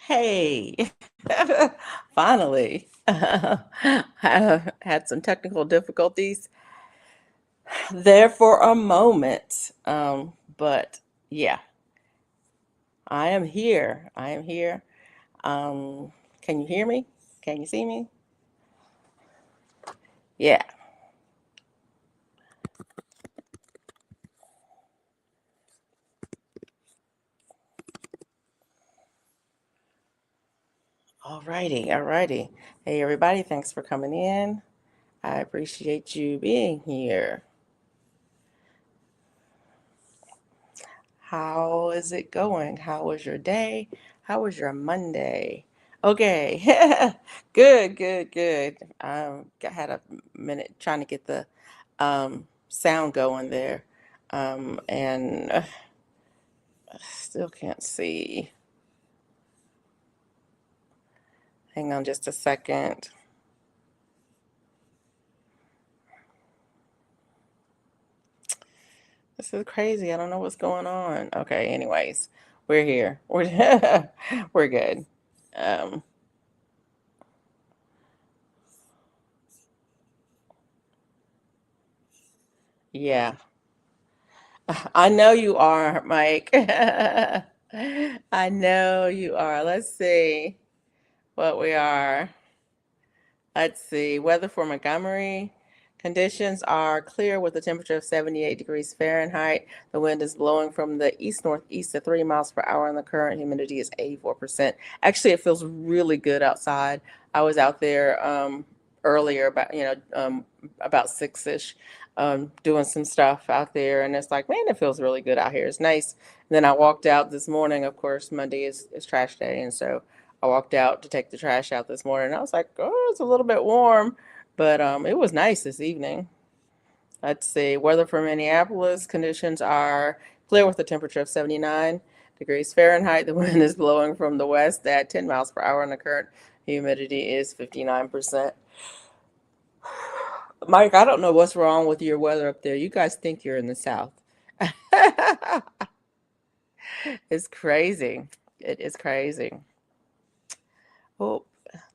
Hey, finally. Had some technical difficulties there for a moment. But yeah, I am here. I am here. Can you hear me? Can you see me? Yeah. All righty. All righty. Hey, everybody. Thanks for coming in. I appreciate you being here. How is it going? How was your day? How was your Monday? Okay. Good, good, good. Had a minute trying to get the sound going there. And still can't see. Hang on just a second. This is crazy. I don't know what's going on. Okay, anyways, we're here. We're good. Um, yeah. I know you are, Mike. I know you are. Let's see what we are. Let's see. Weather for Montgomery. Conditions are clear with a temperature of 78 degrees Fahrenheit. The wind is blowing from the east northeast at 3 miles per hour, and the current humidity is 84%. Actually, it feels really good outside. I was out there earlier, about 6ish, doing some stuff out there, and it's like, man, it feels really good out here. It's nice. And then I walked out this morning. Of course, Monday is trash day, and so I walked out to take the trash out this morning. And I was like, oh, it's a little bit warm, but it was nice this evening. Let's see. Weather for Minneapolis. Conditions are clear with a temperature of 79 degrees Fahrenheit. The wind is blowing from the west at 10 miles per hour, and the current humidity is 59%. Mike, I don't know what's wrong with your weather up there. You guys think you're in the South. It's crazy. It is crazy. Oh,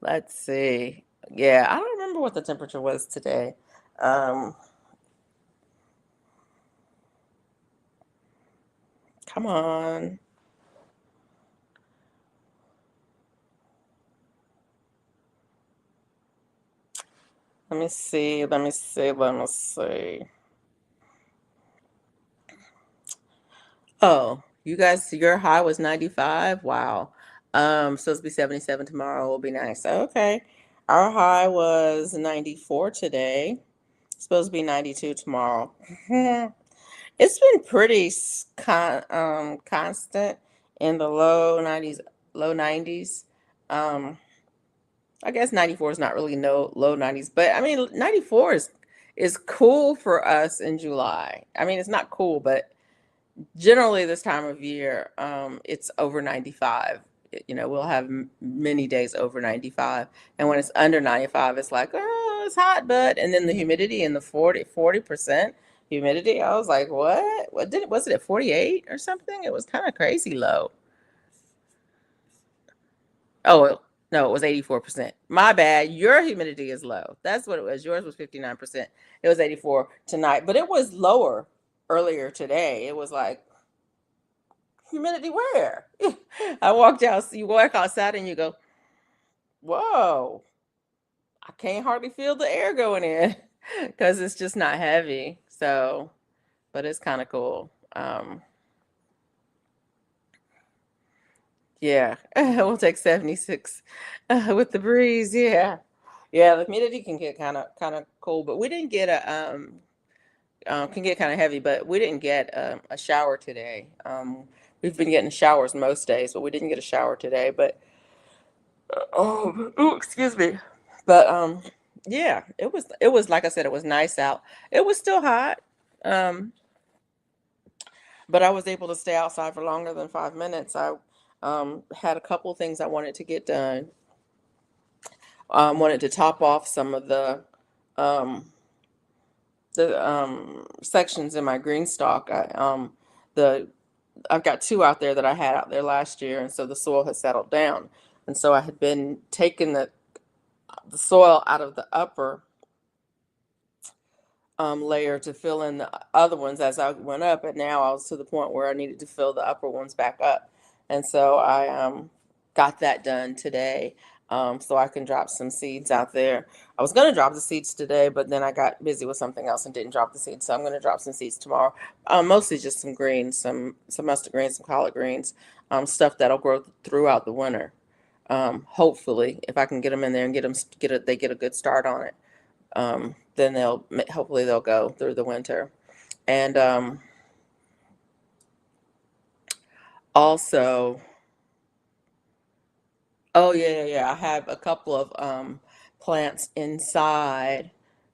let's see. Yeah, I don't remember what the temperature was today. Um, Come on. Let me see. Let me see. Let me see. Oh, you guys, your high was 95? Wow. Supposed to be 77 tomorrow. Will be nice. Okay. Our high was 94 today. Supposed to be 92 tomorrow. It's been pretty constant in the low 90s. Um, I guess 94 is not really no low 90s, but I mean 94 is cool for us in July. I mean, it's not cool, but generally this time of year, it's over 95. We'll have many days over 95, and when it's under 95, it's like, oh, it's hot, but and then the humidity in the 40% humidity. I was like, what did it was it at 48 or something? It was kind of crazy low. Oh, no, it was 84%. My bad. Your humidity is low. That's what it was. Yours was 59%. It was 84 tonight, but it was lower earlier today. It was like, humidity where? I walked out, you walk outside and you go, whoa, I can't hardly feel the air going in because it's just not heavy. So, but it's kind of cool. Yeah, we'll take 76 with the breeze. Yeah. Yeah, the humidity can get kind of cool, but we didn't get can get kind of heavy, but we didn't get a shower today. We've been getting showers most days, but we didn't get a shower today. But oh, ooh, excuse me. But yeah, it was like I said, it was nice out. It was still hot, um, but I was able to stay outside for longer than 5 minutes. I had a couple things I wanted to get done. Wanted to top off some of um, the sections in my green stalk. The I've got two out there that I had out there last year, and so the soil has settled down. And so I had been taking the soil out of the upper layer to fill in the other ones as I went up, and now I was to the point where I needed to fill the upper ones back up. And so I got that done today, so I can drop some seeds out there. I was going to drop the seeds today, but then I got busy with something else and didn't drop the seeds. So I'm going to drop some seeds tomorrow. Mostly just some greens, some mustard greens, some collard greens, stuff that'll grow throughout the winter. Hopefully, if I can get them in there and they get a good start on it. Then hopefully they'll go through the winter. And also, oh yeah, I have a couple of plants inside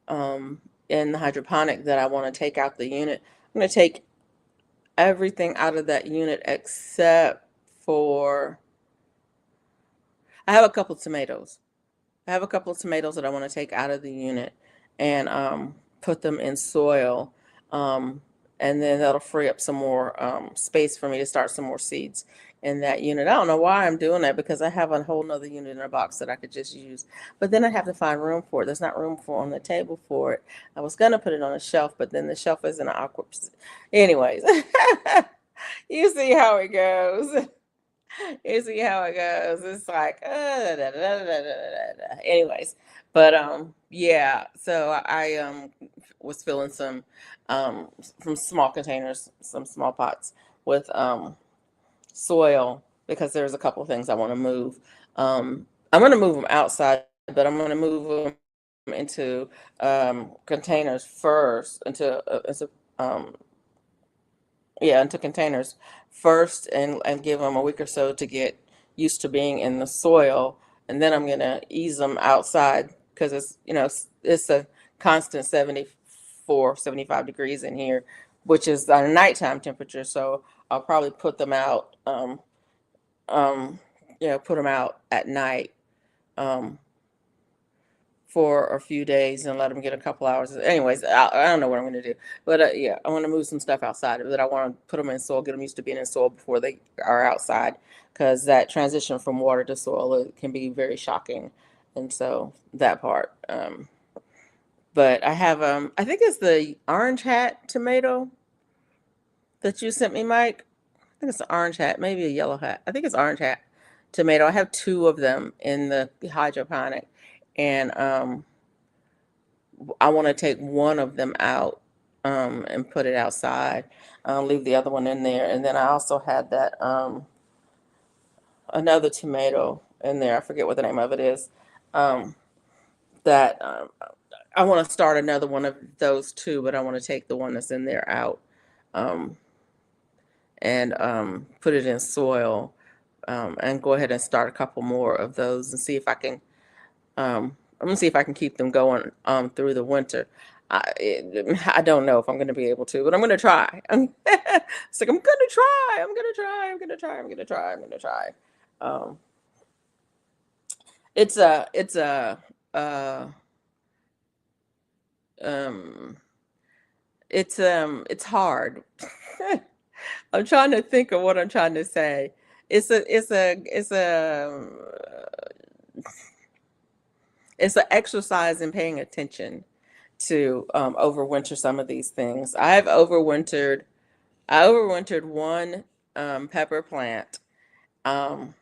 in the hydroponic that I want to take out the unit. I'm going to take everything out of that unit except for I have a couple of tomatoes. I have a couple of tomatoes that I want to take out of the unit and put them in soil. Um, and then that'll free up some more space for me to start some more seeds in that unit. I don't know why I'm doing that because I have a whole nother unit in a box that I could just use. But then I have to find room for it. There's not room for on the table for it. I was going to put it on a shelf, but then the shelf is in an awkward. Anyways, you see how it goes. You see how it goes. It's like, da, da, da, da, da, da, da. Anyways, but yeah. So I was filling some from small containers, some small pots with soil because there's a couple of things I want to move. I'm going to move them outside, but I'm going to move them into containers first, into containers first and give them a week or so to get used to being in the soil. And then I'm going to ease them outside because it's a constant 74, 75 degrees in here, which is our nighttime temperature. So I'll probably put them out, put them out at night. For a few days and let them get a couple hours. Anyways, I don't know what I'm going to do. But yeah, I want to move some stuff outside of it. I want to put them in soil, get them used to being in soil before they are outside because that transition from water to soil can be very shocking. And so that part. But I have, I think it's the orange hat tomato that you sent me, Mike. I think it's the orange hat, maybe a yellow hat. I think it's orange hat tomato. I have two of them in the hydroponic. And I want to take one of them out and put it outside. Leave the other one in there. And then I also had that another tomato in there. I forget what the name of it is. That I want to start another one of those too, but I want to take the one that's in there out and put it in soil and go ahead and start a couple more of those and see if I can. I'm gonna see if I can keep them going through the winter. I don't know if I'm gonna be able to, but I'm gonna try. It's like I'm gonna try. I'm gonna try. I'm gonna try. I'm gonna try. I'm gonna try. Um, it's uh, um, it's hard. I'm trying to think of what I'm trying to say. It's an exercise in paying attention to overwinter some of these things. I overwintered one pepper plant um,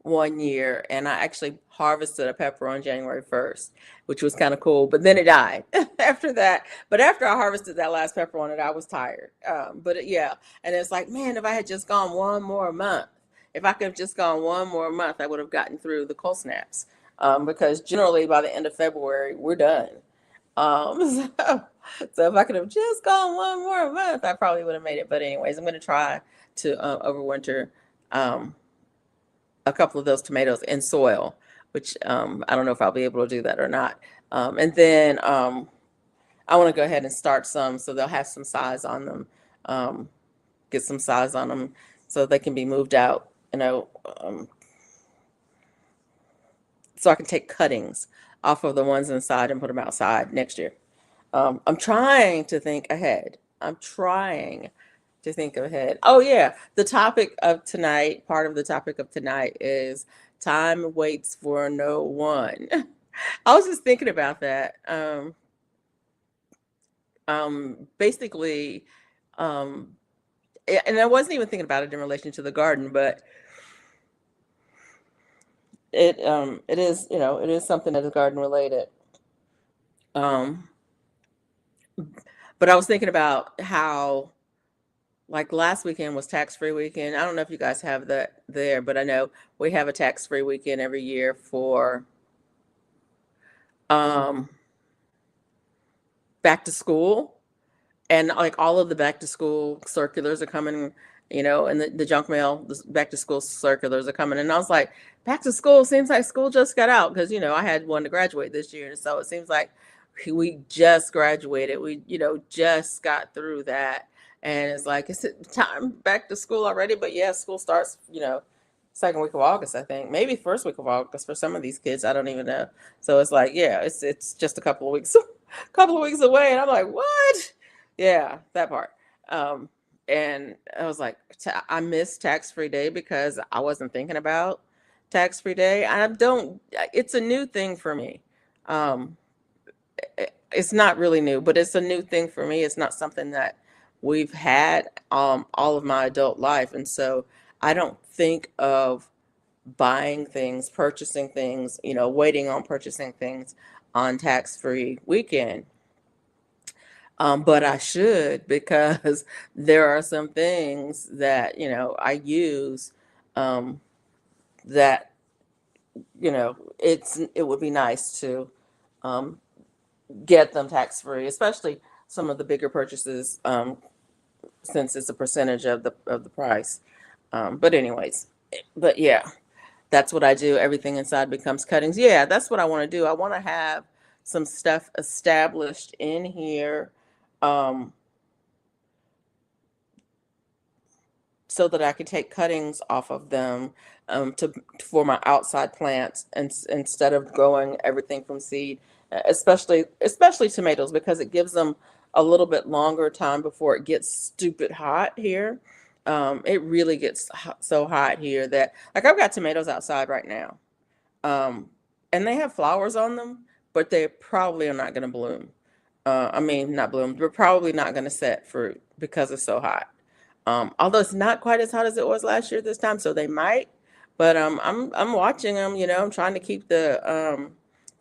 one year, and I actually harvested a pepper on January 1st, which was kind of cool. But then it died after that. But after I harvested that last pepper on it, I was tired. Yeah, and it's like, man, if I had just gone one more month, if I could have just gone one more month, I would have gotten through the cold snaps. Because generally by the end of February, we're done. So, so if I could have just gone one more month, I probably would have made it. But anyways, I'm going to try to overwinter um, a couple of those tomatoes in soil, which I don't know if I'll be able to do that or not. And then I want to go ahead and start some so they'll have some size on them, get some size on them so they can be moved out, so I can take cuttings off of the ones inside and put them outside next year. I'm trying to think ahead. I'm trying to think ahead. Oh yeah, the topic of tonight, part of the topic of tonight is time waits for no one. I was just thinking about that. Basically, um, and I wasn't even thinking about it in relation to the garden, but it is, it is something that is garden related. Um, but I was thinking about how, like, last weekend was tax-free weekend. I don't know if you guys have that there, but I know we have a tax-free weekend every year for um back to school. And like all of the back to school circulars are coming, and the junk mail, the back to school circulars are coming. And I was like, back to school seems like school just got out, because I had one to graduate this year. And so it seems like we just graduated. We, just got through that. And it's like, is it time back to school already? But yeah, school starts, second week of August, I think. Maybe first week of August for some of these kids. I don't even know. So it's like, yeah, it's just a couple of weeks, couple of weeks away. And I'm like, what? Yeah, that part. Um, and I was like, I missed tax-free day because I wasn't thinking about tax-free day. I don't, it's a new thing for me. Um, it's not really new, but it's a new thing for me. It's not something that we've had all of my adult life. And so I don't think of buying things, purchasing things, waiting on purchasing things on tax-free weekend. But I should, because there are some things that, I use, um, that, it would be nice to um, get them tax free, especially some of the bigger purchases, since it's a percentage of the price. But anyways, but yeah, that's what I do. Everything inside becomes cuttings. Yeah, that's what I want to do. I want to have some stuff established in here. Um, so that I can take cuttings off of them, to for my outside plants, and instead of growing everything from seed, especially tomatoes, because it gives them a little bit longer time before it gets stupid hot here. It really gets so hot here that, like, I've got tomatoes outside right now, um, and they have flowers on them, but they probably are not going to bloom. I mean, not bloom. They're probably not going to set fruit because it's so hot. Although it's not quite as hot as it was last year this time, so they might. But I'm watching them. I'm trying to keep the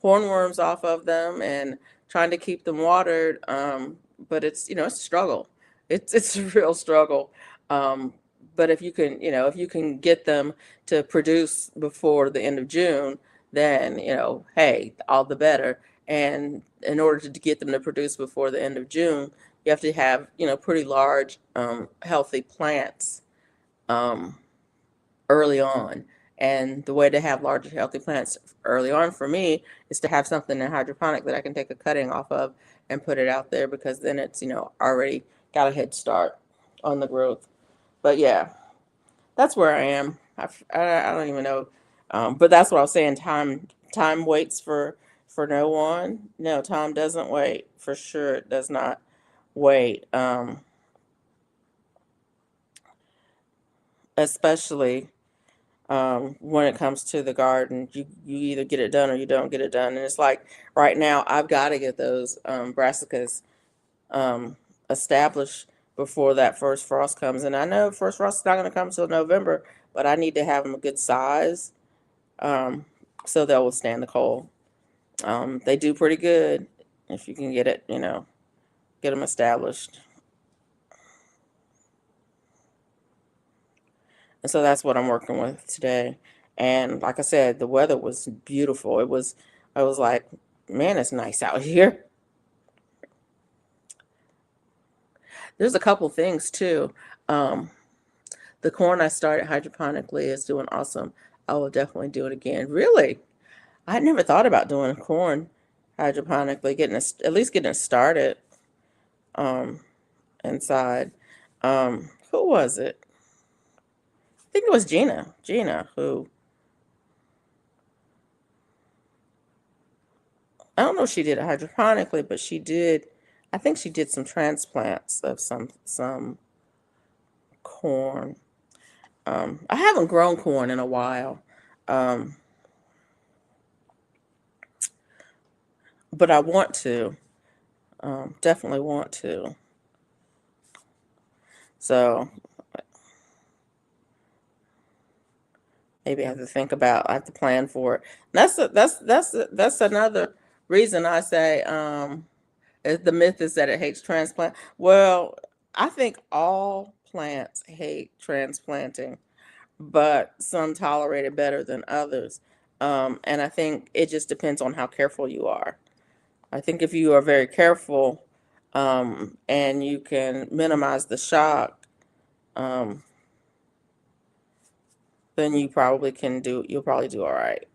hornworms off of them and trying to keep them watered. But it's a struggle. It's a real struggle. Um, but if you can get them to produce before the end of June, then hey, all the better. And in order to get them to produce before the end of June, you have to have pretty large, healthy plants, um, early on. And the way to have large healthy plants early on for me is to have something in hydroponic that I can take a cutting off of and put it out there, because then it's already got a head start on the growth. But yeah, that's where I am. I don't even know, but that's what I was saying. Time waits for no one. No, time doesn't wait. For sure, it does not wait. Especially when it comes to the garden, you either get it done or you don't get it done. And it's like right now, I've got to get those brassicas um, established before that first frost comes. And I know first frost is not going to come till November, but I need to have them a good size, um, so they'll withstand the cold. They do pretty good if you can get it, get them established. And so that's what I'm working with today. And like I said, the weather was beautiful. I was like, man, it's nice out here. There's a couple things too. Um, the corn I started hydroponically is doing awesome. I will definitely do it again. Really? I had never thought about doing corn hydroponically, at least getting it started, um, inside. Who was it? I think it was Gina. Gina, who, I don't know if she did it hydroponically, but she did. I think she did some transplants of some corn. I haven't grown corn in a while, um, but I want to. Definitely want to. So maybe I have to think about. I have to plan for it. That's another reason I say the myth is that it hates transplant. Well, I think all plants hate transplanting, but some tolerate it better than others. And I think it just depends on how careful you are. I think if you are very careful, and you can minimize the shock, um, then you'll probably do all right.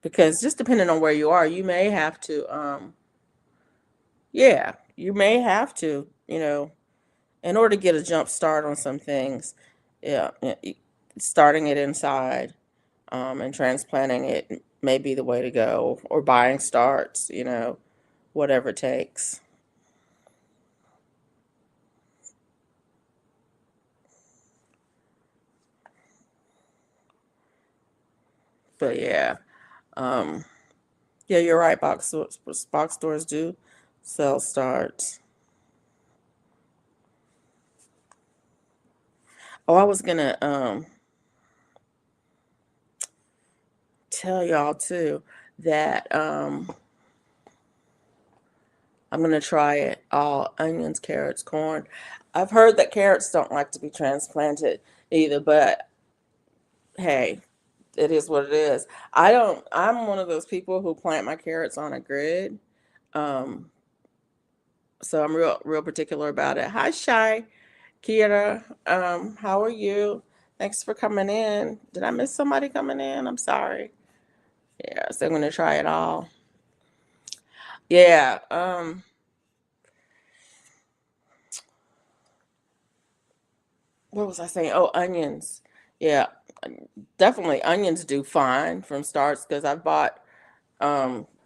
Because just depending on where you are, you may have to, yeah, you may have to, in order to get a jump start on some things, yeah, starting it inside, and transplanting it may be the way to go, or buying starts, whatever it takes. But yeah, um, yeah, you're right. Box stores do sell starts. Oh, I was gonna tell y'all too that I'm gonna try it all onions, carrots, corn. I've heard that carrots don't like to be transplanted either, but hey, it is what it is. I'm one of those people who plant my carrots on a grid. Um, so I'm real particular about it. Hi, Shy, Kira. How are you? Thanks for coming in. Did I miss somebody coming in? I'm sorry. Yeah, so I'm gonna try it all. Yeah. What was I saying? Oh, onions. Yeah, definitely onions do fine from starts because I've bought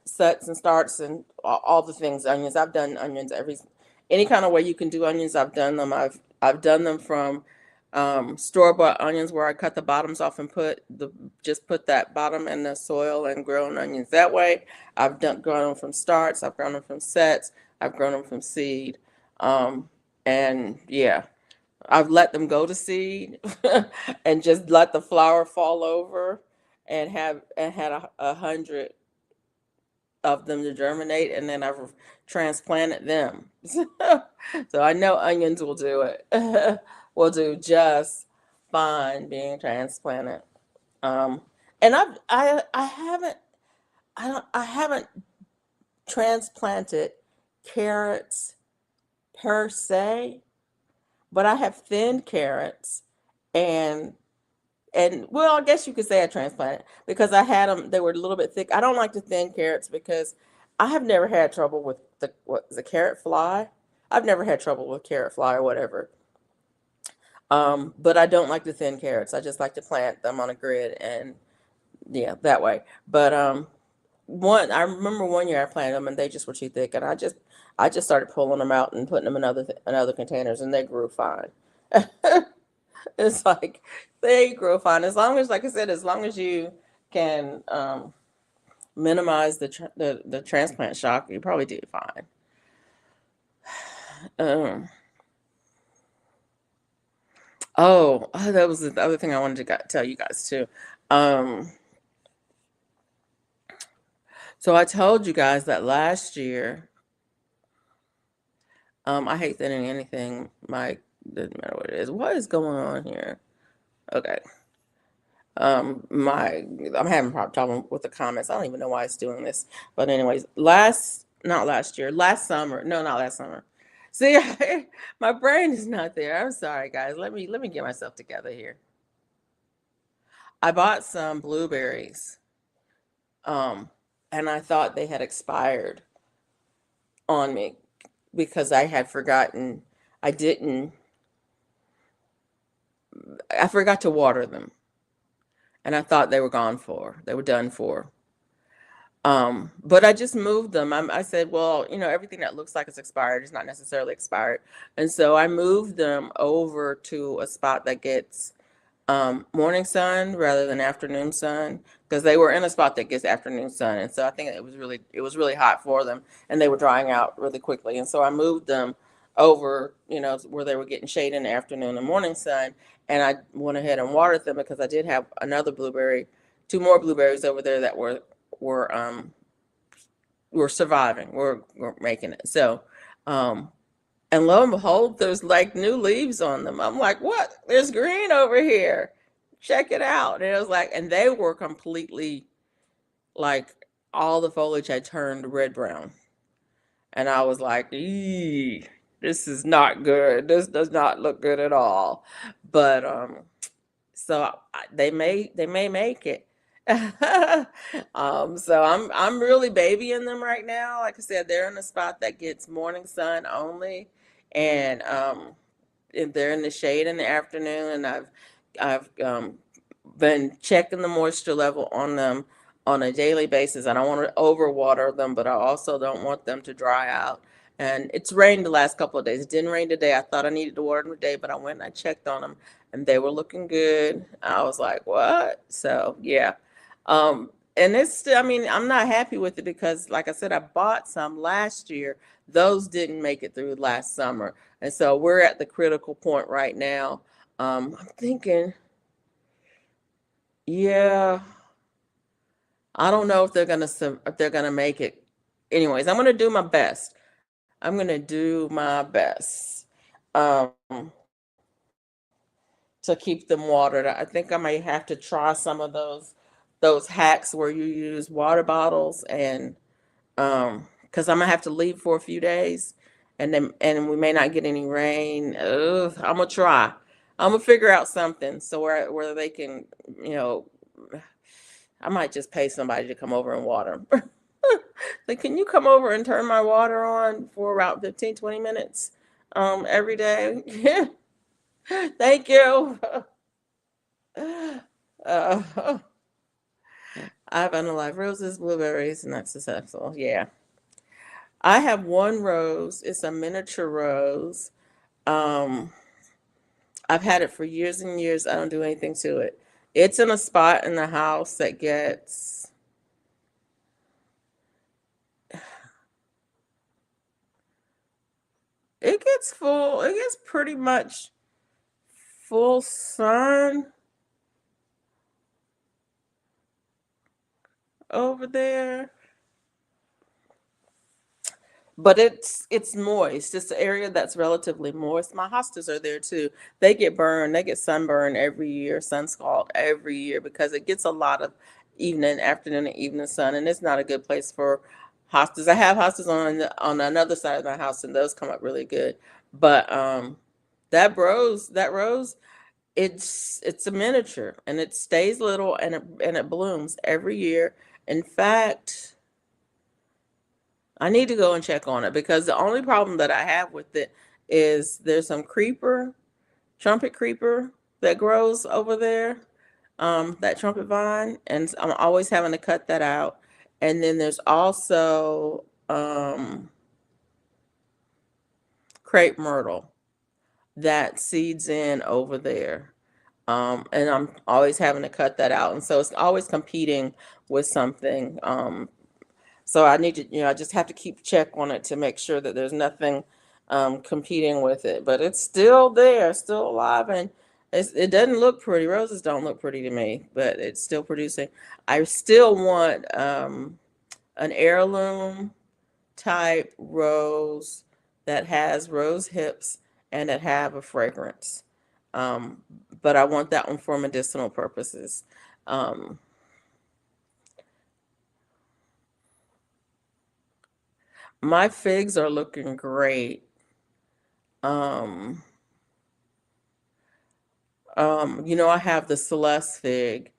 sets and starts and all the things onions. I've done onions any kind of way you can do onions. I've done them. I've done them from store-bought onions where I cut the bottoms off and just put that bottom in the soil and grown onions that way. I've done grown them from starts. I've grown them from sets. I've grown them from seed. Um, and yeah, I've let them go to seed and just let the flower fall over and had 100 of them to germinate, and then I've transplanted them. So I know onions will do it. Will do just fine being transplanted. Um, and I haven't transplanted carrots per se, but I have thinned carrots and well, I guess you could say I transplanted because I had them. They were a little bit thick. I don't like the thin carrots because I have never had trouble with the carrot fly. I've never had trouble with carrot fly or whatever. But I don't like the thin carrots. I just like to plant them on a grid and yeah, that way. But I remember one year I planted them and they just were too thick, and I just started pulling them out and putting them in other containers, and they grew fine. It's like they grow fine as long as, like I said, as long as you can minimize the transplant shock, you probably do fine. Um, that was the other thing I wanted to tell you guys too. Um, so I told you guys that last year, I hate thinning anything. Mike, doesn't matter what it is. What is going on here? Okay. My I'm having a problem with the comments. I don't even know why it's doing this. But anyways, not last year, last summer. No, not last summer. See, my brain is not there. I'm sorry, guys. Let me get myself together here. I bought some blueberries, um, and I thought they had expired on me because I had forgotten. I didn't. I forgot to water them. and I thought they were gone for. They were done for. But I just moved them. I said, well, everything that looks like it's expired is not necessarily expired. And so I moved them over to a spot that gets morning sun rather than afternoon sun, because they were in a spot that gets afternoon sun. And so I think it was really hot for them, and they were drying out really quickly. And so I moved them over, where they were getting shade in the afternoon and morning sun. And I went ahead and watered them because I did have two more blueberries over there that were surviving, were making it. So, and lo and behold, there's like new leaves on them. I'm like, what? There's green over here. Check it out. And it was like, and they were completely like, all the foliage had turned red brown. And I was like, eee, this is not good. This does not look good at all. But so they may make it. So I'm really babying them right now. Like I said, they're in a spot that gets morning sun only, and and they're in the shade in the afternoon. And I've been checking the moisture level on them on a daily basis. I don't want to overwater them, but I also don't want them to dry out. And it's rained the last couple of days. It didn't rain today. I thought I needed to water them today, but I went and I checked on them, and they were looking good. I was like, what? So yeah. And it's still, I mean, I'm not happy with it because, like I said, I bought some last year. Those didn't make it through last summer. And so we're at the critical point right now. I'm thinking, yeah, I don't know if they're gonna make it. Anyways, I'm gonna do my best. I'm gonna do my best um, to keep them watered. I think I might have to try some of those hacks where you use water bottles, and because I'm gonna have to leave for a few days, and we may not get any rain. Ugh, I'm gonna try. I'm gonna figure out something so where they can, you know, I might just pay somebody to come over and water 'em. Like, can you come over and turn my water on for about 15, 20 minutes every day? Yeah. Thank you. Uh, I've unalive roses, blueberries, and that's successful. Yeah. I have one rose. It's a miniature rose. Um, I've had it for years and years. I don't do anything to it. It's in a spot in the house that it gets pretty much full sun over there. But it's moist. It's an area that's relatively moist. My hostas are there too. They get burned. They get sunburned every year, sun scald every year because it gets a lot of afternoon, and evening sun, and it's not a good place for hostas. I have hostas on another side of my house, and those come up really good. But that rose, it's a miniature, and it stays little, and it blooms every year. In fact, I need to go and check on it because the only problem that I have with it is there's some trumpet creeper that grows over there, that trumpet vine, and I'm always having to cut that out. And then there's also crepe myrtle that seeds in over there. And I'm always having to cut that out. And so it's always competing with something. So I need to, I just have to keep check on it to make sure that there's nothing competing with it. But it's still there, still alive, and it doesn't look pretty. Roses don't look pretty to me, but it's still producing. I still want an heirloom type rose that has rose hips and that have a fragrance. Um, but I want that one for medicinal purposes. Um, my figs are looking great. Um, I have the Celeste fig,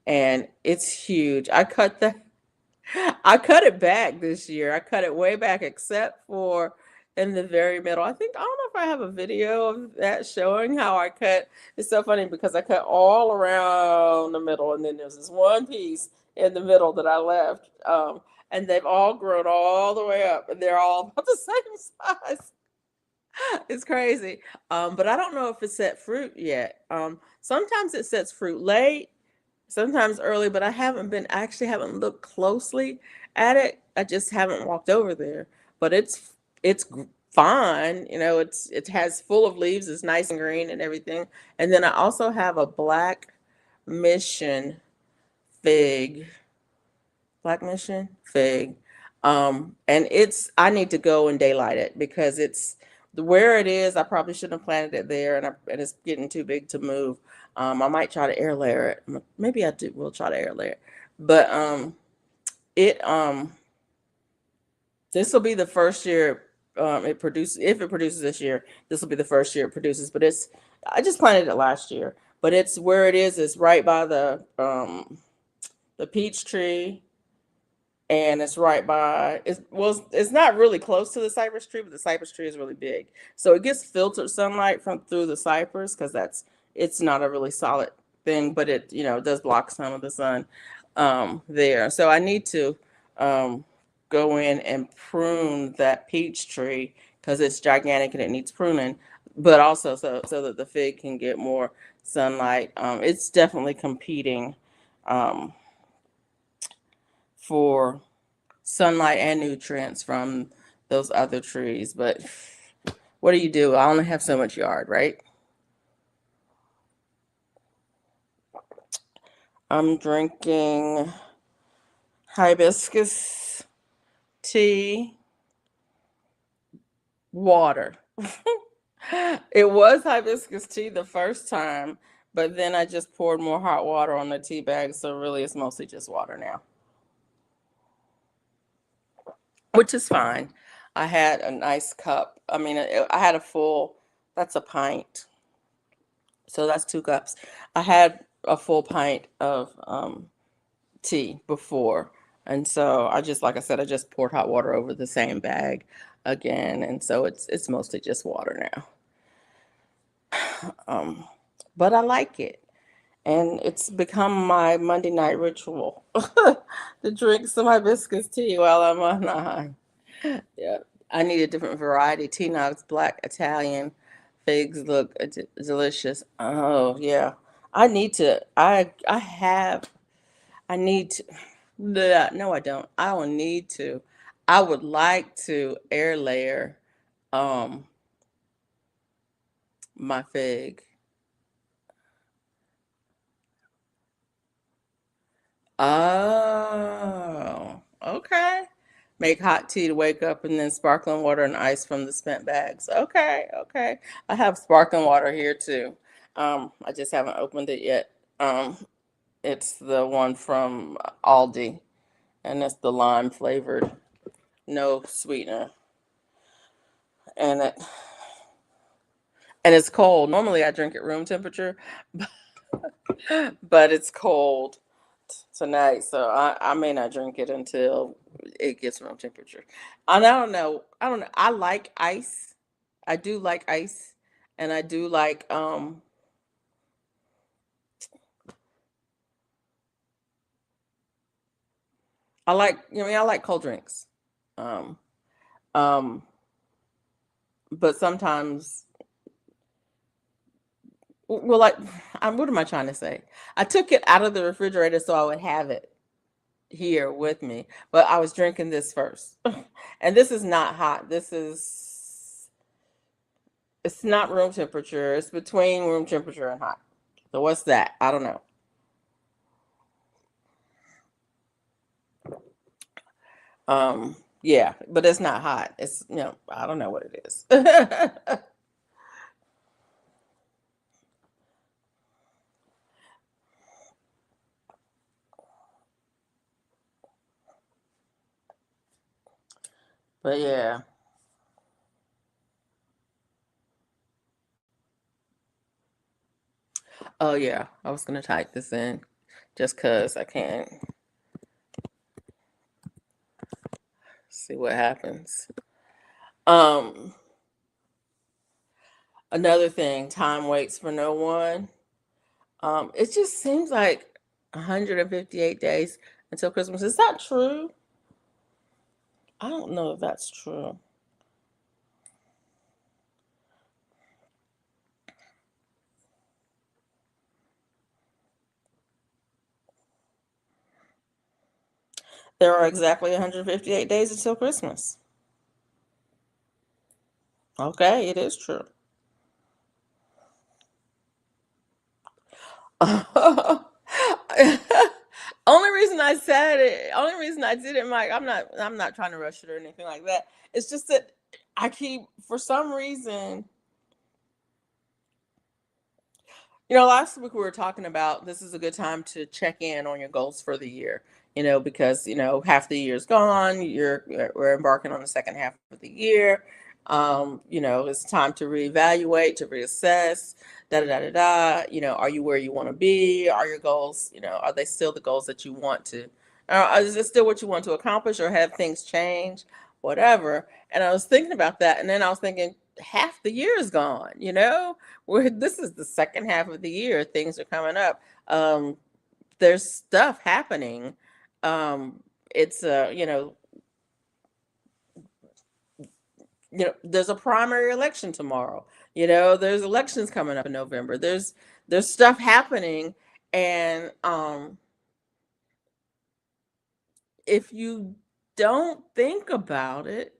and it's huge. I cut it back this year. I cut it way back, except for in the very middle. I don't know if I have a video of that showing how I cut. It's so funny because I cut all around the middle, and then there's this one piece in the middle that I left. And they've all grown all the way up, and they're all about the same size. It's crazy. But I don't know if it's set fruit yet. Sometimes it sets fruit late, sometimes early, but I actually haven't looked closely at it. I just haven't walked over there. But fine. It has full of leaves. It's nice and green and everything. And then I also have a fig, Black Mission fig. And I need to go and daylight it because where it is. I probably shouldn't have planted it there, and it's getting too big to move. I might try to air layer it. Maybe will try to air layer it. But it this will be the first year it produces. If it produces this year, this will be the first year it produces. But I just planted it last year. But it's where it is. It's right by the peach tree, and it's right by it's not really close to the cypress tree, but the cypress tree is really big, so it gets filtered sunlight from through the cypress because it's not a really solid thing, but it does block some of the sun there. So I need to go in and prune that peach tree because it's gigantic and it needs pruning, but also so that the fig can get more sunlight. It's definitely competing um, for sunlight and nutrients from those other trees. But what do you do? I only have so much yard, right? I'm drinking hibiscus tea, water. It was hibiscus tea the first time, but then I just poured more hot water on the tea bag, so really it's mostly just water now, which is fine. I had a nice cup. I mean, I had a full, that's a pint. So that's 2 cups. I had a full pint of tea before. And so like I said, I just poured hot water over the same bag again. And so it's mostly just water now. Um, but I like it. And it's become my Monday night ritual to drink some hibiscus tea while I'm on high. Yeah. I need a different variety. Tea Knox Black Italian figs look delicious. Oh yeah. I need to. I have. I need to. No, I don't. I don't need to. I would like to air layer um my fig. Oh, okay. Make hot tea to wake up and then sparkling water and ice from the spent bags. Okay, okay. I have sparkling water here too. I just haven't opened it yet. Um, it's the one from Aldi, and it's the lime flavored, no sweetener. And it's cold. Normally I drink at room temperature, but it's cold tonight, so I may not drink it until it gets room temperature. And I don't know. I don't know. I like ice. I do like ice, and I do like I like cold drinks. Um um but sometimes well like what am I trying to say? I took it out of the refrigerator so I would have it here with me, but I was drinking this first. And this is not hot. It's not room temperature. It's between room temperature and hot. So what's that? I don't know. Yeah, but it's not hot. I don't know what it is. But yeah. Oh yeah. I was gonna type this in just cause I can't see what happens. Um, Another thing, time waits for no one. It just seems like 158 days until Christmas. Is that true? I don't know if that's true. There are exactly 158 days until Christmas. Okay, it is true. Only reason I did it, Mike, I'm not trying to rush it or anything like that. It's just that I keep for some reason, last week we were talking about this is a good time to check in on your goals for the year, because, half the year's gone, we're embarking on the second half of the year. It's time to reevaluate, to reassess, da da da da da. Are you where you want to be? Are your goals, are they still the goals that you want to, is it still what you want to accomplish, or have things changed? Whatever. And I was thinking about that, and then I was thinking, half the year is gone, this is the second half of the year. Things are coming up. There's stuff happening. It's there's a primary election tomorrow. There's elections coming up in November. There's stuff happening, and if you don't think about it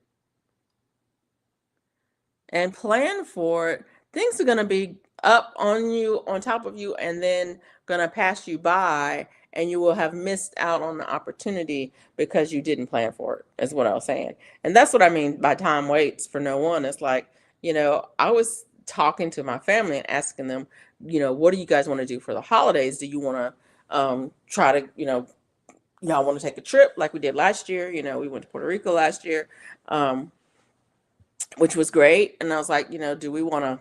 and plan for it, things are going to be up on you, on top of you, and then going to pass you by, and you will have missed out on the opportunity because you didn't plan for it, is what I was saying. And that's what I mean by time waits for no one. It's like, I was talking to my family and asking them, what do you guys want to do for the holidays? Do you want to try to, y'all want to take a trip like we did last year? We went to Puerto Rico last year. Which was great. And I was like, do we want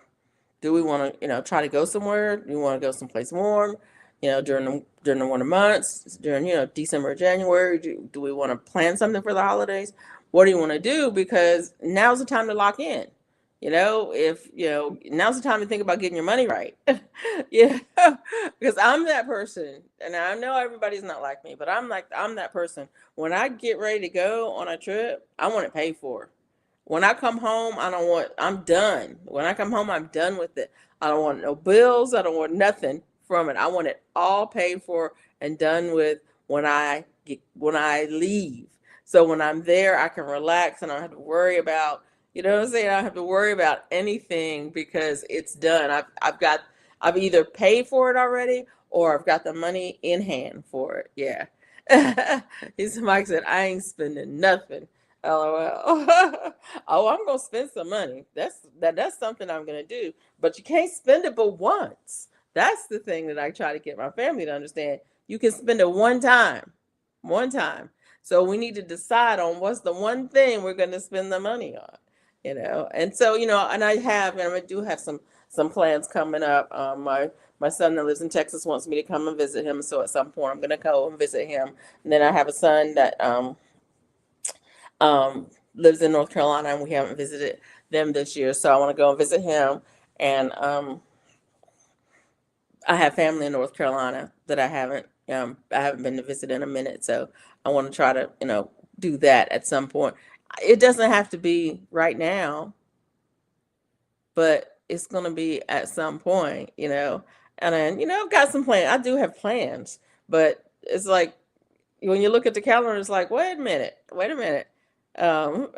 to, try to go somewhere? Do we want to go someplace warm? During the winter months, during, December, January, do we want to plan something for the holidays? What do you want to do? Because now's the time to lock in. If, now's the time to think about getting your money right. Yeah. Because I'm that person. And I know everybody's not like me, but I'm that person. When I get ready to go on a trip, I want it paid for. When I come home, I'm done. When I come home, I'm done with it. I don't want no bills. I don't want nothing from it. I want it all paid for and done with when I leave. So when I'm there, I can relax and I don't have to worry about, what I'm saying? I don't have to worry about anything because it's done. I've either paid for it already or I've got the money in hand for it. Yeah. Mike said, I ain't spending nothing. LOL. Oh, I'm gonna spend some money. That's something I'm gonna do. But you can't spend it but once. That's the thing that I try to get my family to understand. You can spend it one time. One time. So we need to decide on what's the one thing we're gonna spend the money on. And so, and I do have some plans coming up. My son that lives in Texas wants me to come and visit him. So at some point I'm gonna go and visit him. And then I have a son that lives in North Carolina, and we haven't visited them this year. So I want to go and visit him. And I have family in North Carolina that I haven't been to visit in a minute. So I want to try to, do that at some point. It doesn't have to be right now, but it's going to be at some point. And then, I've got some plans. I do have plans, but it's like, when you look at the calendar, it's like, wait a minute. Um,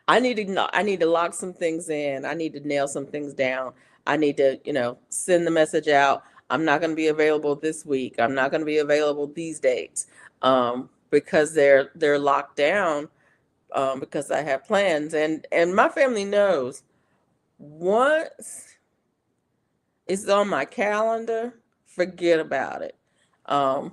I need to lock some things in. I need to nail some things down. I need to, send the message out. I'm not going to be available this week. I'm not going to be available these dates, because they're locked down, because I have plans, and my family knows once it's on my calendar, forget about it. Um,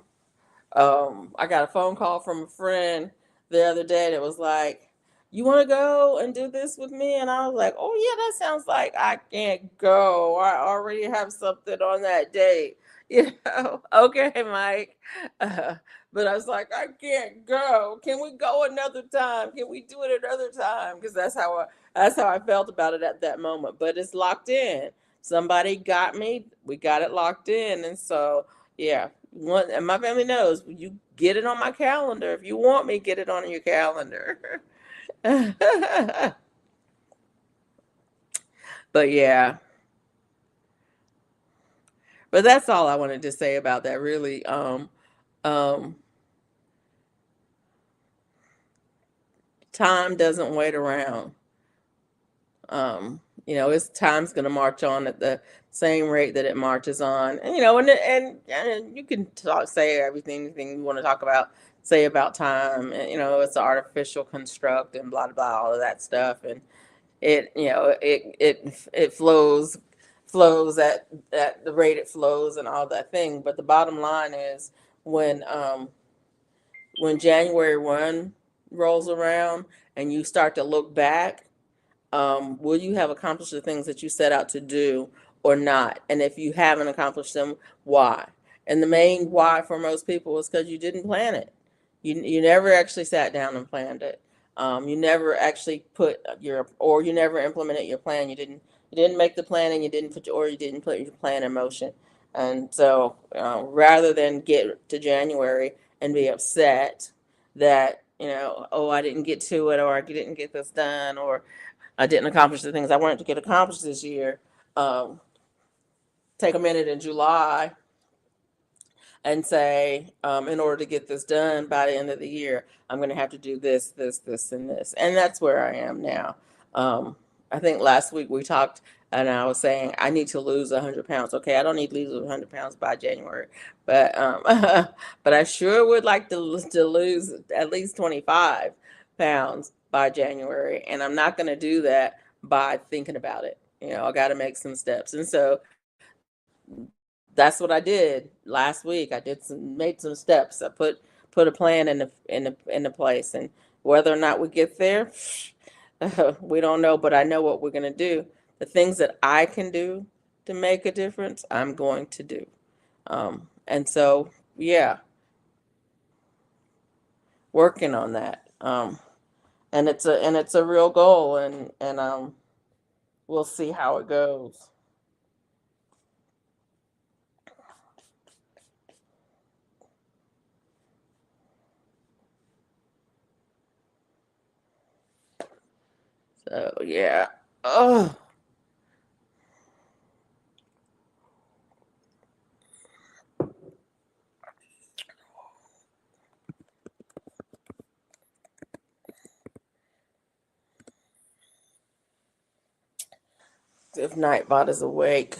I got a phone call from a friend the other day that was like, "You want to go and do this with me?" And I was like, "Oh yeah, that sounds like I can't go. I already have something on that date." Okay, Mike. Uh, But I was like, I can't go. Can we go another time? Can we do it another time? Because that's how I felt about it at that moment. But it's locked in. Somebody got me. We got it locked in, and so yeah. And my family knows you get it on my calendar. If you want me, get it on your calendar. But yeah, but that's all I wanted to say about that. Really, um, time doesn't wait around. It's time's going to march on at the same rate that it marches on. And you can say everything you want to talk about, say about time. And, it's an artificial construct and blah, blah, blah, all of that stuff. And it flows at the rate it flows and all that thing. But the bottom line is when, when January 1 rolls around and you start to look back, will you have accomplished the things that you set out to do or not? And if you haven't accomplished them, why? And the main why for most people is because you didn't plan it. You never actually sat down and planned it. You never actually you never implemented your plan. You didn't make the plan, and you didn't put your plan in motion. And so, rather than get to January and be upset that, oh, I didn't get to it, or I didn't get this done, or I didn't accomplish the things I wanted to get accomplished this year. Um, Take a minute in July and say, in order to get this done by the end of the year, I'm going to have to do this, this, this, and this. And that's where I am now. Um, I think last week we talked, and I was saying I need to lose 100 pounds. Okay, I don't need to lose 100 pounds by January, but but I sure would like to lose at least 25 pounds by January, and I'm not going to do that by thinking about it. I got to make some steps, and so that's what I did last week. Made some steps. I put a plan in the place, and whether or not we get there, we don't know. But I know what we're gonna do. The things that I can do to make a difference, I'm going to do. And so, yeah, working on that. And it's a real goal, and we'll see how it goes. So yeah. Oh. If Nightbot is awake.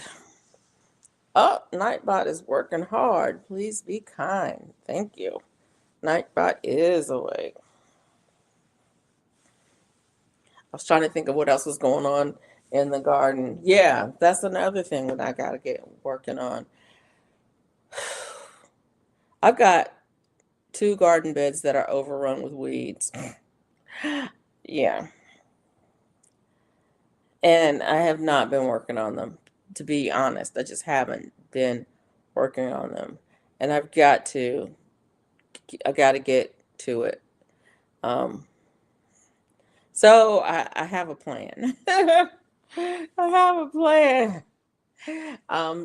Oh, Nightbot is working hard. Please be kind. Thank you. Nightbot is awake. I was trying to think of what else was going on in the garden. Yeah, that's another thing that I got to get working on. I've got two garden beds that are overrun with weeds. Yeah. And I have not been working on them, to be honest. I just haven't been working on them. And I got to get to it. Um, So I have a plan. I have a plan.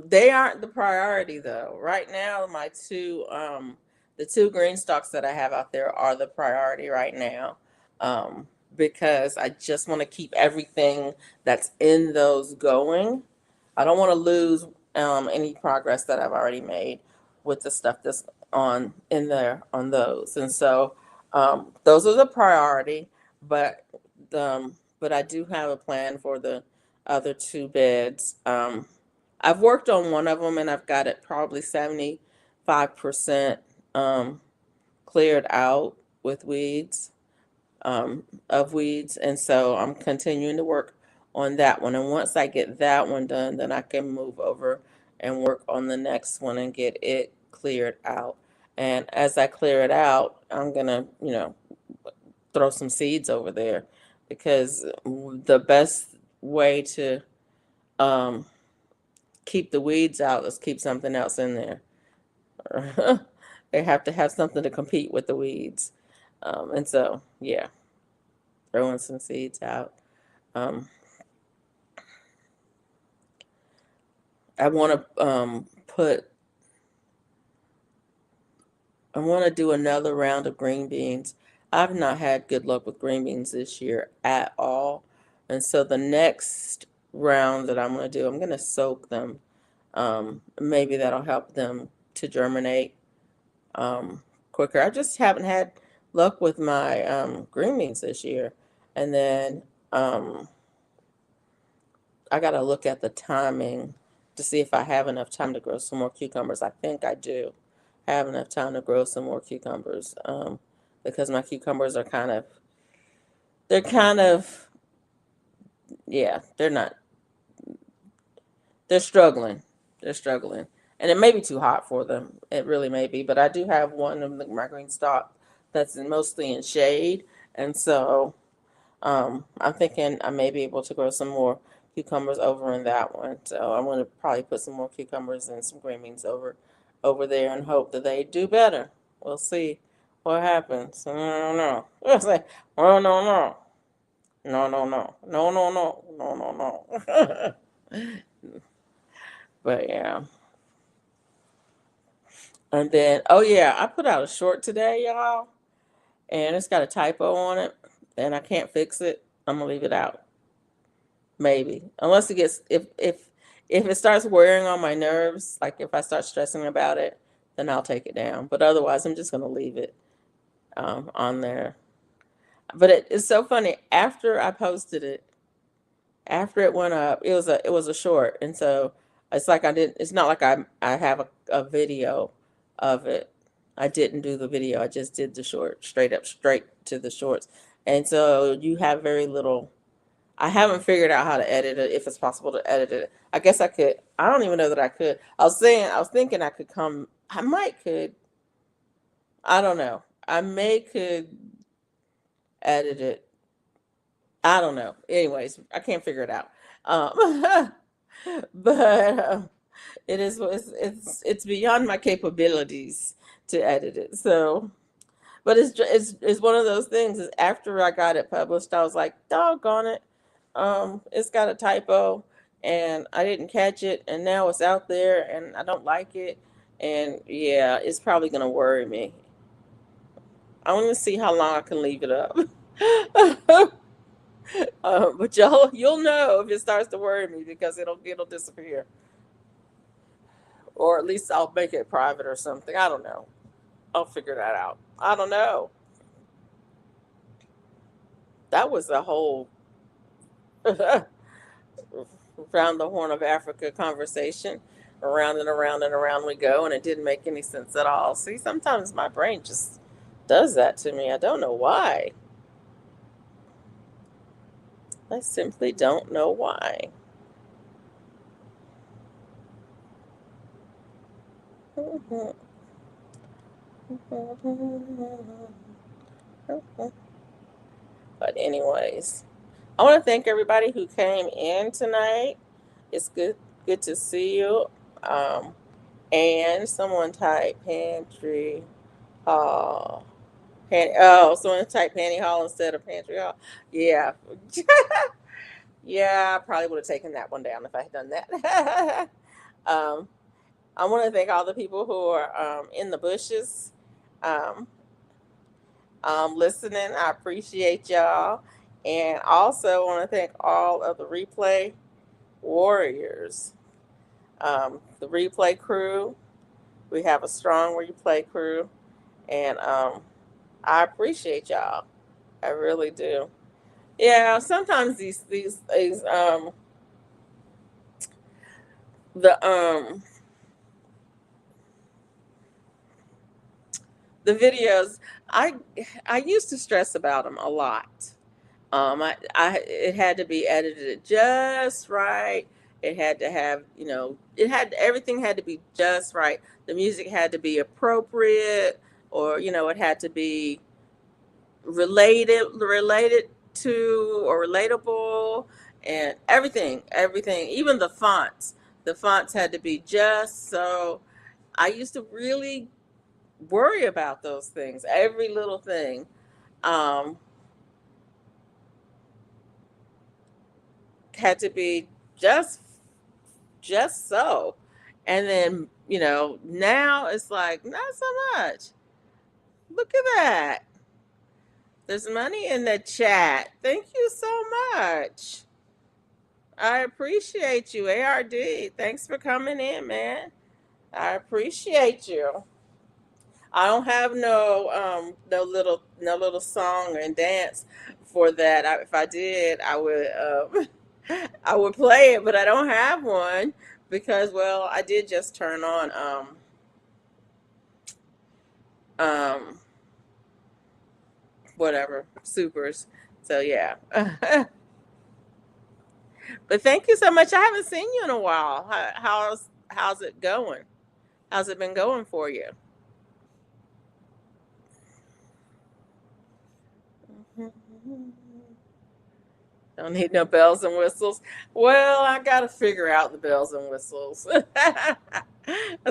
They aren't the priority though. Right now, the two green stalks that I have out there are the priority right now. Because I just want to keep everything that's in those going. I don't want to lose any progress that I've already made with the stuff that's on in there on those. And so those are the priority, but but I do have a plan for the other two beds. I've worked on one of them and I've got it probably 75% um, cleared out with weeds. And so I'm continuing to work on that one. And once I get that one done, then I can move over and work on the next one and get it cleared out. And as I clear it out, I'm gonna, throw some seeds over there because the best way to um, keep the weeds out is keep something else in there. They have to have something to compete with the weeds. And so, yeah, throwing some seeds out. Um, I want to I want to do another round of green beans. I've not had good luck with green beans this year at all. And so the next round that I'm going to do, I'm going to soak them. Maybe that'll help them to germinate quicker. I just haven't had luck with my green beans this year. And then um, I got to look at the timing to see if I have enough time to grow some more cucumbers. I think I do have enough time to grow some more cucumbers because my cucumbers are they're kind of, yeah, they're not, they're struggling. They're struggling. And it may be too hot for them. It really may be. But I do have one of my green stock that's mostly in shade. And so I'm thinking I may be able to grow some more cucumbers over in that one. So I'm going to probably put some more cucumbers and some green beans over there and hope that they do better. We'll see what happens. I don't know. It's like, oh no no no no no no no no no no no. But yeah. And then oh yeah, I put out a short today, y'all, and it's got a typo on it, and I can't fix it. I'm gonna leave it out. Maybe. Unless it gets if it starts wearing on my nerves, like if I start stressing about it, then I'll take it down. But otherwise I'm just gonna leave it on there. But it's so funny. After I posted it, after it went up, it was a short. And so it's like I didn't it's not like I have a video of it. I didn't do the video. I just did the short straight to the shorts. And so you have very little. I haven't figured out how to edit it, if it's possible to edit it. I guess I could. I don't even know that I could. I was thinking I could come. I might could. I don't know. I may could edit it. I don't know. Anyways, I can't figure it out. Um, but it's beyond my capabilities to edit it. So, but it's one of those things. Is after I got it published, I was like, doggone it. It's got a typo and I didn't catch it and now it's out there and I don't like it. And yeah, it's probably gonna worry me. I want to see how long I can leave it up. But you'll know if it starts to worry me because it'll disappear. Or at least I'll make it private or something. I don't know. I'll figure that out. I don't know. That was a whole around the Horn of Africa conversation. Around and around and around we go, and it didn't make any sense at all. See, sometimes my brain just does that to me. I don't know why. I simply don't know why. But anyways, I want to thank everybody who came in tonight. It's good to see you. Um, and someone type pantry hall. Someone type panty hall instead of pantry hall. Yeah. Yeah, I probably would have taken that one down if I had done that. um, I want to thank all the people who are in the bushes um, listening. I appreciate y'all. And also want to thank all of the replay warriors, the replay crew. We have a strong replay crew. And I appreciate y'all. I really do. Yeah, sometimes these the the videos I I used to stress about them a lot. I it had to be edited just right. It had to have, everything had to be just right. The music had to be appropriate, or it had to be related to or relatable, and everything, even the fonts had to be just so. I used to really worry about those things. Every little thing um, had to be just just so. And then, now it's like, not so much. Look at that. There's money in the chat. Thank you so much. I appreciate you, ARD. Thanks for coming in, man. I appreciate you. I don't have no little song and dance for that. If I did, I would I would play it, but I don't have one because, well, I did just turn on um whatever supers. So yeah. But thank you so much. I haven't seen you in a while. How's it going? How's it been going for you? Don't need no bells and whistles. Well, I got to figure out the bells and whistles. I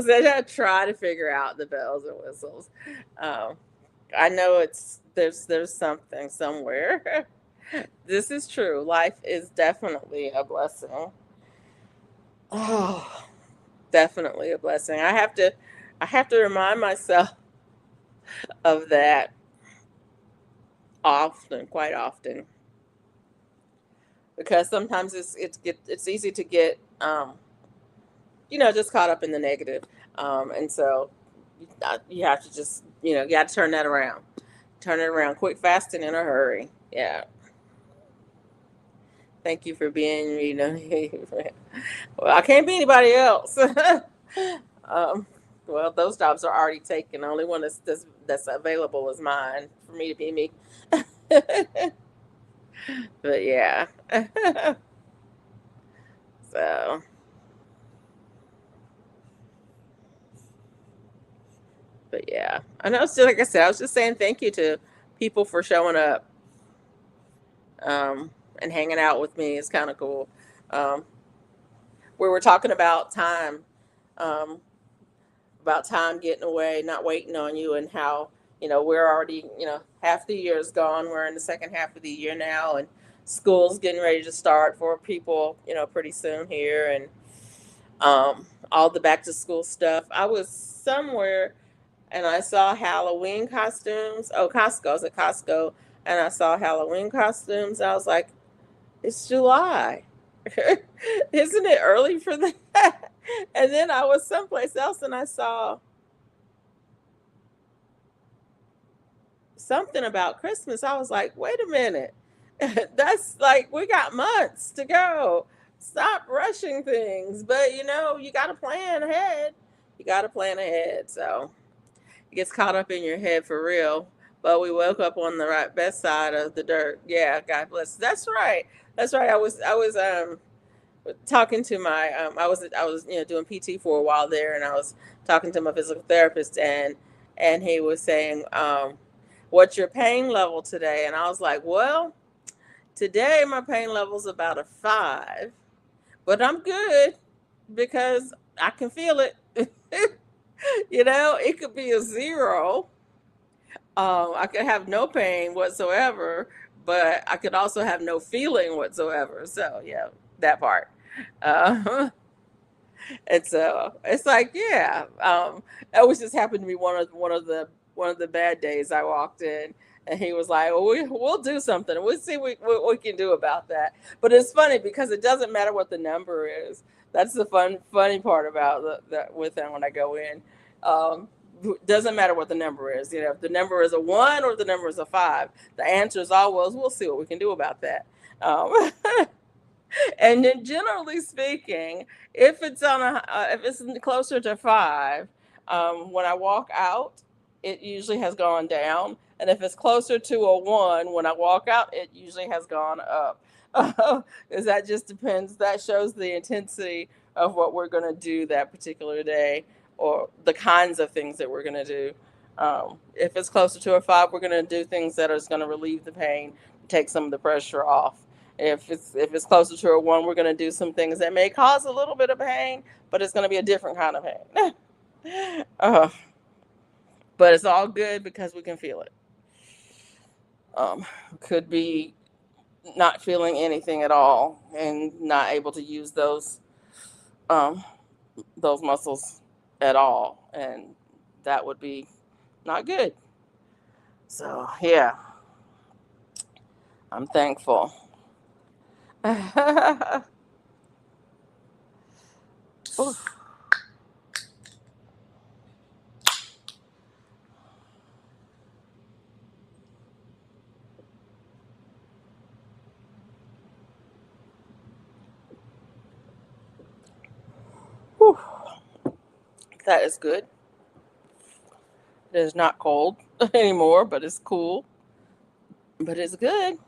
said I try to figure out the bells and whistles. Um, I know there's something somewhere. This is true. Life is definitely a blessing. Oh, definitely a blessing. I have to remind myself of that often, quite often, because sometimes it's easy to get just caught up in the negative. And so you have to just, you got to turn that around. Turn it around quick, fast, and in a hurry. Yeah. Thank you for being, well, I can't be anybody else. um, well, those jobs are already taken. The only one that's available is mine for me to be me. But yeah. So, but yeah. I know, still, like I said, I was just saying thank you to people for showing up and hanging out with me. It's kind of cool. Um, we were talking um, about time getting away, not waiting on you, and how we're already half the year is gone. We're in the second half of the year now, and school's getting ready to start for people pretty soon here, and all the back to school stuff. I was somewhere and I saw Halloween costumes. Oh, Costco. I was at Costco and I saw Halloween costumes. I was like, it's July. Isn't it early for that? And then I was someplace else and I saw something about Christmas. I was like, wait a minute. That's like, we got months to go. Stop rushing things. But you got to plan ahead. You got to plan ahead. So it gets caught up in your head for real. But we woke up on the right best side of the dirt. Yeah, God bless. That's right. That's right. I was talking to my I was doing PT for a while there, and I was talking to my physical therapist, and he was saying, what's your pain level today? And I was like, well, today my pain level's about a 5, but I'm good because I can feel it. It could be a 0. I could have no pain whatsoever, but I could also have no feeling whatsoever. So yeah, that part. Uh, and so it's like, yeah, that was just happened to be one of the bad days I walked in. And he was like, well, we'll do something. We'll see what we can do about that. But it's funny because it doesn't matter what the number is. That's the funny part about with them when I go in. Um, doesn't matter what the number is. If the number is a 1 or the number is a 5, the answer is always, we'll see what we can do about that. Um, and then generally speaking, if it's closer to 5, when I walk out, it usually has gone down, and if it's closer to a 1, when I walk out, it usually has gone up. Because that just depends. That shows the intensity of what we're going to do that particular day, or the kinds of things that we're going to do. If it's closer to a 5, we're going to do things that are going to relieve the pain, take some of the pressure off. If it's closer to a 1, we're going to do some things that may cause a little bit of pain, but it's going to be a different kind of pain. uh, but it's all good because we can feel it. Um, could be not feeling anything at all and not able to use um, those muscles at all, and that would be not good. So yeah, I'm thankful. Oof. Whew. That is good. It is not cold anymore, but it's cool. But it's good.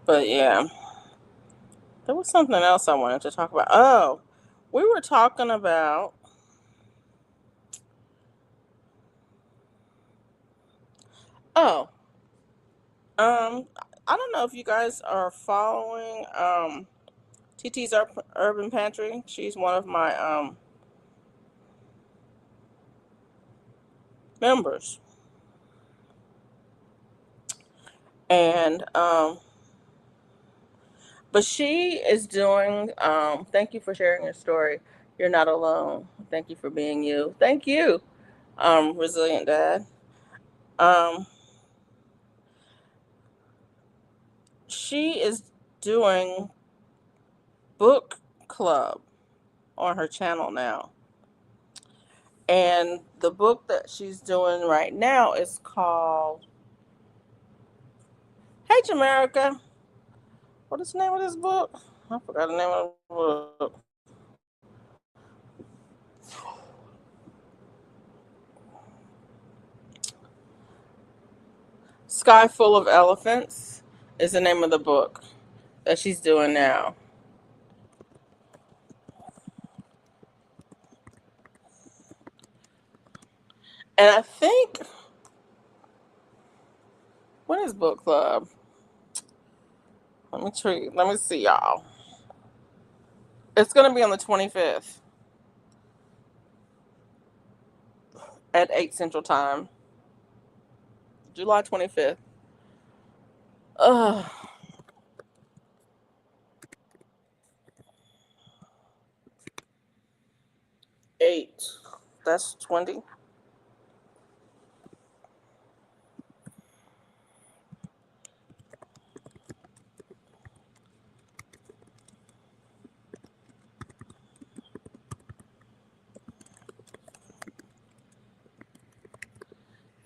But yeah, there was something else I wanted to talk about. Oh, we were talking about. Oh, um, I don't know if you guys are following TT's Urban Pantry. She's one of my members, and but she is doing. Thank you for sharing your story. You're not alone. Thank you for being you. Thank you, resilient dad. Um, she is doing book club on her channel now. And the book that she's doing right now is called Hey Jamaica. What is the name of this book? I forgot the name of the book. Sky Full of Elephants is the name of the book that she's doing now. And I think, when is book club? Let me see y'all. It's gonna be on the 25th at 8 Central Time. July 25th. Ugh. 8. That's 20.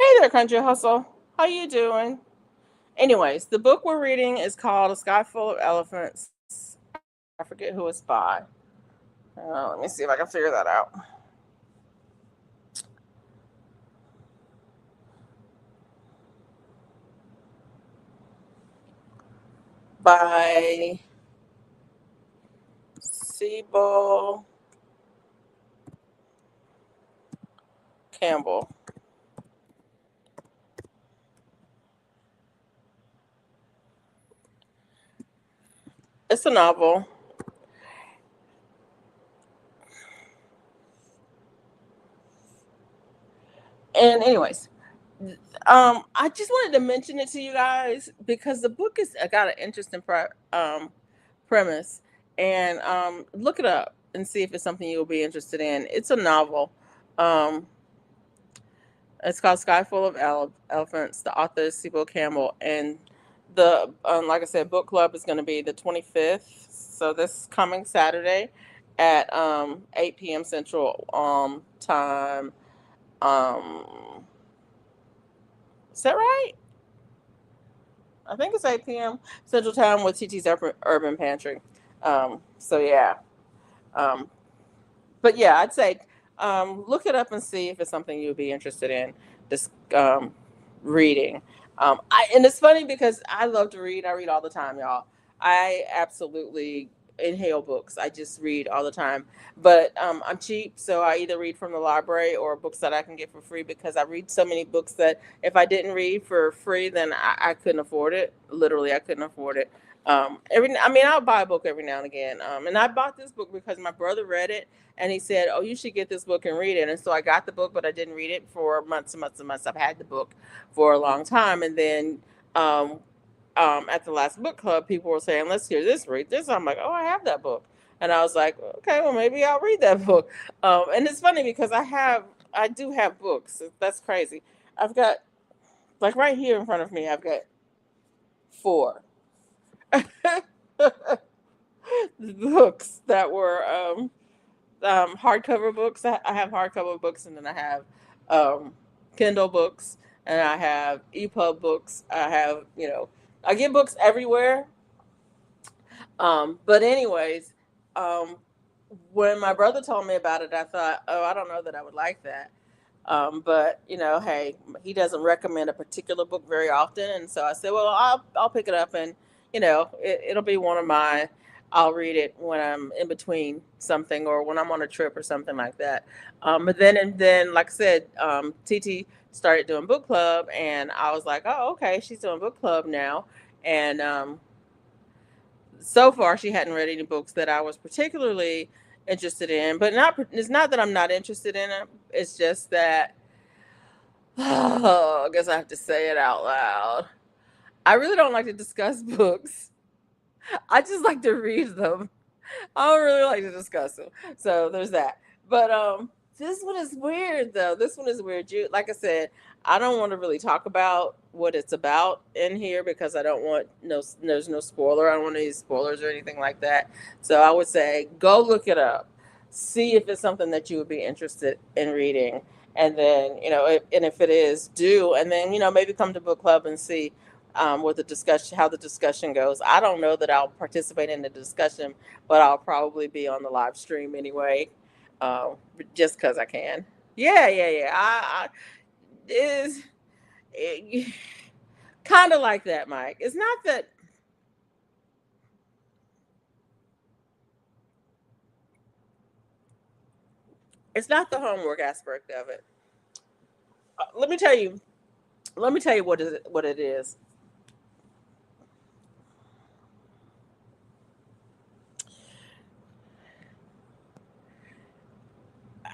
Hey there, Country Hustle. How you doing? Anyways, the book we're reading is called A Sky Full of Elephants. I forget who it's by. Let me see if I can figure that out. By Sibyl Campbell. It's a novel. And anyways, I just wanted to mention it to you guys because the book is got an interesting premise, and look it up and see if it's something you'll be interested in. It's a novel. Um, it's called Sky Full of Elephants. The author is Sibyl Campbell, and the like I said, book club is going to be the 25th. So this coming Saturday at 8 p.m. Central time. Um, is that right? I think it's 8 p.m. Central Time with TT's Urban Pantry. So yeah. Um, but yeah, I'd say look it up and see if it's something you'd be interested in. This reading. And it's funny because I love to read. I read all the time, y'all. I absolutely inhale books. I just read all the time. But I'm cheap, so I either read from the library or books that I can get for free, because I read so many books that if I didn't read for free, then I couldn't afford it. Literally, I couldn't afford it. I mean, I'll buy a book every now and again. And I bought this book because my brother read it and he said, "Oh, you should get this book and read it." And so I got the book, but I didn't read it for months and months and months. I've had the book for a long time, and then um, at the last book club, people were saying, "Let's hear this, read this." I'm like, "Oh, I have that book," and I was like, "Okay, well, maybe I'll read that book." And it's funny because I do have books. That's crazy. I've got, like, right here in front of me, I've got four books that were hardcover books. I have hardcover books, and then I have um, Kindle books, and I have EPUB books. I get books everywhere. But anyways, um, when my brother told me about it, I thought, oh, I don't know that I would like that. But hey, he doesn't recommend a particular book very often, and so I said, well, I'll pick it up, and it'll be one of mine. I'll read it when I'm in between something, or when I'm on a trip or something like that. But then, like I said, TT started doing book club, and I was like, oh, okay, she's doing book club now, and so far she hadn't read any books that I was particularly interested in. But it's not that I'm not interested in it. It's just that I guess I have to say it out loud. I really don't like to discuss books. I just like to read them. I don't really like to discuss them. So there's that. But this one is weird though. This one is weird. Like I said, I don't want to really talk about what it's about in here because I don't want there's no spoiler. I don't want any spoilers or anything like that. So I would say go look it up. See if it's something that you would be interested in reading. And then, if it is, do, and then, maybe come to book club and see what the discussion, how the discussion goes. I don't know that I'll participate in the discussion, but I'll probably be on the live stream anyway, uh, just because I can. Yeah, yeah, yeah. I is it, kind of like that, Mike. It's not that. It's not the homework aspect of it. Let me tell you. Let me tell you what it is.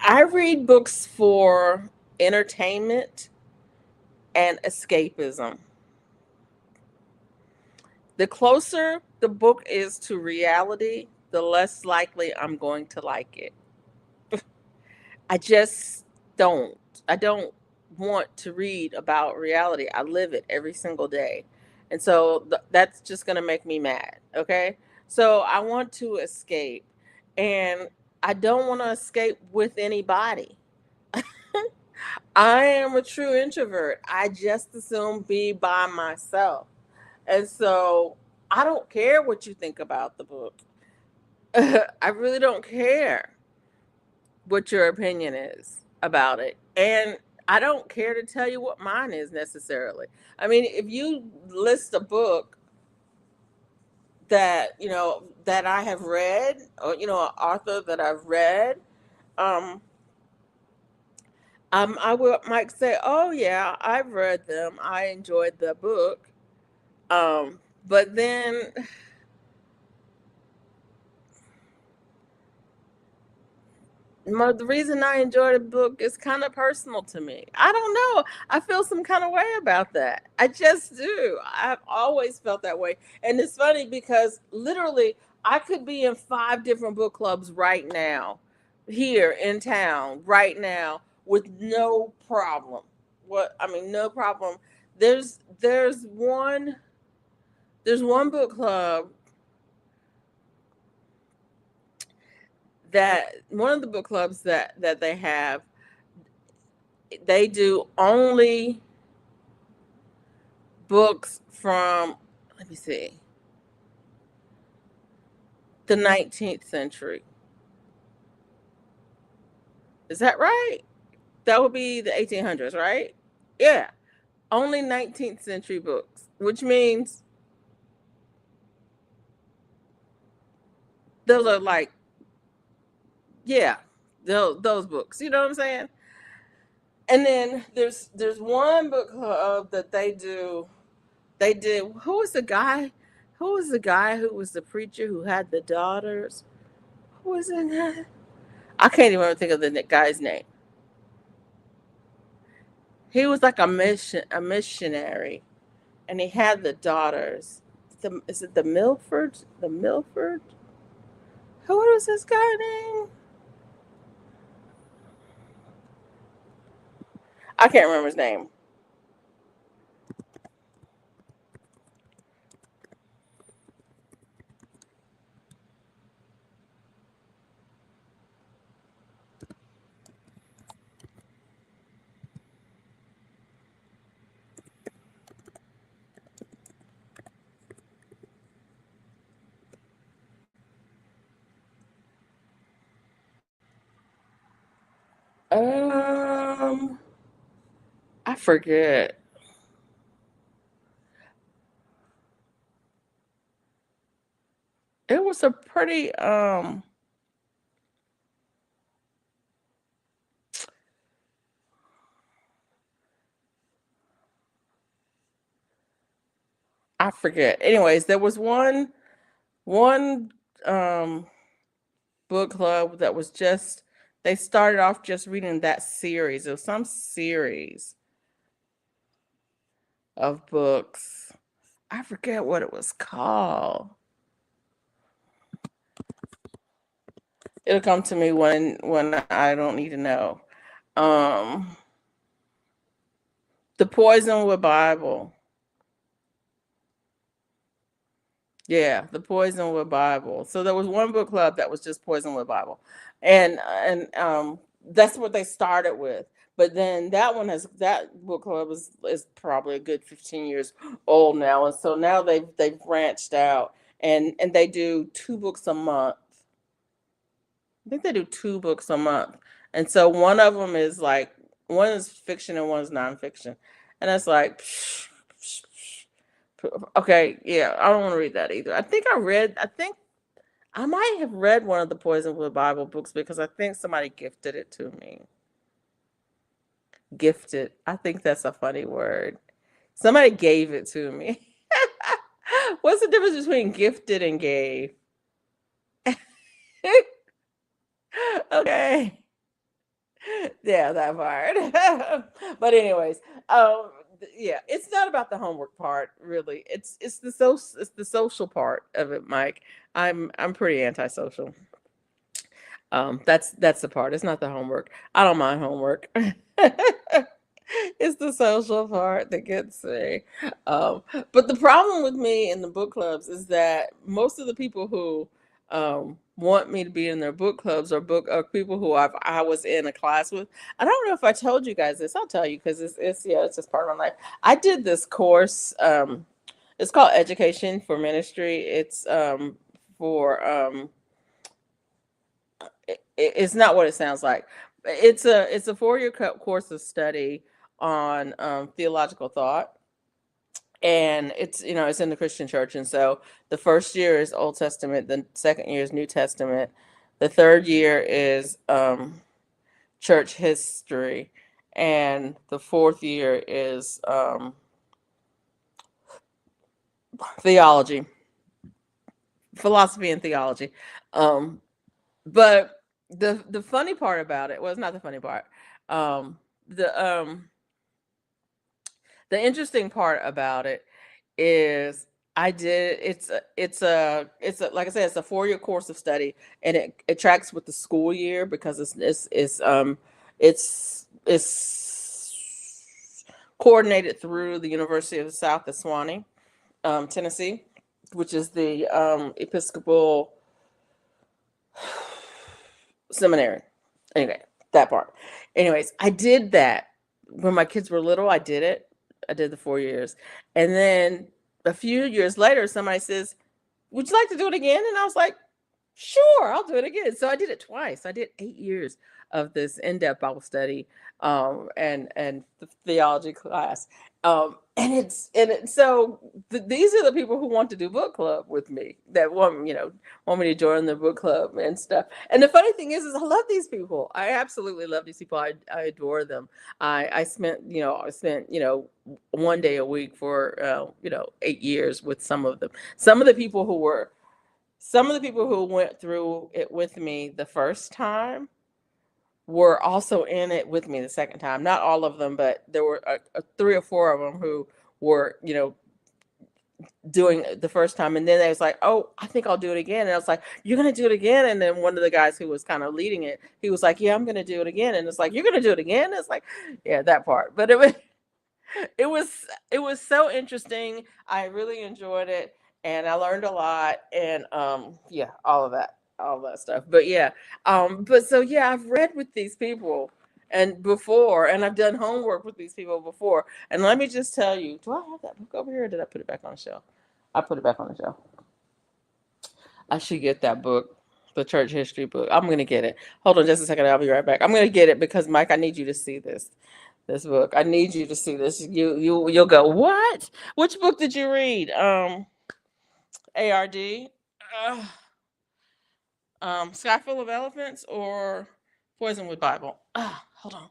I read books for entertainment and escapism. The closer the book is to reality, the less likely I'm going to like it. I just don't. I don't want to read about reality. I live it every single day. And so that's just going to make me mad. Okay. So I want to escape. And I don't want to escape with anybody. I am a true introvert. I just assume be by myself. And so I don't care what you think about the book. I really don't care what your opinion is about it. And I don't care to tell you what mine is necessarily. I mean, if you list a book that I have read, or an author that I've read, um I might say, "Oh yeah, I've read them. I enjoyed the book." But then the reason I enjoy the book is kind of personal to me. I don't know. I feel some kind of way about that. I just do. I've always felt that way. And it's funny because literally I could be in five different book clubs right now, here in town, right now, with no problem. No problem. There's there's one there's one book club that one of the book clubs that they have, they do only books from, let me see, the 19th century. Is that right? That would be the 1800s, right? Yeah, only 19th century books, which means those are like, yeah, those books. You know what I'm saying? And then there's one book club that they do. They did. Who was the guy? Who was the guy who was the preacher who had the daughters? Who was in that? I can't even think of the guy's name. He was like a missionary, and he had the daughters. Is it the Milford? The Milford? Who was this guy name? I can't remember his name. Um, I forget. It was a pretty I forget. Anyways, there was one um book club that was just they started off just reading that series. It was some series of books. I forget what it was called. It'll come to me when I don't need to know. Um The Poisonwood Bible. Yeah, the Poisonwood Bible. So there was one book club that was just Poisonwood Bible, and that's what they started with. But then that book club is probably a good 15 years old now, and so now they've branched out and they do 2 books a month. I think they do 2 books a month, and so one is fiction and one is nonfiction, and it's like. Okay, yeah, I don't want to read that either. I think I might have read one of the Poisonwood Bible books because I think somebody gifted it to me. Gifted. I think that's a funny word. Somebody gave it to me. What's the difference between gifted and gave? Okay. Yeah, that part. But anyways, yeah, it's not about the homework part, really. It's the social part of it, Mike. I'm pretty antisocial. That's the part. It's not the homework. I don't mind homework. It's the social part that gets me. Um, but the problem with me in the book clubs is that most of the people who want me to be in their book clubs are people who I was in a class with. I don't know if I told you guys this. I'll tell you because it's yeah, it's just part of my life. I did this course. It's called Education for Ministry. It's for it's not what it sounds like. It's a 4-year course of study on theological thought, and it's in the Christian church. And so the first year is Old Testament, the second year is New Testament, the third year is church history, and the fourth year is theology, philosophy and theology. Um, But the funny part about it, well, it's not the funny part. Um, the the interesting part about it is I did it's a like I said, it's a 4-year course of study, and it tracks with the school year because it's coordinated through the University of the South at Sewanee, Tennessee, which is the Episcopal seminary. Anyway, that part. Anyways, I did that when my kids were little. I did it. I did the 4 years, and then a few years later, somebody says, "Would you like to do it again?" And I was like, "Sure, I'll do it again." So I did it twice. I did 8 years of this in-depth Bible study, and the theology class, So these are the people who want to do book club with me, that want me to join the book club and stuff. And the funny thing is I love these people. I absolutely love these people. I adore them. I spent one day a week for 8 years with some of them. Some of the people who went through it with me the first time were also in it with me the second time. Not all of them, but there were three or four of them who were, doing the first time. And then they was like, "Oh, I think I'll do it again." And I was like, "You're going to do it again?" And then one of the guys who was kind of leading it, he was like, "Yeah, I'm going to do it again." And it's like, "You're going to do it again?" It's like, yeah, that part. But it was, it was so interesting. I really enjoyed it, and I learned a lot, and yeah, all of that stuff. But yeah, but so yeah, I've read with these people and I've done homework with these people before. And let me just tell you, do I have that book over here, or did I put it back on the shelf? I put it back on the shelf. I should get that book, the church history book. I'm gonna get it. Hold on just a second. I'll be right back. I'm gonna get it because Mike, I need you to see this book. I need you to see this. You'll go, what? Which book did you read? ARD, uh, Sky Full of Elephants, or Poison with Bible? Hold on.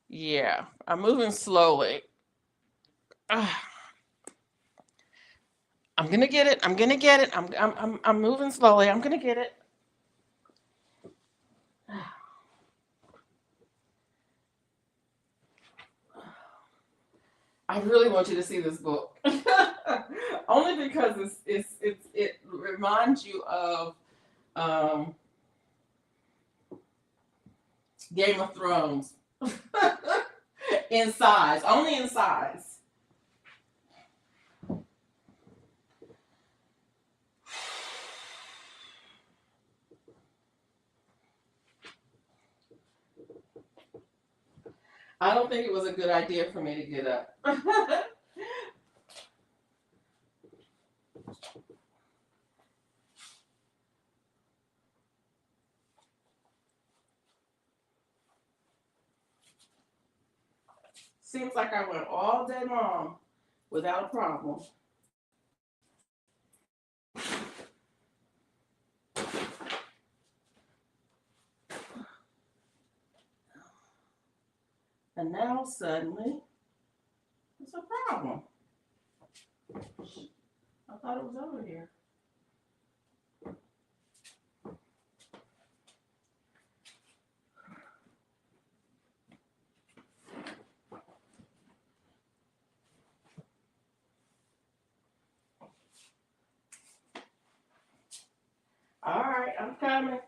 Yeah, I'm moving slowly. Uh, I'm gonna get it. I'm gonna get it. I'm moving slowly. I'm gonna get it. I really want you to see this book, only because it reminds you of um, Game of Thrones in size, only in size. I don't think it was a good idea for me to get up. Seems like I went all day long without a problem. And now suddenly it's a problem. I thought it was over here. All right, I'm coming.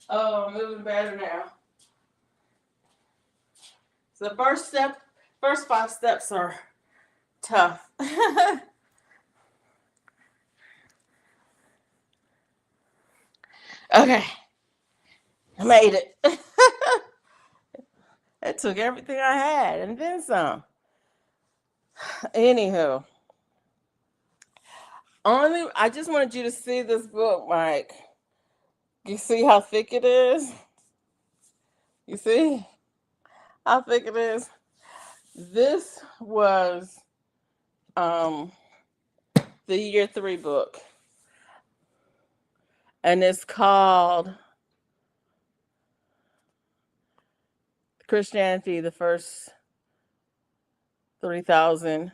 Oh, I'm moving better now. So the first 5 steps are tough. Okay, I made it. It took everything I had and then some. Anywho, only I just wanted you to see this book, Mike. You see how thick it is? You see how thick it is? This was um the year 3 book. And it's called Christianity, the First 3,000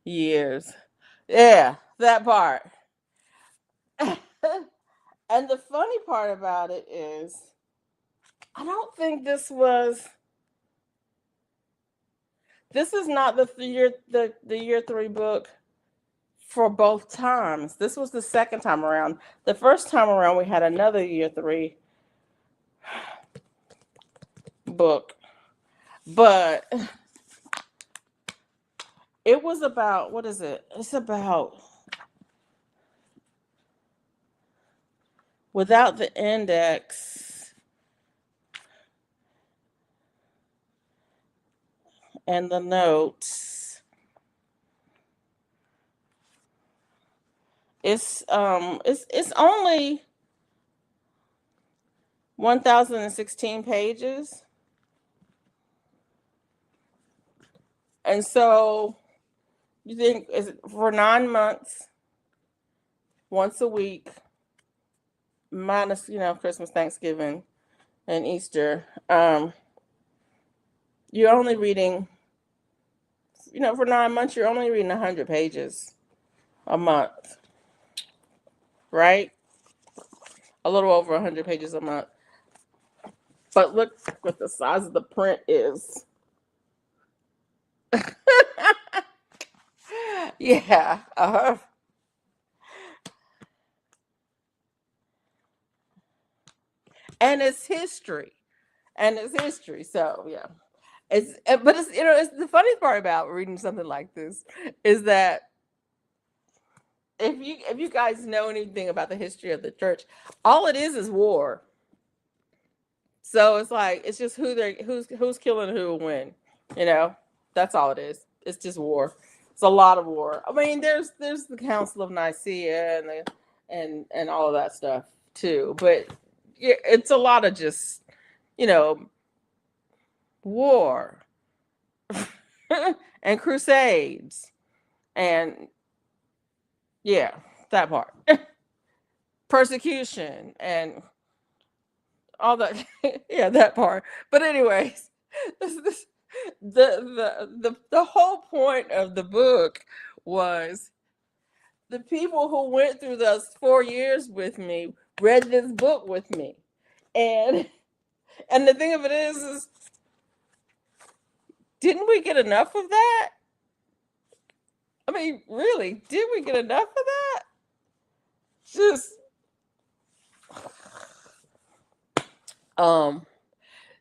Years. Yeah, that part. And the funny part about it is, I don't think this is not the year 3 book for both times. This was the second time around. The first time around we had another year 3 book, but it was about, what is it? It's about, without the index and the notes, it's only 1,016 pages. And so you think is for 9 months, once a week, minus, Christmas, Thanksgiving, and Easter, you're only reading, for 9 months, you're only reading 100 pages a month, right? A little over 100 pages a month. But look what the size of the print is. Yeah. And it's history. And it's history. So, yeah. But it's the funny part about reading something like this is that if you guys know anything about the history of the church, all it is war. So it's like it's just who's killing who and when, you know. That's all it is. It's just war. It's a lot of war. I mean, there's the Council of Nicaea and all of that stuff too, but yeah, it's a lot of just you know war and crusades and yeah, that part. Persecution and all that. Yeah, that part. But anyways, this the whole point of the book was the people who went through those 4 years with me read this book with me. And the thing of it is didn't we get enough of that? I mean, really, did we get enough of that? Just um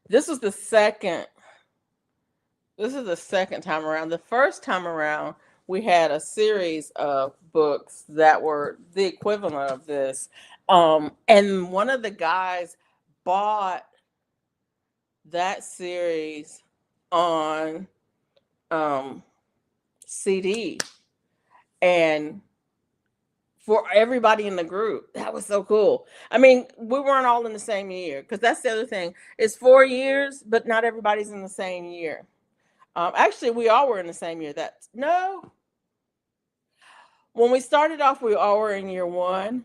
this was the second this is the second time around. The first time around, we had a series of books that were the equivalent of this. And one of the guys bought that series on CD and for everybody in the group. That was so cool. I mean, we weren't all in the same year because that's the other thing. It's 4 years, but not everybody's in the same year. Actually, we all were in the same year. No. When we started off, we all were in year one,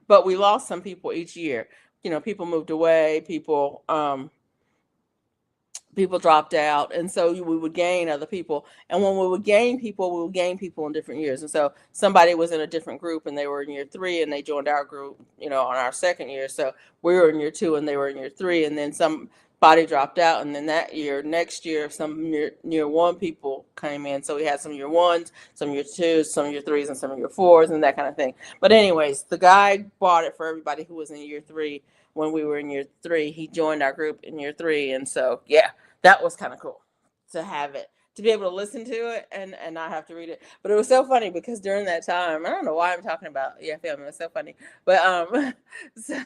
but we lost some people each year. People moved away. People dropped out, and so we would gain other people. And when we would gain people in different years. And so somebody was in a different group, and they were in year three, and they joined our group, on our second year. So we were in year two, and they were in year three, and then somebody dropped out, and then next year, some year one people came in. So we had some year ones, some year twos, some year threes, and some year fours, and that kind of thing. But anyways, the guy bought it for everybody who was in year three. When we were in year three, he joined our group in year three, and so yeah, that was kind of cool to have it, to be able to listen to it and not have to read it. But it was so funny because during that time, I don't know why I'm talking about family. It's so funny, but so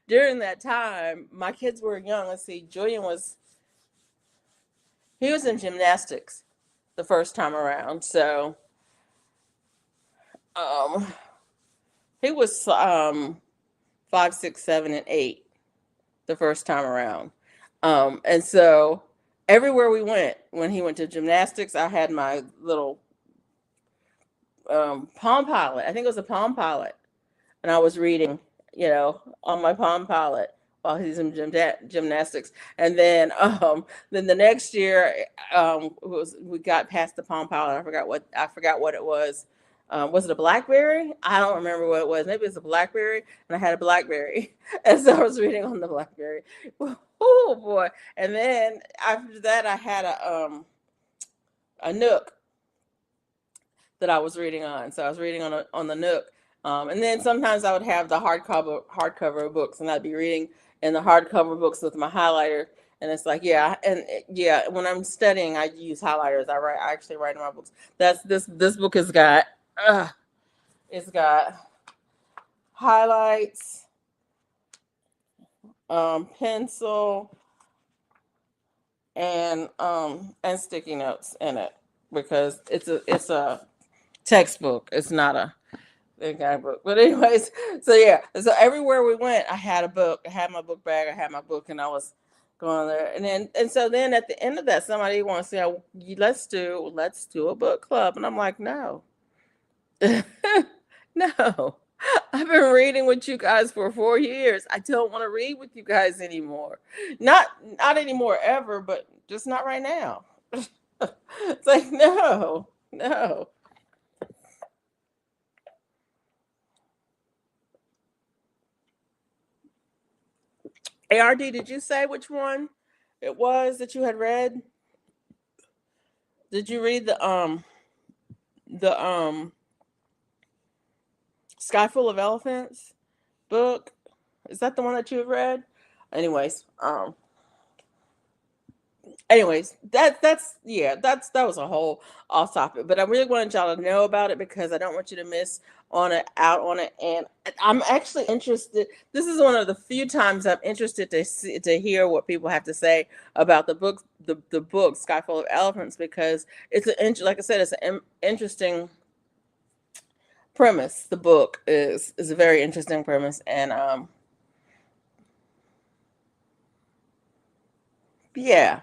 during that time, my kids were young. Let's see, Julian he was in gymnastics the first time around, so um he was 5, 6, 7, and 8 the first time around. And so everywhere we went, when he went to gymnastics, I had my little Palm Pilot. I think it was a Palm Pilot. And I was reading, on my Palm Pilot while he's in gymnastics. And then the next year, we got past the Palm Pilot. I forgot what it was. Was it a BlackBerry? I don't remember what it was. Maybe it's a BlackBerry, and I had a BlackBerry, and so I was reading on the BlackBerry. Oh boy! And then after that, I had a Nook that I was reading on. So I was reading on the Nook, and then sometimes I would have the hardcover books, and I'd be reading in the hardcover books with my highlighter. And it's like, yeah, yeah. When I'm studying, I use highlighters. I actually write in my books. This book has got. It's got highlights, pencil, and sticky notes in it because it's a textbook. It's not a guidebook. But anyways, so yeah. So everywhere we went, I had a book. I had my book bag. I had my book, and I was go on there, and so then at the end of that, somebody wants to say, "Oh, let's do a book club," and I'm like, no, no. I've been reading with you guys for 4 years. I don't want to read with you guys anymore. Not not anymore ever, but just not right now. It's like no, no. ARD, did you say which one it was that you had read? Did you read the Sky Full of Elephants book? Is that the one that you have read? Anyways, that's yeah, that was a whole off topic, but I really wanted y'all to know about it because I don't want you to miss on it out on it, and I'm actually interested. This is one of the few times I'm interested to hear what people have to say about the book Sky Full of Elephants, because it's like I said, it's an interesting premise. The book is a very interesting premise, and yeah,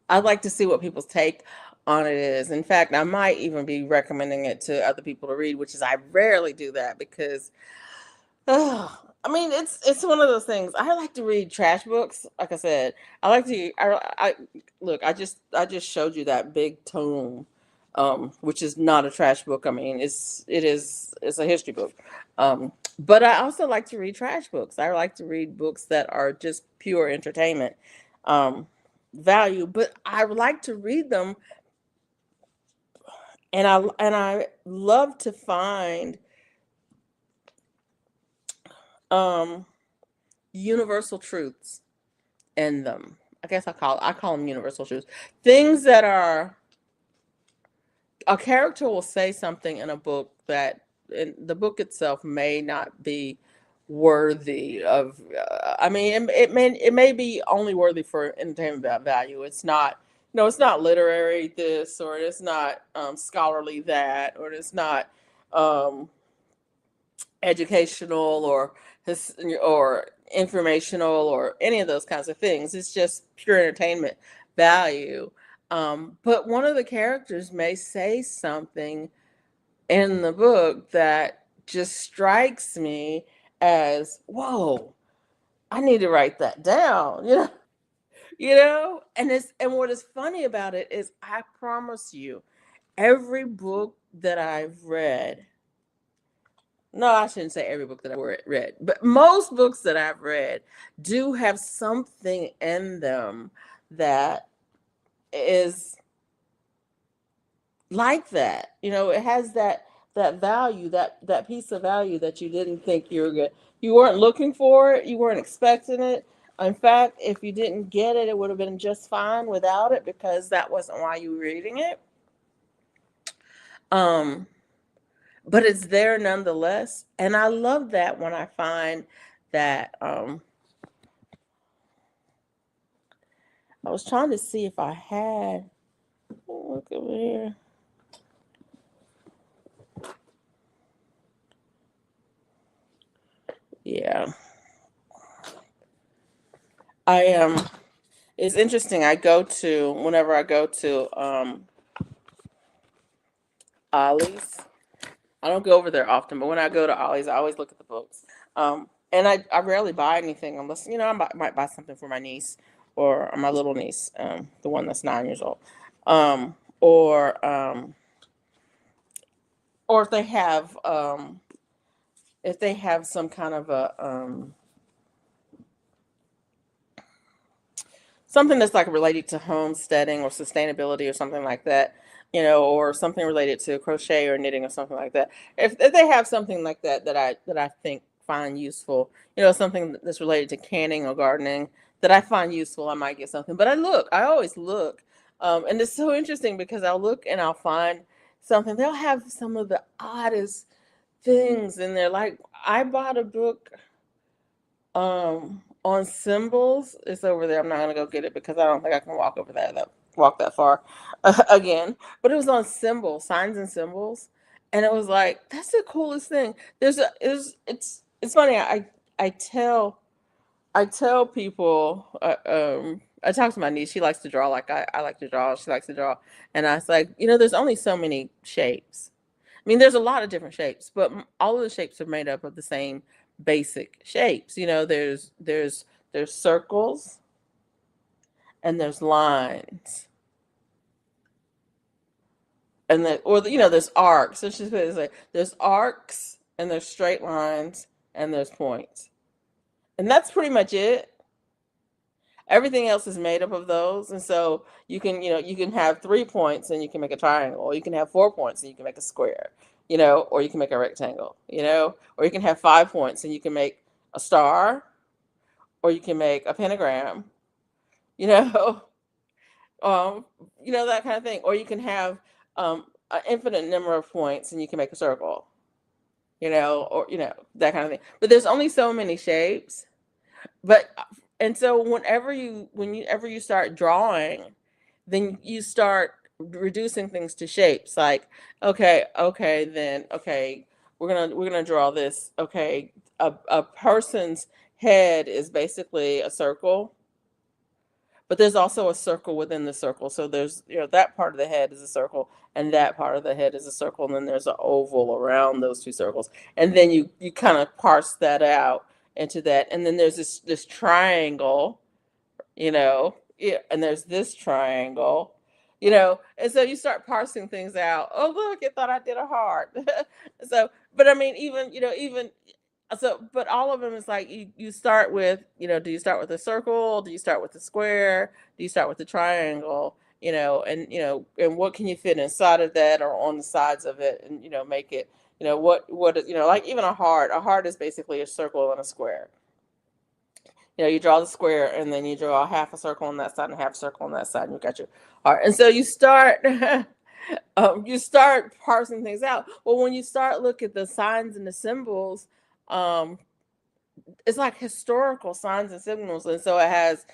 I'd like to see what people's take on it is. In fact, I might even be recommending it to other people to read, which is I rarely do that because, oh, I mean, it's one of those things. I like to read trash books. Like I said, I like to. I look. I just showed you that big tome, which is not a trash book. I mean, it's a history book. But I also like to read trash books. I like to read books that are just pure entertainment. Um, value, but I like to read them, and I love to find um universal truths in them. I call them universal truths. Things that are a character will say something in a book that in the book itself may not be worthy of. I mean, it may be only worthy for entertainment value. It's not. No, it's not literary this, or it's not scholarly that, or it's not um, educational or or informational or any of those kinds of things. It's just pure entertainment value. But one of the characters may say something in the book that just strikes me as, whoa, I need to write that down. And what is funny about it is I promise you, every book that I've read, no, I shouldn't say every book that I've read, but most books that I've read do have something in them that is like that. It has that value, that piece of value that you didn't think you were good. You weren't looking for it, you weren't expecting it. In fact, if you didn't get it, it would have been just fine without it because that wasn't why you were reading it. Um, but it's there nonetheless. And I love that when I find that I was trying to see if I had, look over here. Yeah. I it's interesting. Whenever I go to Ollie's. I don't go over there often, but when I go to Ollie's, I always look at the books. And I rarely buy anything unless, might buy something for my niece or my little niece, the one that's 9 years old. Um, or or if they have some kind of a something that's like related to homesteading or sustainability or something like that, or something related to crochet or knitting or something like that. If they have something like that that I think find useful, something that's related to canning or gardening that I find useful, I might get something. But I always look, and it's so interesting because I'll look and I'll find something. They'll have some of the oddest things in there. Like I bought a book on symbols. It's over there. I'm not gonna go get it because I don't think I can walk that far again. But it was on symbols, signs and symbols, and it was like that's the coolest thing. There's a it's funny. I tell I tell people, I talk to my niece. She likes to draw, like I like to draw. She likes to draw, and I was like, there's only so many shapes. I mean, there's a lot of different shapes, but all of the shapes are made up of the same basic shapes. There's circles and there's lines, and there's arcs. Let's just put it this way: there's arcs and there's straight lines and there's points, and that's pretty much it. Everything else is made up of those, and so you can have 3 points and you can make a triangle, or you can have 4 points and you can make a square, or you can make a rectangle, or you can have 5 points and you can make a star, or you can make a pentagram, you know, um, that kind of thing, or you can have an infinite number of points and you can make a circle, or that kind of thing. But there's only so many shapes. But and so whenever you start drawing, then you start reducing things to shapes. Like, okay, then okay, we're gonna draw this. Okay, a person's head is basically a circle, but there's also a circle within the circle. So there's that part of the head is a circle, and that part of the head is a circle, and then there's an oval around those two circles, and then you kind of parse that out into that, and then there's this triangle, yeah, and there's this triangle, and so you start parsing things out. Oh, look, it thought I did a heart. So, but I mean, even so, but all of them is like you start with, do you start with a circle? Do you start with a square? Do you start with a triangle? And what can you fit inside of that or on the sides of it, and make it, like even a heart. A heart is basically a circle and a square. You draw the square and then you draw half a circle on that side and half a circle on that side, and you got your heart. And so you start parsing things out. Well, when you start look at the signs and the symbols, um, it's like historical signs and symbols, and so it has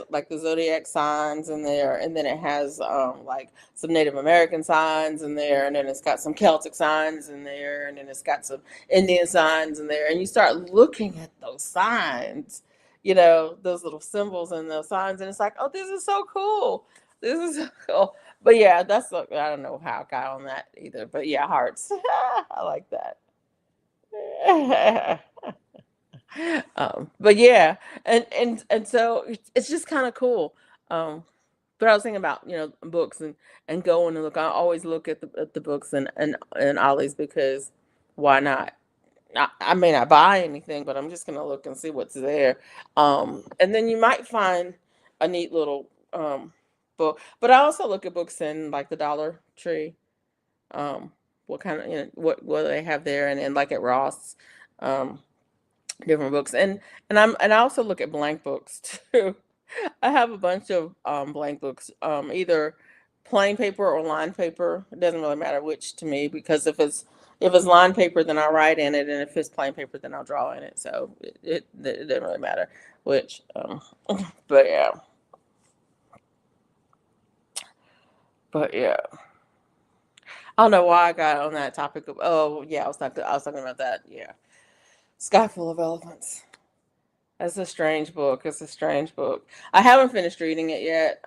like the zodiac signs in there, and then it has like some Native American signs in there, and then it's got some Celtic signs in there, and then it's got some Indian signs in there, and you start looking at those signs, those little symbols and those signs, and it's like, oh, this is so cool. This is so cool. But yeah, I don't know how I got on that either, but yeah, hearts. I like that. But yeah, and so it's just kind of cool. Um, but I was thinking about books and going and look. I always look at the books and Ollie's, because why not? I may not buy anything, but I'm just gonna look and see what's there. And then you might find a neat little book. But I also look at books in like the Dollar Tree. Um, what kind of what do they have there, and like at Ross. Um, Different books, and I also look at blank books too. I have a bunch of blank books, either plain paper or lined paper. It doesn't really matter which to me, because if it's lined paper, then I'll write in it, and if it's plain paper, then I'll draw in it. So it doesn't really matter which. But yeah, but yeah. I don't know why I got on that topic of. Oh yeah, I was talking about that. Yeah, Sky Full of Elephants. That's a strange book. It's a strange book. I haven't finished reading it yet,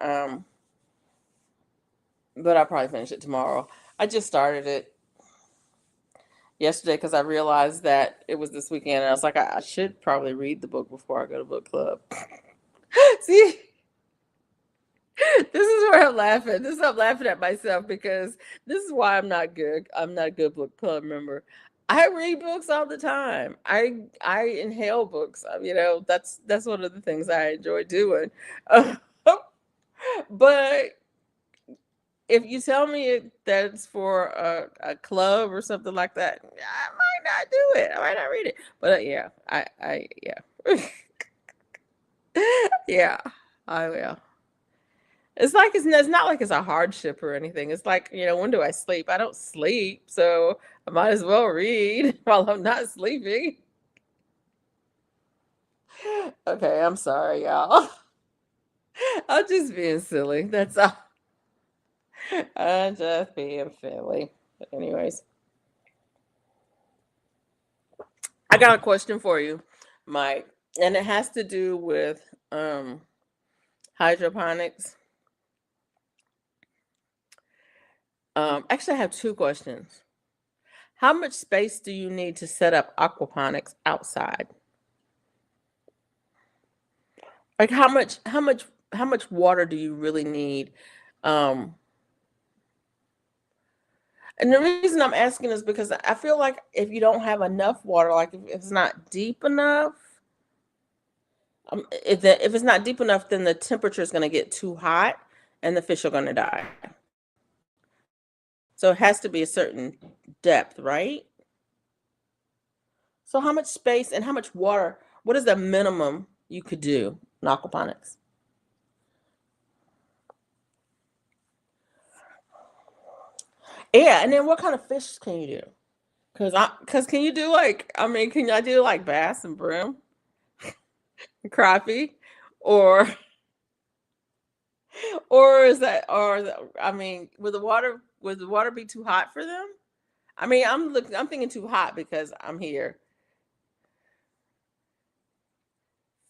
but I'll probably finish it tomorrow. I just started it yesterday because I realized that it was this weekend, and I was like, I should probably read the book before I go to book club. See, this is where I'm laughing. I'm laughing at myself, because this is why I'm not good. I'm not a good book club member. I read books all the time. I inhale books. That's one of the things I enjoy doing. But if you tell me that it's for a club or something like that, I might not do it. I might not read it. But yeah, yeah, yeah, I will. It's not like it's a hardship or anything. It's like, when do I sleep? I don't sleep, so I might as well read while I'm not sleeping. Okay, I'm sorry, y'all. I'm just being silly. That's all. I'm just being silly. But anyways, I got a question for you, Mike. And it has to do with hydroponics. Actually, I have two questions. How much space do you need to set up aquaponics outside? Like how much water do you really need? Um, and the reason I'm asking is because I feel like if you don't have enough water, like if it's not deep enough, if it's not deep enough, then the temperature is going to get too hot, and the fish are going to die. So it has to be a certain depth, right? So how much space and how much water? What is the minimum you could do in aquaponics? Yeah, and then what kind of fish can you do? Cause can you do like can I do like bass and brim, crappie, or or is that or would the water be too hot for them? I'm thinking too hot because I'm here.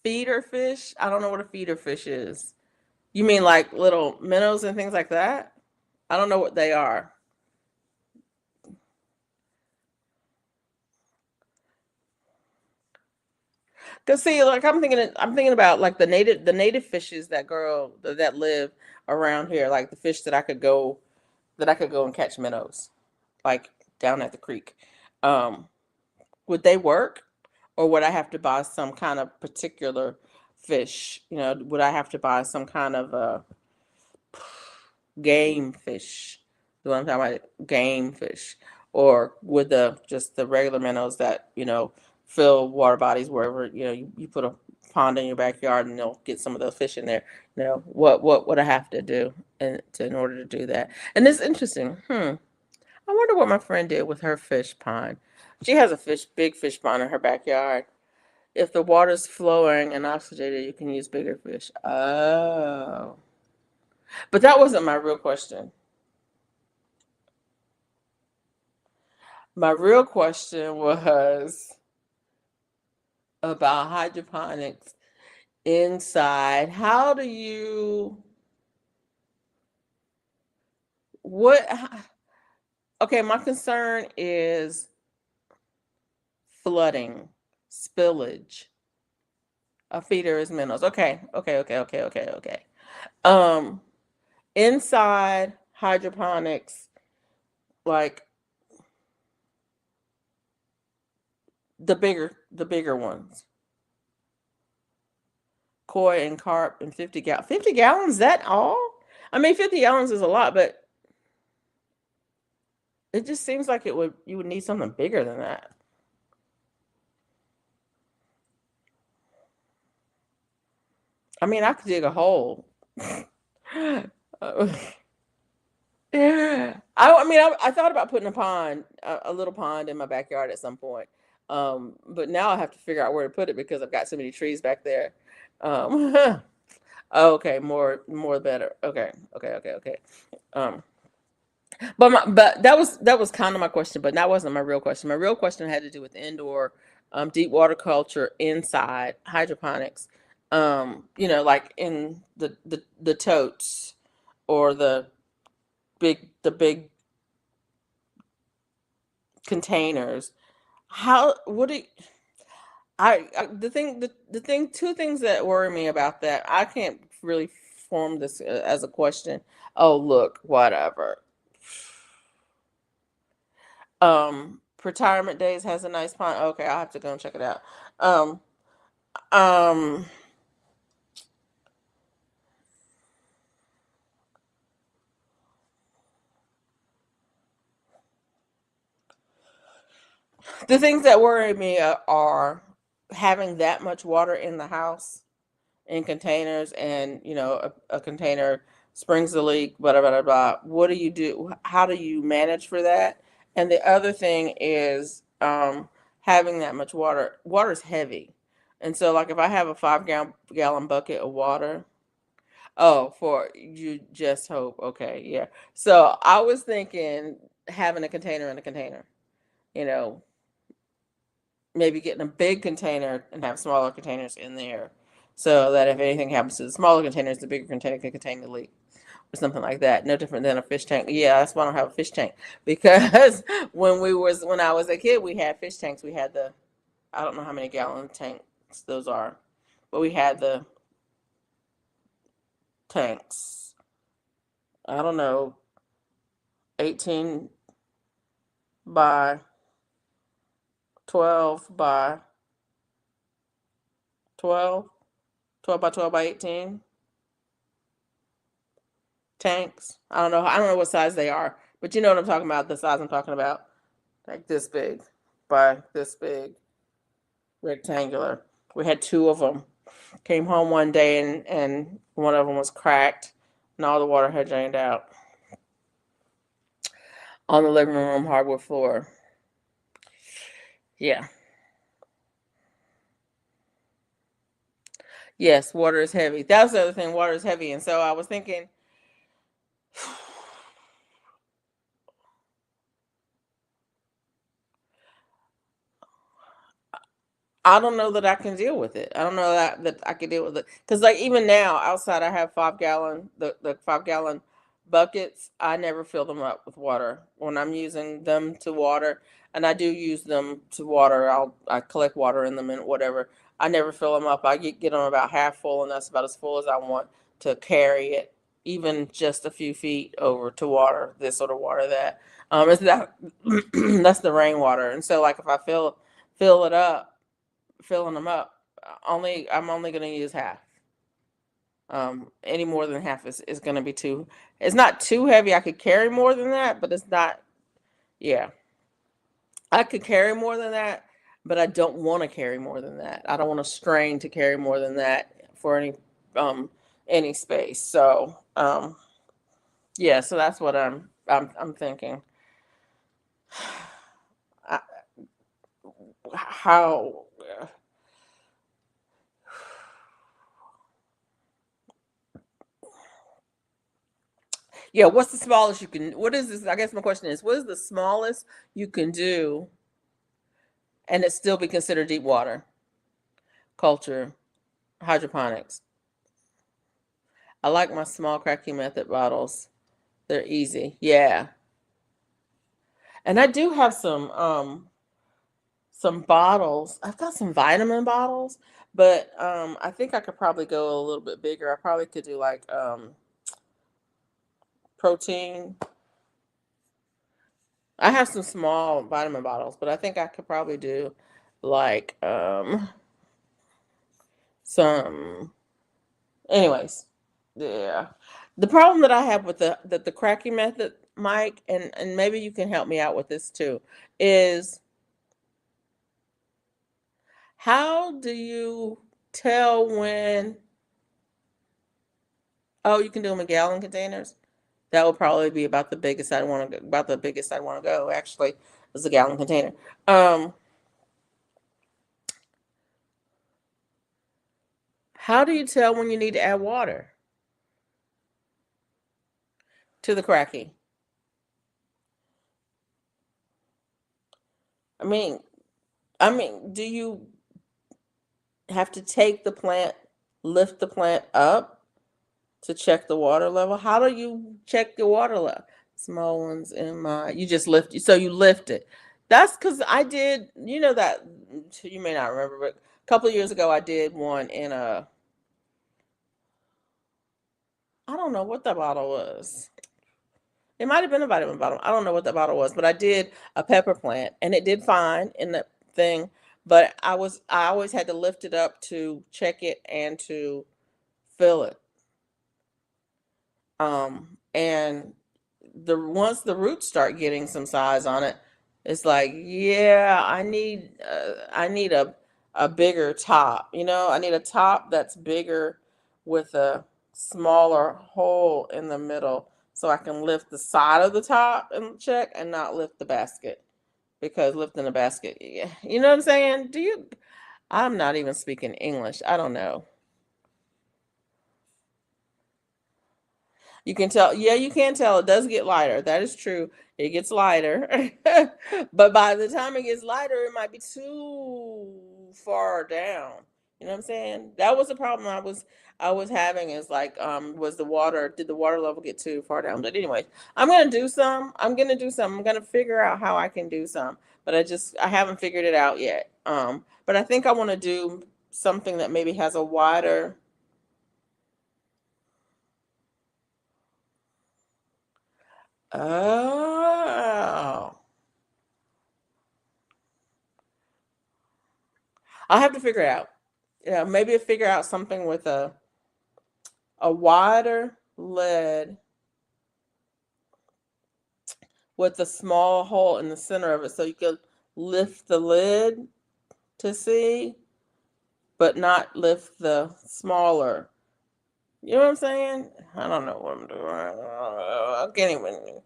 Feeder fish? I don't know what a feeder fish is. You mean like little minnows and things like that? I don't know what they are. Cause see, like I'm thinking about like the native fishes that live around here, like the fish that I could go and catch minnows, like down at the creek. Um, would they work, or would I have to buy some kind of particular fish? Would I have to buy some kind of game fish? The one I'm talking about, game fish, or would the regular minnows that fill water bodies wherever you put a pond in your backyard and they'll get some of those fish in there. What would I have to do in order to do that? And it's interesting. I wonder what my friend did with her fish pond. She has a big fish pond in her backyard. If the water's flowing and oxygenated, you can use bigger fish. Oh. But that wasn't my real question. My real question was about hydroponics inside. What, okay, my concern is flooding, spillage. A feeder is minnows. Okay, okay, okay, okay, okay, okay. Um, inside hydroponics, like the bigger ones, koi and carp and 50 gallons. That all? 50 gallons is a lot, but it just seems like you would need something bigger than that. I could dig a hole. Uh, yeah. I thought about putting a little pond in my backyard at some point. But now I have to figure out where to put it because I've got so many trees back there. Um, okay, more better. Okay, okay, okay, okay. Um, but that was kind of my question, but that wasn't my real question. My real question had to do with indoor, deep water culture inside hydroponics. Like in the totes or the big containers. How what do you, the thing two things that worry me about that I can't really form this as a question. Oh, look, whatever. Retirement Days has a nice pond. Okay, I'll have to go and check it out. Um, um, the things that worry me are having that much water in the house in containers, and a container springs a leak, blah blah blah blah. What do you do? How do you manage for that? And the other thing is having that much water. Water is heavy, and so like if I have a 5 gallon bucket of water. Oh, for you just hope. Okay, yeah. So I was thinking having a container in a container, you know, maybe getting a big container and have smaller containers in there so that if anything happens to the smaller containers, the bigger container can contain the leak or something like that. No different than a fish tank. Yeah, that's why I don't have a fish tank because when I was a kid, we had fish tanks. We had the I don't know how many gallon tanks those are, but we had the tanks. I don't know, 18 by 12 by 12, 12 by 12 by 18 tanks. I don't know what size they are, but you know what I'm talking about, the size I'm talking about. Like this big by this big, rectangular. We had two of them. Came home one day and one of them was cracked and all the water had drained out on the living room hardwood floor. Yeah. Yes, water is heavy. That was the other thing. Water is heavy. And so I was thinking, I don't know that I can deal with it. I don't know that I can deal with it. Because like even now outside I have 5 gallon the 5 gallon buckets. I never fill them up with water when I'm using them to water. And I do use them to water. I collect water in them and whatever. I never fill them up. I get them about half full, and that's about as full as I want to carry it, even just a few feet over to water this sort of water that. Is that that's the rainwater. And so like if I fill it up, filling them up, I'm only going to use half. Any more than half is going to be too. It's not too heavy. I could carry more than that, but it's not. Yeah, I could carry more than that, but I don't want to carry more than that. I don't want to strain to carry more than that for um any space. So yeah, so that's what I'm thinking. I, how Yeah, what's the smallest you can what is this? I guess my question is, what is the smallest you can do and it still be considered deep water culture, hydroponics? I like my small cracking method bottles. They're easy. Yeah. And I do have some bottles. I've got some vitamin bottles, but I think I could probably go a little bit bigger. I probably could do like protein. I have some small vitamin bottles, but I think I could probably do like some anyways. Yeah. The problem that I have with the cracking method, Mike, and maybe you can help me out with this too, is how do you tell when oh, you can do them in gallon containers? That would probably be about the biggest I'd want to go actually is a gallon container. Um how do you tell when you need to add water to the cracking? I mean, do you have to take the plant, lift the plant up to check the water level? How do you check your water level? Small ones in my, you just lift, so you lift it. That's because I did, you know that, you may not remember, but a couple of years ago I did one in a, I don't know what the bottle was. It might have been a vitamin bottle. I don't know what the bottle was, but I did a pepper plant and it did fine in the thing. But I always had to lift it up to check it and to fill it. And the once the roots start getting some size on it, it's like, yeah, I need a bigger top. You know, I need a top that's bigger with a smaller hole in the middle so I can lift the side of the top and check and not lift the basket because lifting the basket, yeah, you know what I'm saying? I'm not even speaking English. I don't know. You can tell, yeah, you can tell it does get lighter. That is true. It gets lighter. But by the time it gets lighter, it might be too far down. You know what I'm saying? That was the problem I was having is like was the water did the water level get too far down? But anyway, I'm gonna do some. I'm gonna figure out how I can do some. But I haven't figured it out yet. But I think I want to do something that maybe has a wider. Oh. I'll have to figure it out. Yeah, maybe figure out something with a wider lid with a small hole in the center of it so you can lift the lid to see, but not lift the smaller. You know what I'm saying? I don't know what I'm doing. I can't even.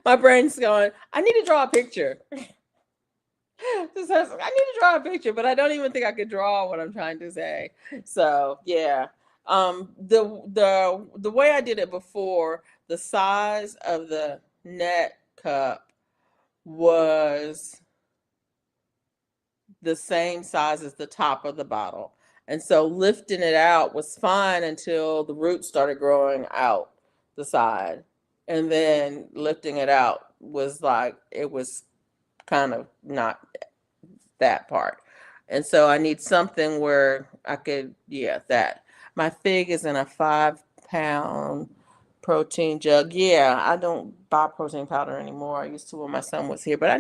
My brain's going, I need to draw a picture. I need to draw a picture, but I don't even think I could draw what I'm trying to say. So yeah. The way I did it before, the size of the net cup was the same size as the top of the bottle. And so lifting it out was fine until the roots started growing out the side. And then lifting it out was like it was kind of not that part. And so I need something where I could, yeah, that. My fig is in a 5 pound protein jug. Yeah, I don't buy protein powder anymore. I used to when my son was here, but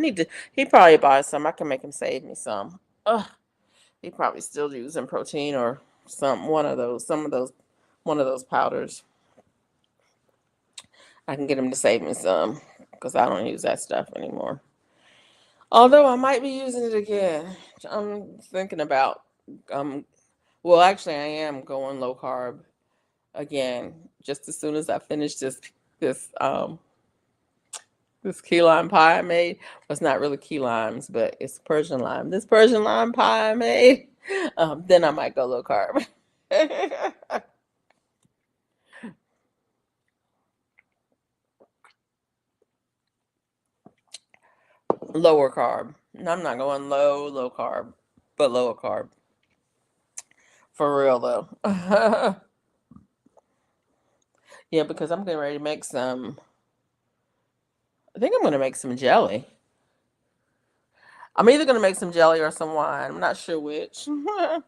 he probably buys some. I can make him save me some. Ugh, he probably still using protein or one of those powders. I can get him to save me some because I don't use that stuff anymore. Although I might be using it again. I'm thinking about um well actually I am going low carb again just as soon as I finish this this key lime pie I made. Well, it's not really key limes, but it's Persian lime. This Persian lime pie I made, then I might go low carb. Lower carb. No, I'm not going low carb, but lower carb. For real though. Yeah, because I'm getting ready to make some. I think I'm going to make some jelly. I'm either going to make some jelly or some wine. I'm not sure which. I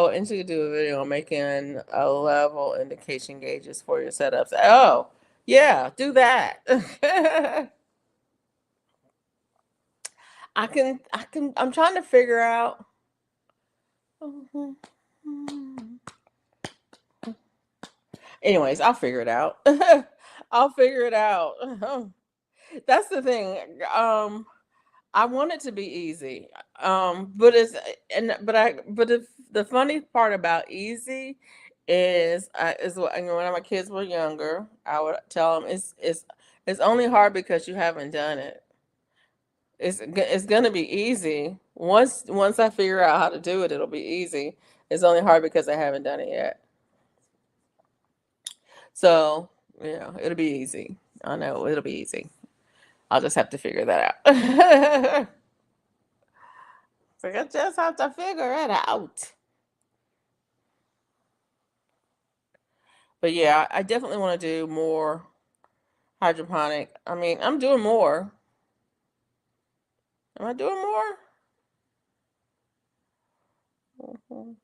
will eventually do a video on making a level indication gauges for your setups. Oh, yeah, do that. I'm trying to figure out. Anyways, I'll figure it out. I'll figure it out. That's the thing. I want it to be easy. But it's and but I but if the funny part about easy is when my kids were younger, I would tell them it's only hard because you haven't done it. It's gonna be easy once I figure out how to do it. It'll be easy. It's only hard because I haven't done it yet. So yeah, it'll be easy. I know it'll be easy. I'll just have to figure that out. So I just have to figure it out. But yeah, I definitely want to do more hydroponic. I mean, I'm doing more. Am I doing more? Mhm.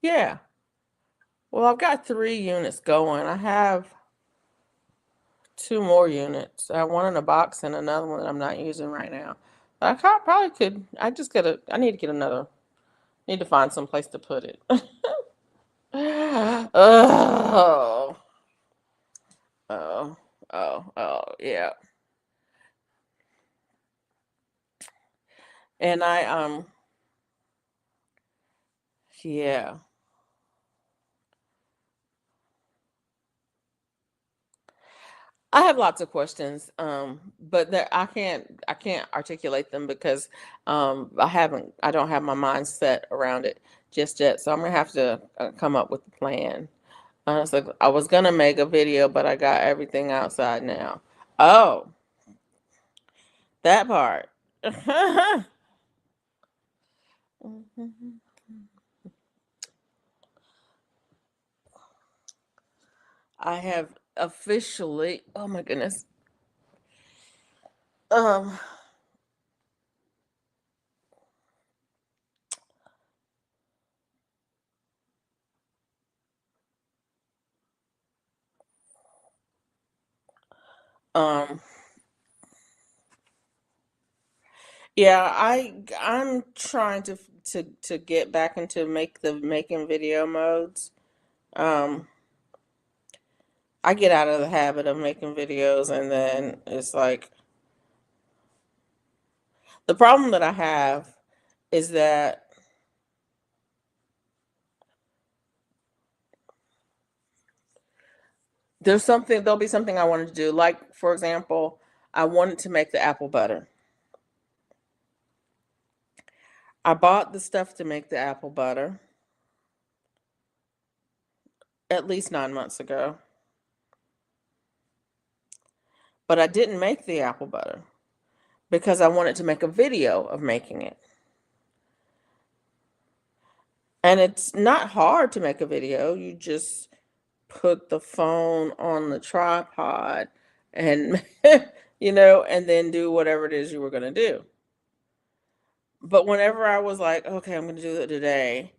Yeah. Well, I've got 3 units going. I have 2 more units. I have one in a box and another one that I'm not using right now. But probably could. I need to get another. Need to find some place to put it. Oh, oh, yeah. And yeah. I have lots of questions, but I can't articulate them because I don't have my mind set around it just yet. So I'm gonna have to come up with a plan. So I was gonna make a video, but I got everything outside now. Oh, that part. I have officially, oh my goodness. Um, um, yeah, I'm trying to get back into making video modes. Um, I get out of the habit of making videos and then it's like the problem that I have is that there'll be something I wanted to do. Like, for example, I wanted to make the apple butter. I bought the stuff to make the apple butter at least 9 months ago, but I didn't make the apple butter because I wanted to make a video of making it. And it's not hard to make a video. You just put the phone on the tripod and, and then do whatever it is you were going to do. But whenever I was like, okay, I'm going to do it today,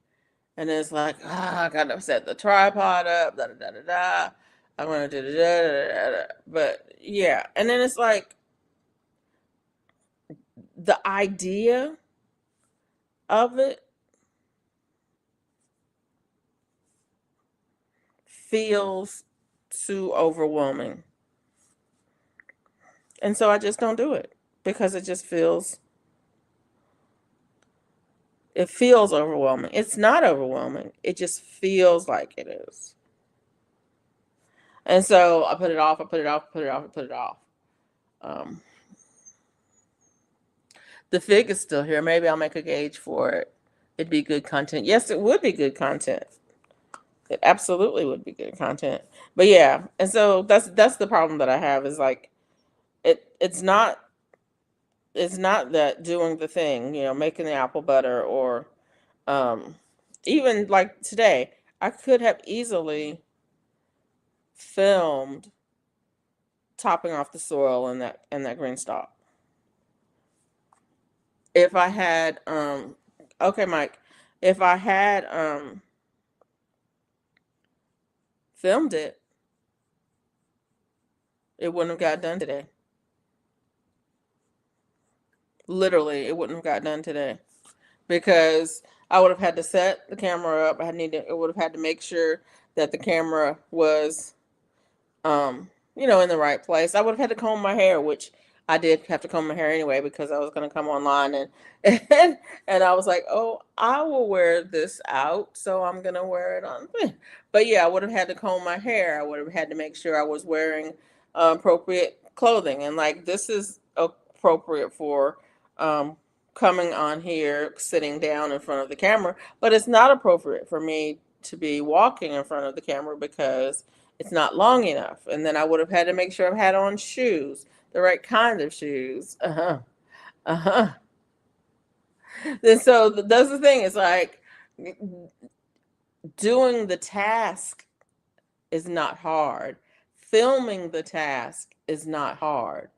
and it's like, I got to set the tripod up, da da da da da. I'm going to do da da da da. But yeah, and then it's like the idea of it feels too overwhelming. And so I just don't do it because it feels overwhelming. It's not overwhelming. It just feels like it is. And so I put it off, I put it off, I put it off, I put it off. Um, the fig is still here. Maybe I'll make a gauge for it. It'd be good content. Yes, it would be good content. It absolutely would be good content. But yeah, and so that's the problem that I have is like it's not that doing the thing, making the apple butter or um even like today, I could have easily filmed topping off the soil in that green stalk. If I had okay, Mike, if I had filmed it, it wouldn't have got done today. Literally, it wouldn't have got done today because I would have had to set the camera up. I would have had to make sure that the camera was in the right place. I would have had to comb my hair, which I did have to comb my hair anyway because I was going to come online and I was like, oh, I will wear this out, so I'm going to wear it on. But yeah, I would have had to comb my hair. I would have had to make sure I was wearing appropriate clothing, and like this is appropriate for um, coming on here, sitting down in front of the camera, but it's not appropriate for me to be walking in front of the camera because it's not long enough. And then I would have had to make sure I've had on shoes, the right kind of shoes. Uh-huh. Uh-huh. And so that's the thing. It's like doing the task is not hard. Filming the task is not hard.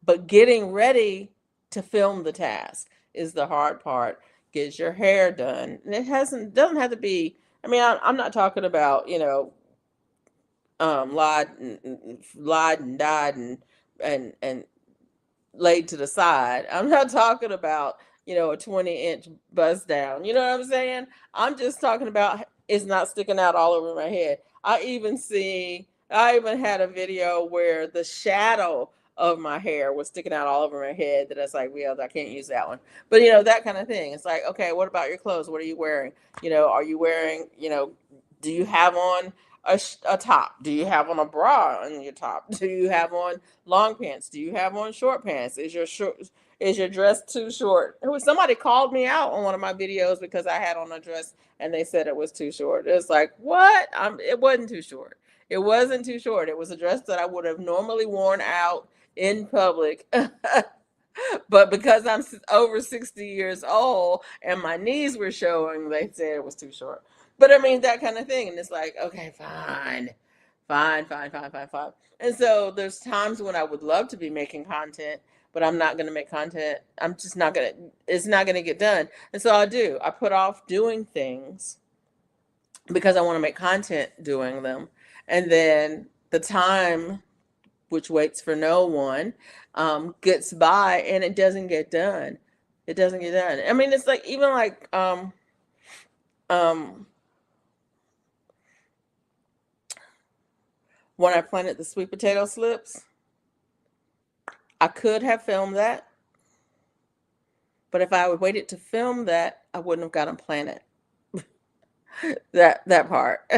But getting ready to film the task is the hard part. Get your hair done. And it doesn't have to be, I mean, I'm not talking about, lied and died and laid to the side. I'm not talking about, a 20-inch bust down. You know what I'm saying? I'm just talking about it's not sticking out all over my head. I even had a video where the shadow of my hair was sticking out all over my head that it's like, well, I can't use that one. But that kind of thing. It's like, okay, what about your clothes? What are you wearing? Are you wearing, do you have on a top? Do you have on a bra on your top? Do you have on long pants? Do you have on short pants? Is your dress too short? Somebody called me out on one of my videos because I had on a dress and they said it was too short. It's like, what? It wasn't too short. It wasn't too short. It was a dress that I would have normally worn out in public. But because I'm over 60 years old and my knees were showing, they said it was too short. But I mean, that kind of thing. And it's like, okay, fine, fine, fine, fine, fine, fine. And so there's times when I would love to be making content, but I'm not going to make content. I'm just not going to, it's not going to get done. And so I put off doing things because I want to make content doing them. And then the time, which waits for no one, gets by and it doesn't get done. It doesn't get done. I mean, it's like, even like, um, when I planted the sweet potato slips, I could have filmed that, but if I would waited to film that, I wouldn't have gotten planted. That part.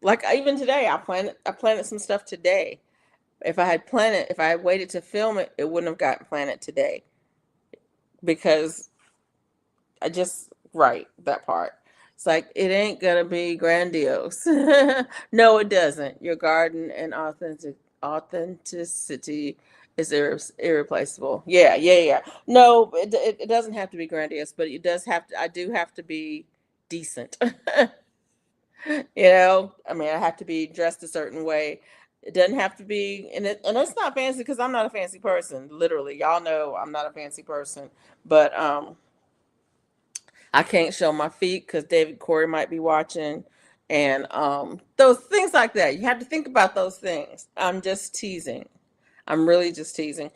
Like even today, I planted some stuff today. If I had waited to film it, it wouldn't have gotten planted today because I just right that part. It's like it ain't gonna be grandiose. No, it doesn't. Your garden and authenticity is irreplaceable. Yeah, yeah, yeah. No, it doesn't have to be grandiose, but it does have to. I do have to be decent. I mean, I have to be dressed a certain way. It doesn't have to be, and it's not fancy because I'm not a fancy person. Literally, y'all know I'm not a fancy person, but I can't show my feet because David Corey might be watching, and those things like that. You have to think about those things. I'm just teasing. I'm really just teasing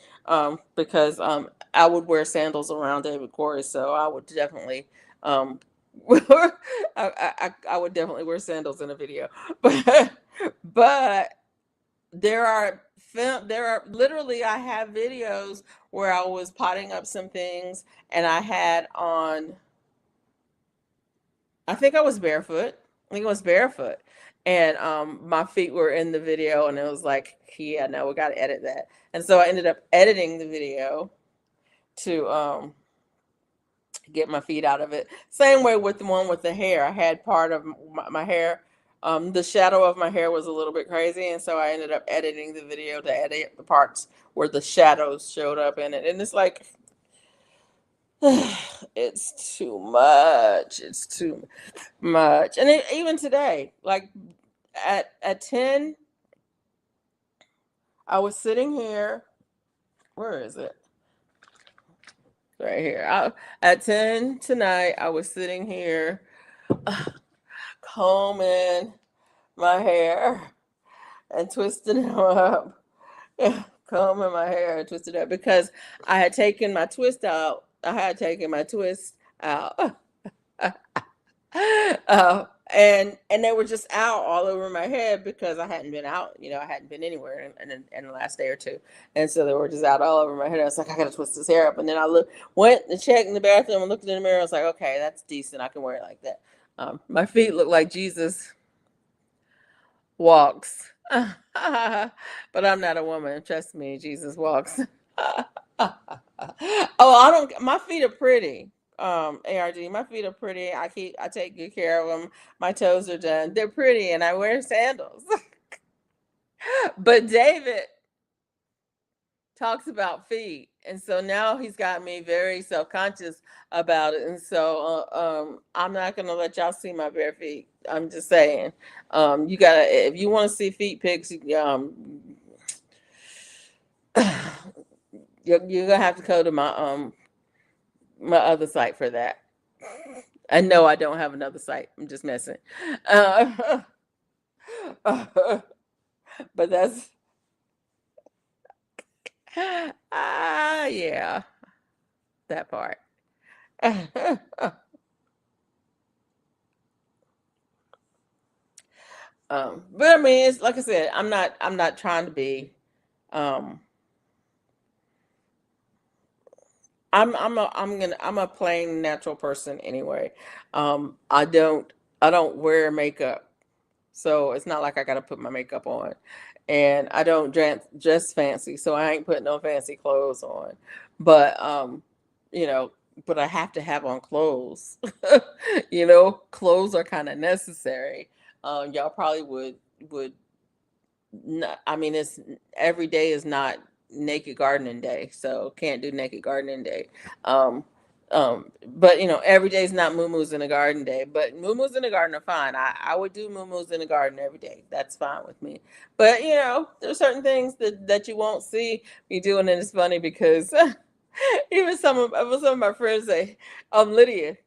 because I would wear sandals around David Corey, so I would definitely um, I would definitely wear sandals in a video, but there are literally I have videos where I was potting up some things and I had on I think I was barefoot. I think I was barefoot. And my feet were in the video and it was like, yeah, no, we gotta edit that. And so I ended up editing the video to get my feet out of it. Same way with the one with the hair. I had part of my hair, the shadow of my hair was a little bit crazy, and so I ended up editing the video to edit the parts where the shadows showed up in it. And it's like, it's too much. It's too much. And even today, like at 10, I was sitting here. Where is it? Right here. At 10 tonight, I was sitting here combing my hair and twisting them up. Combing my hair and twisted up because I had taken my twist out. I had taken my twist out. And they were just out all over my head because I hadn't been out, I hadn't been anywhere in the last day or two. And so they were just out all over my head. I was like, I gotta twist this hair up. And then went and checked in the bathroom and looked in the mirror. I was like, okay, that's decent. I can wear it like that. My feet look like Jesus walks. But I'm not a woman. Trust me, Jesus walks. My feet are pretty. ARD, my feet are pretty. I take good care of them. My toes are done. They're pretty and I wear sandals. But David talks about feet. And so now he's got me very self-conscious about it. And so I'm not going to let y'all see my bare feet. I'm just saying, if you want to see feet pics, you're going to have to go to my other site for that. I know I don't have another site. I'm just messing. But that's yeah, that part. But I mean, it's like I said, I'm not trying to be. Um, I'm a plain natural person anyway. I don't wear makeup. So it's not like I gotta put my makeup on. And I don't dress fancy, so I ain't putting no fancy clothes on. But you know, but I have to have on clothes. Clothes are kind of necessary. Y'all probably would not, I mean, it's every day is not naked gardening day, so can't do naked gardening day. Um, but every day is not moo in the garden day. But moo in the garden are fine. I would do moo in the garden every day. That's fine with me. But there's certain things that you won't see me doing, and it's funny because even some of my friends say, Lydia.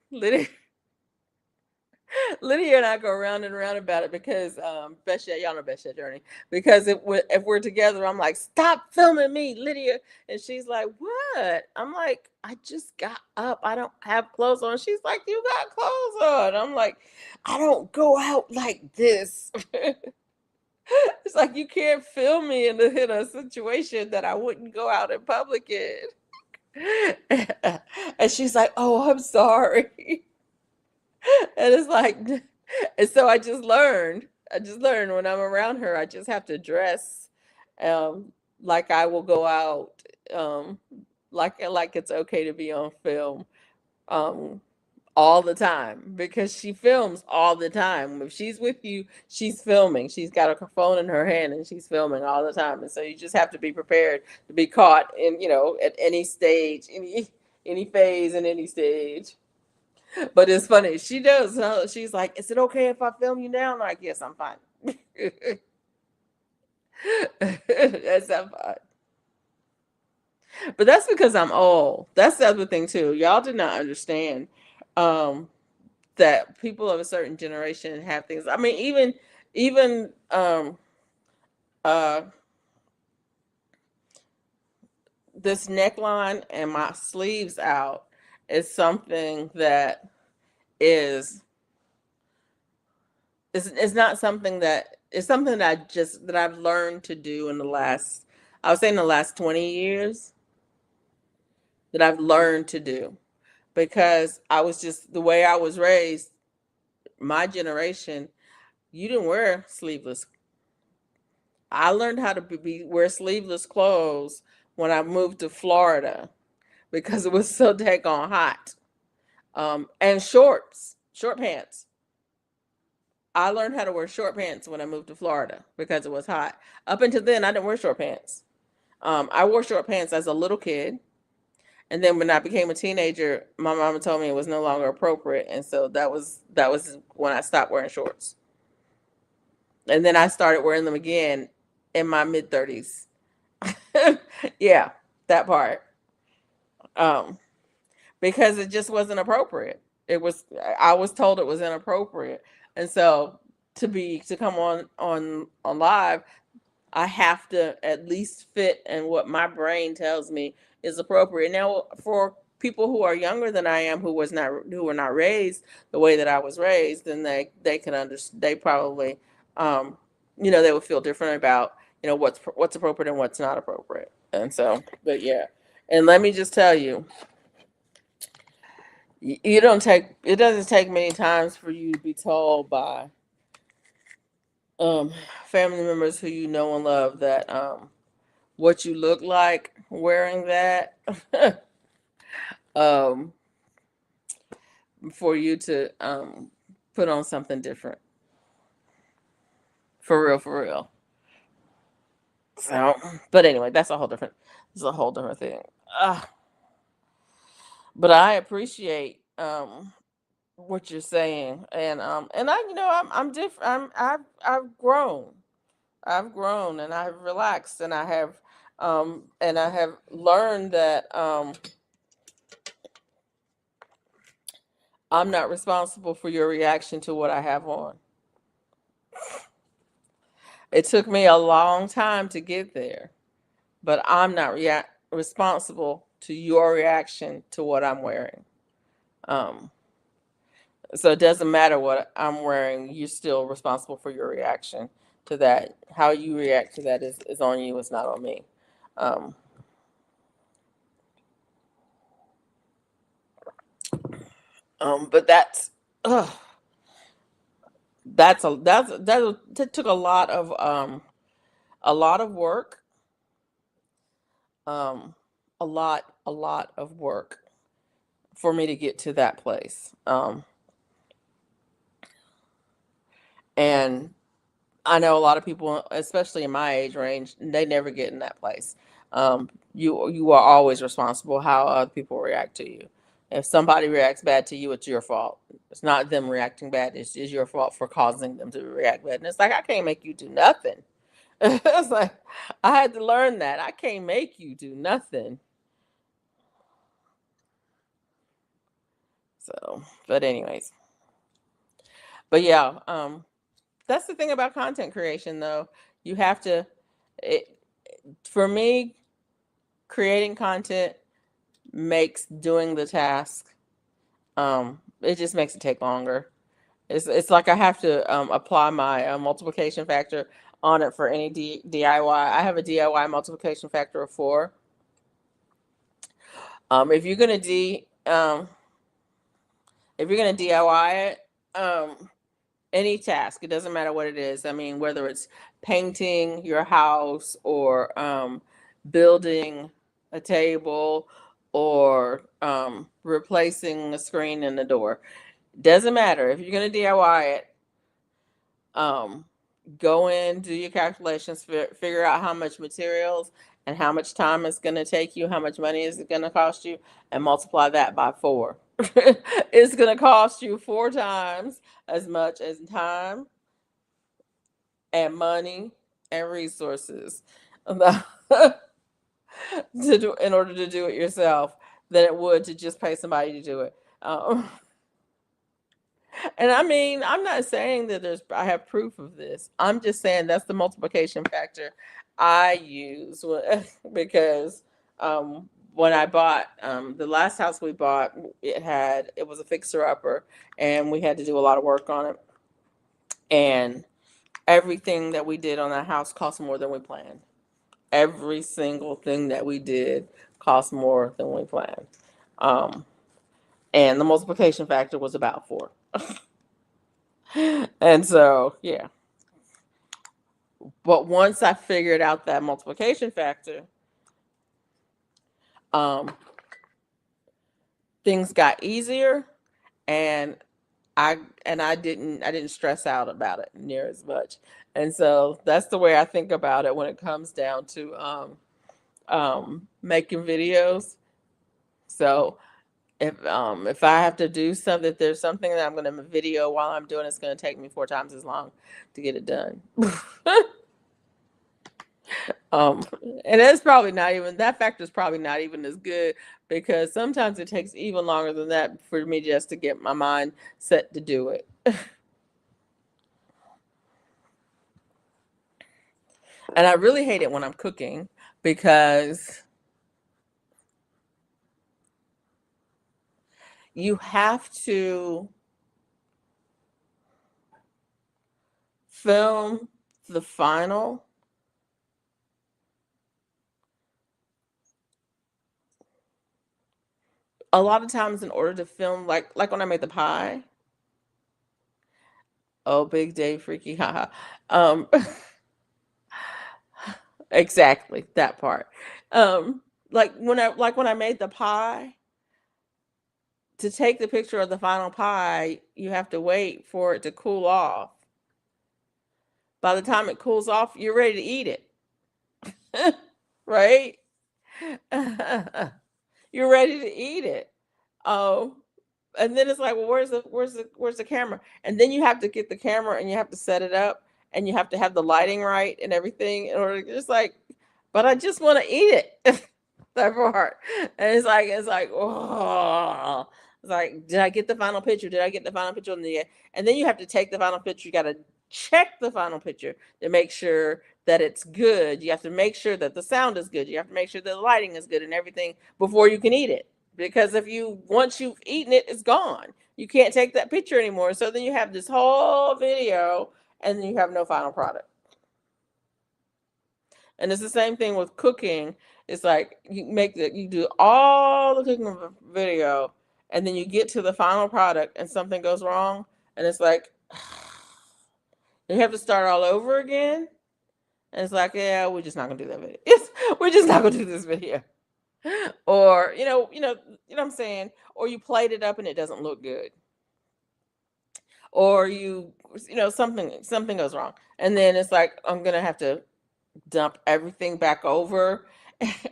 Lydia and I go around and around about it because Best Yet, y'all know Best Yet Journey. Because if we're together, I'm like, stop filming me, Lydia. And she's like, what? I'm like, I just got up. I don't have clothes on. She's like, you got clothes on. I'm like, I don't go out like this. It's like you can't film me in a situation that I wouldn't go out in public in. And she's like, oh, I'm sorry. And it's like, and so I just learned when I'm around her, I just have to dress um like I will go out, um like it's okay to be on film um all the time, because she films all the time. If she's with you, she's filming. She's got a phone in her hand and she's filming all the time. And so you just have to be prepared to be caught in, at any stage, any phase and any stage. But it's funny. She does. She's like, "Is it okay if I film you now?" I'm like, "Yes, I'm fine." That's I'm fine. But that's because I'm old. That's the other thing too. Y'all did not understand um, that people of a certain generation have things. I mean, even uh, this neckline and my sleeves out is something that is it's not something that it's something that I've learned to do in the last, I would say in the last 20 years, that I've learned to do, because I was just the way I was raised. My generation, you didn't wear sleeveless. I learned how to wear sleeveless clothes when I moved to Florida because it was so daggone hot. And short pants. I learned how to wear short pants when I moved to Florida because it was hot. Up until then, I didn't wear short pants. I wore short pants as a little kid, and then when I became a teenager, my mama told me it was no longer appropriate, and so that was when I stopped wearing shorts. And then I started wearing them again in my mid 30s. Yeah, that part. Um, because it just wasn't appropriate. I was told it was inappropriate, and so to come on live, I have to at least fit in what my brain tells me is appropriate. Now, for people who are younger than I am, who were not raised the way that I was raised, then they can understand. They probably, um, they would feel different about what's appropriate and what's not appropriate. And so, but yeah, and let me just tell you, you don't take it doesn't take many times for you to be told by um family members who you know and love that what you look like wearing that um for you to put on something different, for real. So, but anyway, that's a whole different thing. But I appreciate what you're saying, and I'm different. I've grown. I've grown and I've relaxed, and I have learned that I'm not responsible for your reaction to what I have on. It took me a long time to get there, but I'm not responsible to your reaction to what I'm wearing. Um, so it doesn't matter what I'm wearing, you're still responsible for your reaction to that. How you react to that is on you, it's not on me. Um, but that's, ugh, that took a lot of work, um, a lot of work for me to get to that place. And I know a lot of people, especially in my age range, they never get in that place. You are always responsible how other people react to you. If somebody reacts bad to you, it's your fault. It's not them reacting bad. It's your fault for causing them to react bad. And it's like, I can't make you do nothing. It's like, I had to learn that. I can't make you do nothing. So, but anyways, but yeah, that's the thing about content creation, though. You have to, it, for me, creating content makes doing the task, it just makes it take longer. It's like I have to apply my multiplication factor on it for any DIY. I have a DIY multiplication factor of 4. If you're gonna if you're gonna DIY it, any task, it doesn't matter what it is. I mean, whether it's painting your house or building a table or replacing a screen in the door, doesn't matter. If you're going to DIY it, um, go in, do your calculations, figure out how much materials and how much time it's going to take you, how much money is it going to cost you, and multiply that by 4. It's going to cost you 4 times as much as time and money and resources to do in order to do it yourself than it would to just pay somebody to do it. And I mean, I'm not saying that I have proof of this. I'm just saying that's the multiplication factor I use because when I bought the last house we bought, it was a fixer upper, and we had to do a lot of work on it. And everything that we did on that house cost more than we planned. Every single thing that we did cost more than we planned. And the multiplication factor was about 4. And so, yeah. But once I figured out that multiplication factor, things got easier, and I didn't stress out about it near as much. And so that's the way I think about it when it comes down to making videos. So if I have to do something, if there's something that I'm going to video while I'm doing, it's going to take me 4 times as long to get it done. And that's probably not even, that factor is probably not even as good, because sometimes it takes even longer than that for me just to get my mind set to do it. And I really hate it when I'm cooking, because you have to film the final. A lot of times, in order to film, like when I made the pie. Oh, big day, freaky, haha. Um, exactly that part. Like when I made the pie, to take the picture of the final pie, you have to wait for it to cool off. By the time it cools off, you're ready to eat it. Right? You're ready to eat it. Oh, and then it's like, well, where's the camera? And then you have to get the camera and you have to set it up, and you have to have the lighting right and everything in order. It's like, but I just want to eat it. That part. And it's like, oh, it's like, did I get the final picture? Did I get the final picture on the? And then you have to take the final picture. You got to check the final picture to make sure that it's good. You have to make sure that the sound is good. You have to make sure that the lighting is good and everything before you can eat it. Because once you've eaten it, it's gone. You can't take that picture anymore. So then you have this whole video, and then you have no final product. And it's the same thing with cooking. It's like you do all the cooking video, and then you get to the final product and something goes wrong, and it's like, You have to start all over again. And it's like, yeah, we're just not gonna do that video. It's, we're just not gonna do this video. Or you know what I'm saying. Or you played it up and it doesn't look good. Or something goes wrong, and then it's like I'm gonna have to dump everything back over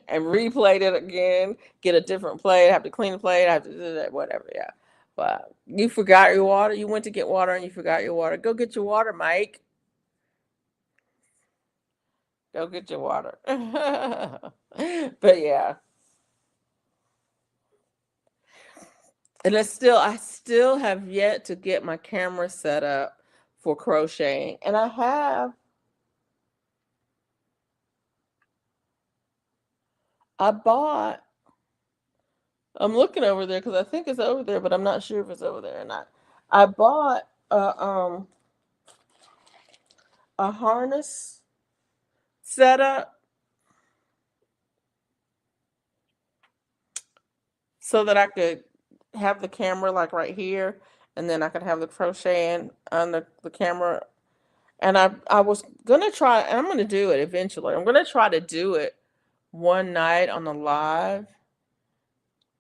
and replate it again, get a different plate, have to clean the plate, I have to do that, whatever, yeah. But you forgot your water. You went to get water and you forgot your water. Go get your water, Mike. Go get your water. But yeah. And I still have yet to get my camera set up for crocheting. And I bought I'm looking over there because I think it's over there, but I'm not sure if it's over there or not. I bought a harness setup so that I could have the camera like right here, and then I could have the crocheting on the camera. And I was gonna try, and I'm gonna do it eventually. I'm gonna try to do it one night on the live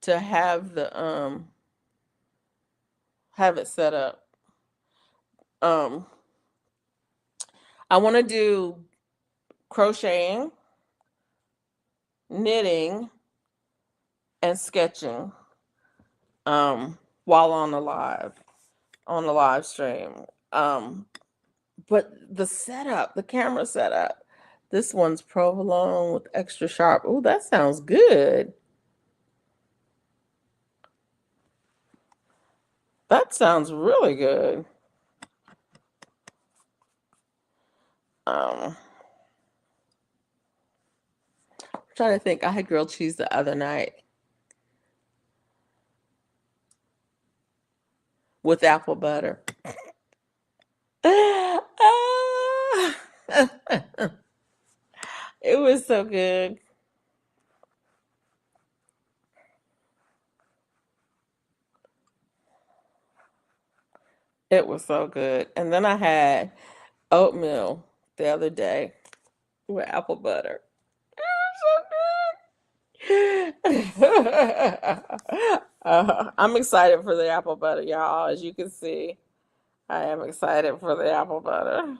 to have it set up. Um, I want to do crocheting, knitting, and sketching um while on the live stream. But the setup, the camera setup, this one's provolone with extra sharp. Oh, that sounds good. That sounds really good. I'm trying to think. I had grilled cheese the other night with apple butter. It was so good. It was so good. And then I had oatmeal the other day with apple butter. I'm excited for the apple butter, y'all. As you can see, I am excited for the apple butter.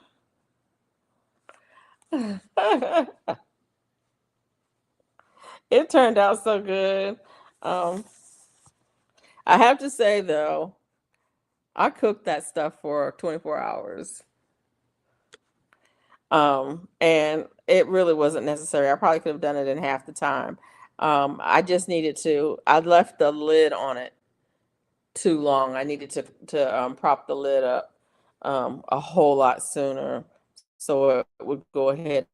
It turned out so good. Um, I have to say though, I cooked that stuff for 24 hours. And it really wasn't necessary. I probably could have done it in half the time. I just needed to, I left the lid on it too long. I needed to prop the lid up a whole lot sooner so it would go ahead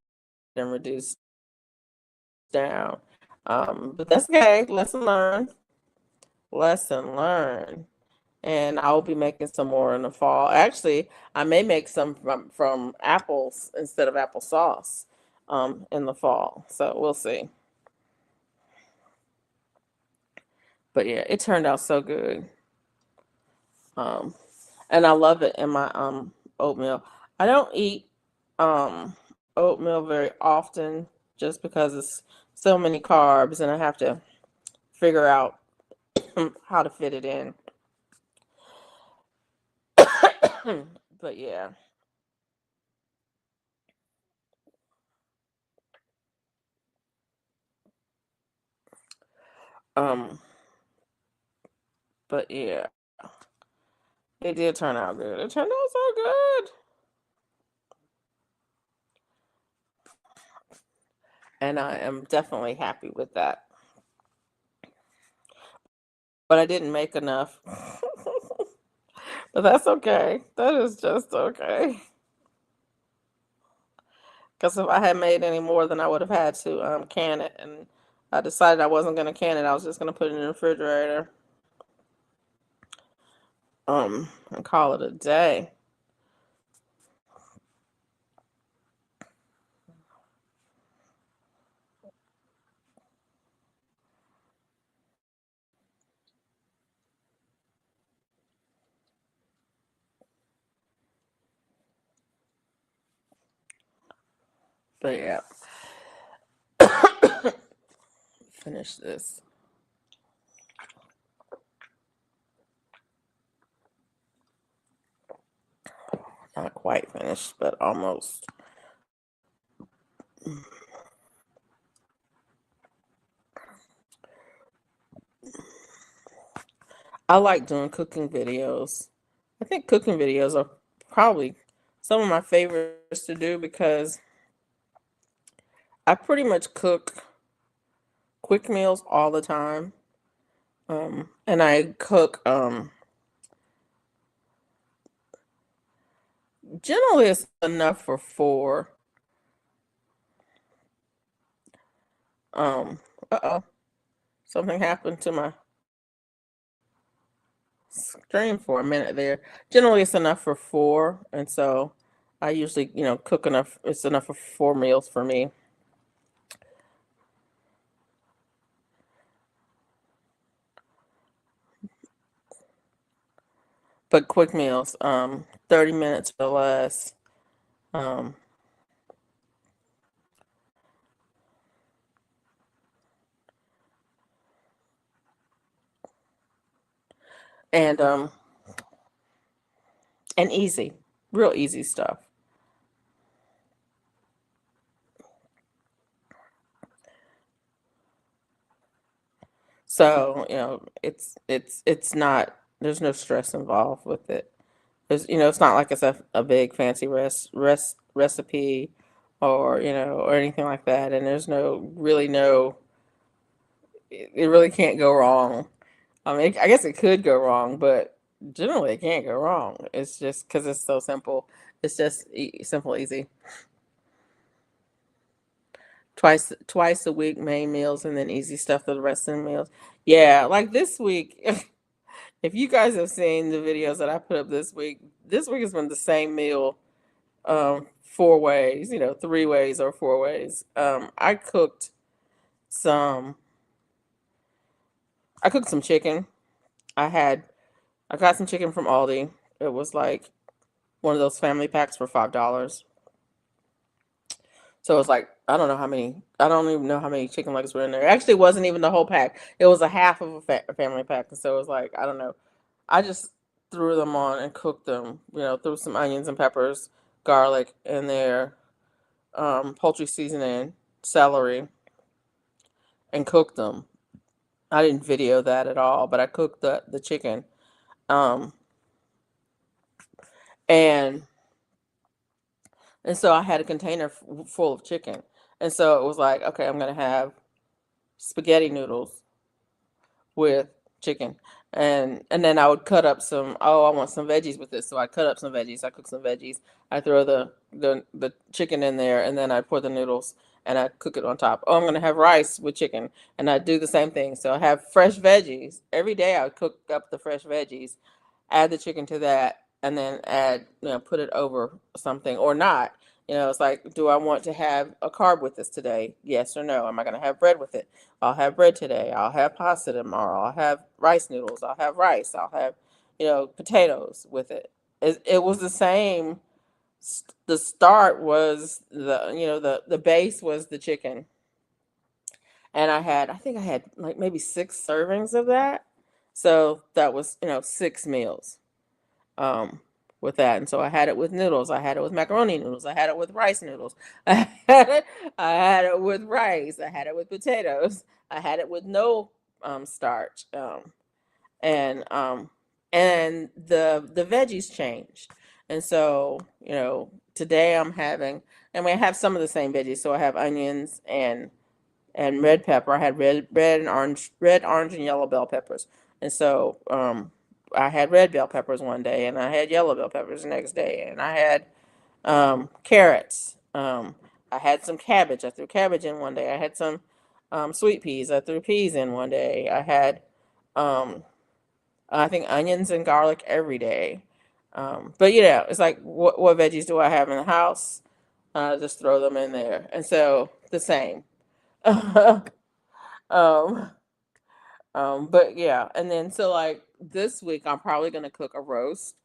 and reduce down. But that's okay. Lesson learned. Lesson learned. And I'll be making some more in the fall. Actually, I may make some from apples instead of applesauce in the fall. So we'll see. But yeah, it turned out so good. Um, and I love it in my oatmeal. I don't eat oatmeal very often just because it's so many carbs and I have to figure out how to fit it in. But yeah. Um but yeah, it did turn out good. It turned out so good. And I am definitely happy with that. But I didn't make enough. But that's okay. That is just okay. Because if I had made any more, then I would have had to can it. And I decided I wasn't going to can it. I was just going to put it in the refrigerator and call it a day. But yeah, finish this. Not quite finished, but almost. I like doing cooking videos. I think cooking videos are probably some of my favorites to do because I pretty much cook quick meals all the time. And I cook generally it's enough for four. Uh-oh. Something happened to my stream for a minute there. Generally it's enough for four, and so I usually, cook enough, it's enough for four meals for me. But quick meals, 30 minutes or less. Um, and and easy, real easy stuff. So, it's not, there's no stress involved with it. It's not like it's a big fancy recipe or, or anything like that. And there's no, it really can't go wrong. I mean, I guess it could go wrong, but generally it can't go wrong. It's just because it's so simple. It's just simple, easy. Twice a week, main meals, and then easy stuff for the rest of the meals. Yeah, like this week, if you guys have seen the videos that I put up this week has been the same meal, four ways, three ways or four ways. Some, I cooked some chicken. I had, I got some chicken from Aldi. It was like one of those family packs for $5. So it's like I don't know how many. I don't even know how many chicken legs were in there. Actually, it wasn't even the whole pack. It was a half of a family pack, and so it was like I don't know. I just threw them on and cooked them. Threw some onions and peppers, garlic in there, poultry seasoning, celery, and cooked them. I didn't video that at all, but I cooked the chicken. Um, and and so I had a container full of chicken, and so it was like, okay, I'm gonna have spaghetti noodles with chicken. And then I would cut up some, oh, I want some veggies with this. So I cut up some veggies. I cook some veggies. I throw the chicken in there, and then I pour the noodles and I cook it on top. Oh, I'm gonna have rice with chicken, and I do the same thing. So I have fresh veggies. Every day I would cook up the fresh veggies, add the chicken to that, and then put it over something or not. It's like, do I want to have a carb with this today? Yes or no? Am I gonna have bread with it? I'll have bread today. I'll have pasta tomorrow. I'll have rice noodles. I'll have rice. I'll have, potatoes with it. It was the same. The start was the base was the chicken, and I think I had like maybe six servings of that. So that was, six meals, um, with that. And so I had it with noodles. I had it with macaroni noodles. I had it with rice noodles. I had it with rice. I had it with potatoes. I had it with no starch. And the veggies changed. And so, today I'm having, and we have some of the same veggies. So I have onions and red pepper. I had red, orange, and yellow bell peppers. And so I had red bell peppers one day, and I had yellow bell peppers the next day, and I had carrots. I had some cabbage. I threw cabbage in one day. I had some sweet peas. I threw peas in one day. I had um, I think onions and garlic every day. But it's like what veggies do I have in the house? Just throw them in there, and so the same. um, but yeah, and then so like this week, I'm probably gonna cook a roast,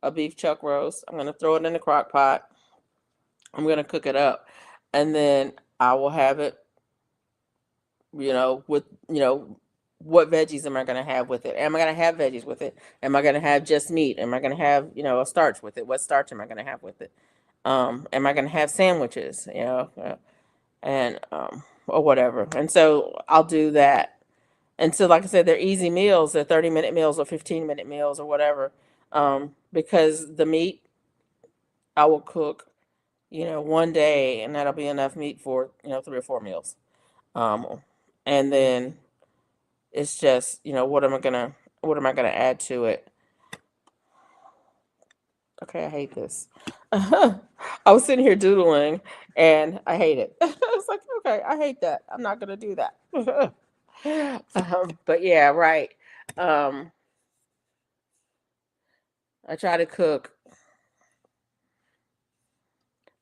a beef chuck roast. I'm gonna throw it in the crock pot. I'm gonna cook it up, and then I will have it, with, what veggies am I going to have with it? Am I going to have veggies with it? Am I going to have just meat? Am I going to have, a starch with it? What starch am I going to have with it? Am I going to have sandwiches, and, or whatever. And so I'll do that. And so, like I said, they're easy meals. They're 30-minute meals or 15-minute meals or whatever. Because the meat I will cook, one day, and that'll be enough meat for, 3 or 4 meals. Um, and then it's just, what am I gonna add to it? Okay, I hate this. I was sitting here doodling and I hate it. It's like, okay, I hate that. I'm not gonna do that. But yeah, right. Um, I try to cook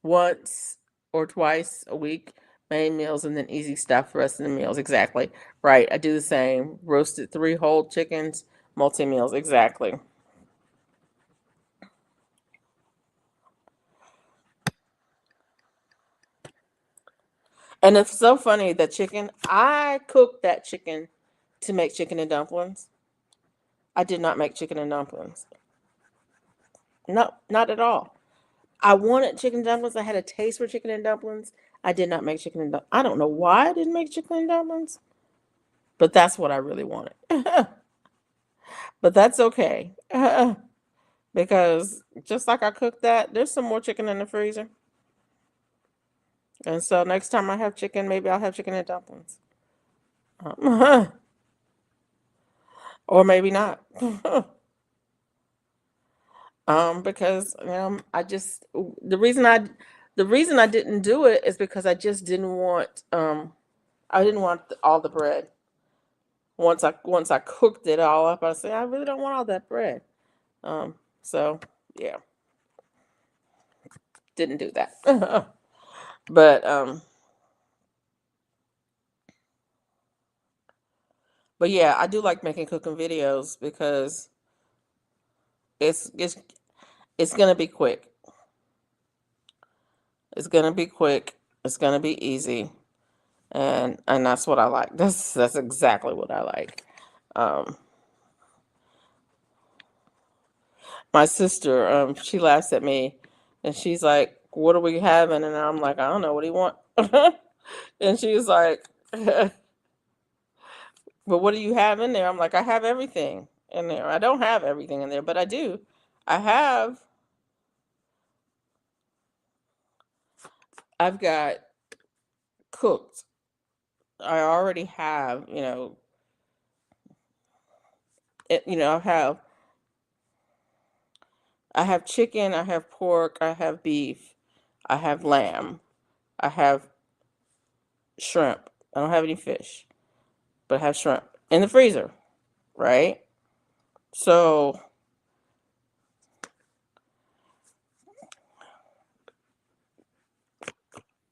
once or twice a week, main meals, and then easy stuff for the rest of the meals. Exactly. Right. I do the same. Roasted 3 whole chickens, multi meals. Exactly. And it's so funny that chicken, I cooked that chicken to make chicken and dumplings. I did not make chicken and dumplings. No, not at all. I wanted chicken and dumplings. I had a taste for chicken and dumplings. I did not make chicken and dumplings. I don't know why I didn't make chicken and dumplings, but that's what I really wanted. But that's okay. Because just like I cooked that, there's some more chicken in the freezer. And so next time I have chicken, maybe I'll have chicken and dumplings. Or maybe not. Because I just the reason I didn't do it is because I didn't want all the bread. Once I cooked it all up, I said I really don't want all that bread. So yeah, didn't do that. But but yeah, I do like making cooking videos because it's it's it's gonna be quick. It's gonna be quick. It's gonna be easy, and that's what I like. That's exactly what I like. Um, my sister, she laughs at me, and she's like, "What are we having?" And I'm like, "I don't know. What do you want?" And she's like, "But what do you have in there?" I'm like, "I have everything in there. I don't have everything in there, but I do. I have. I've got cooked. I already have. I have chicken. I have pork. I have beef. I have lamb. I have shrimp. I don't have any fish, but I have shrimp in the freezer, right? So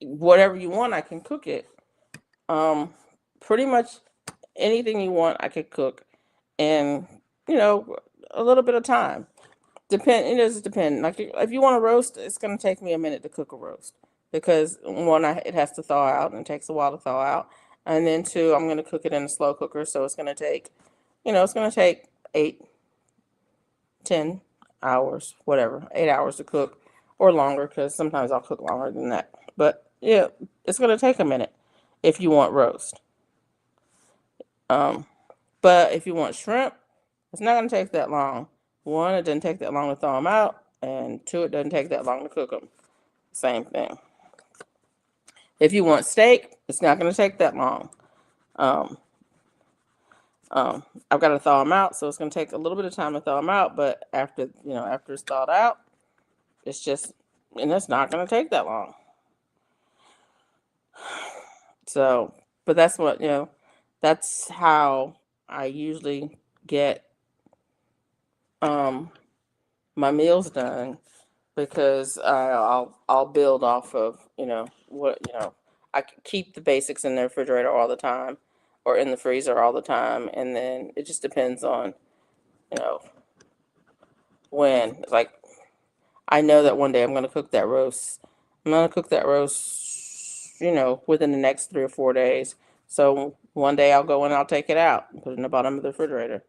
whatever you want, I can cook it. Um, Pretty much anything you want, I could cook in, you know, a little bit of time. It does depend. Like if you want to roast, it's gonna take me a minute to cook a roast because one, it has to thaw out and it takes a while to thaw out, and then two, I'm gonna cook it in a slow cooker, so it's gonna take 8, 10 hours, whatever, 8 hours to cook, or longer because sometimes I'll cook longer than that. But yeah, it's gonna take a minute if you want roast. Um, but if you want shrimp, it's not gonna take that long. One, it doesn't take that long to thaw them out, and two, it doesn't take that long to cook them. Same thing. If you want steak, it's not gonna take that long. Um, I've got to thaw them out, so it's gonna take a little bit of time to thaw them out. But after it's thawed out, it's just, and it's not gonna take that long. So, but that's how I usually get um my meals done because I'll build off of what I keep the basics in the refrigerator all the time or in the freezer all the time, and then it just depends on you know when. Like I know that one day I'm gonna cook that roast. I'm gonna cook that roast within the next 3 or 4 days. So one day I'll go and I'll take it out and put it in the bottom of the refrigerator.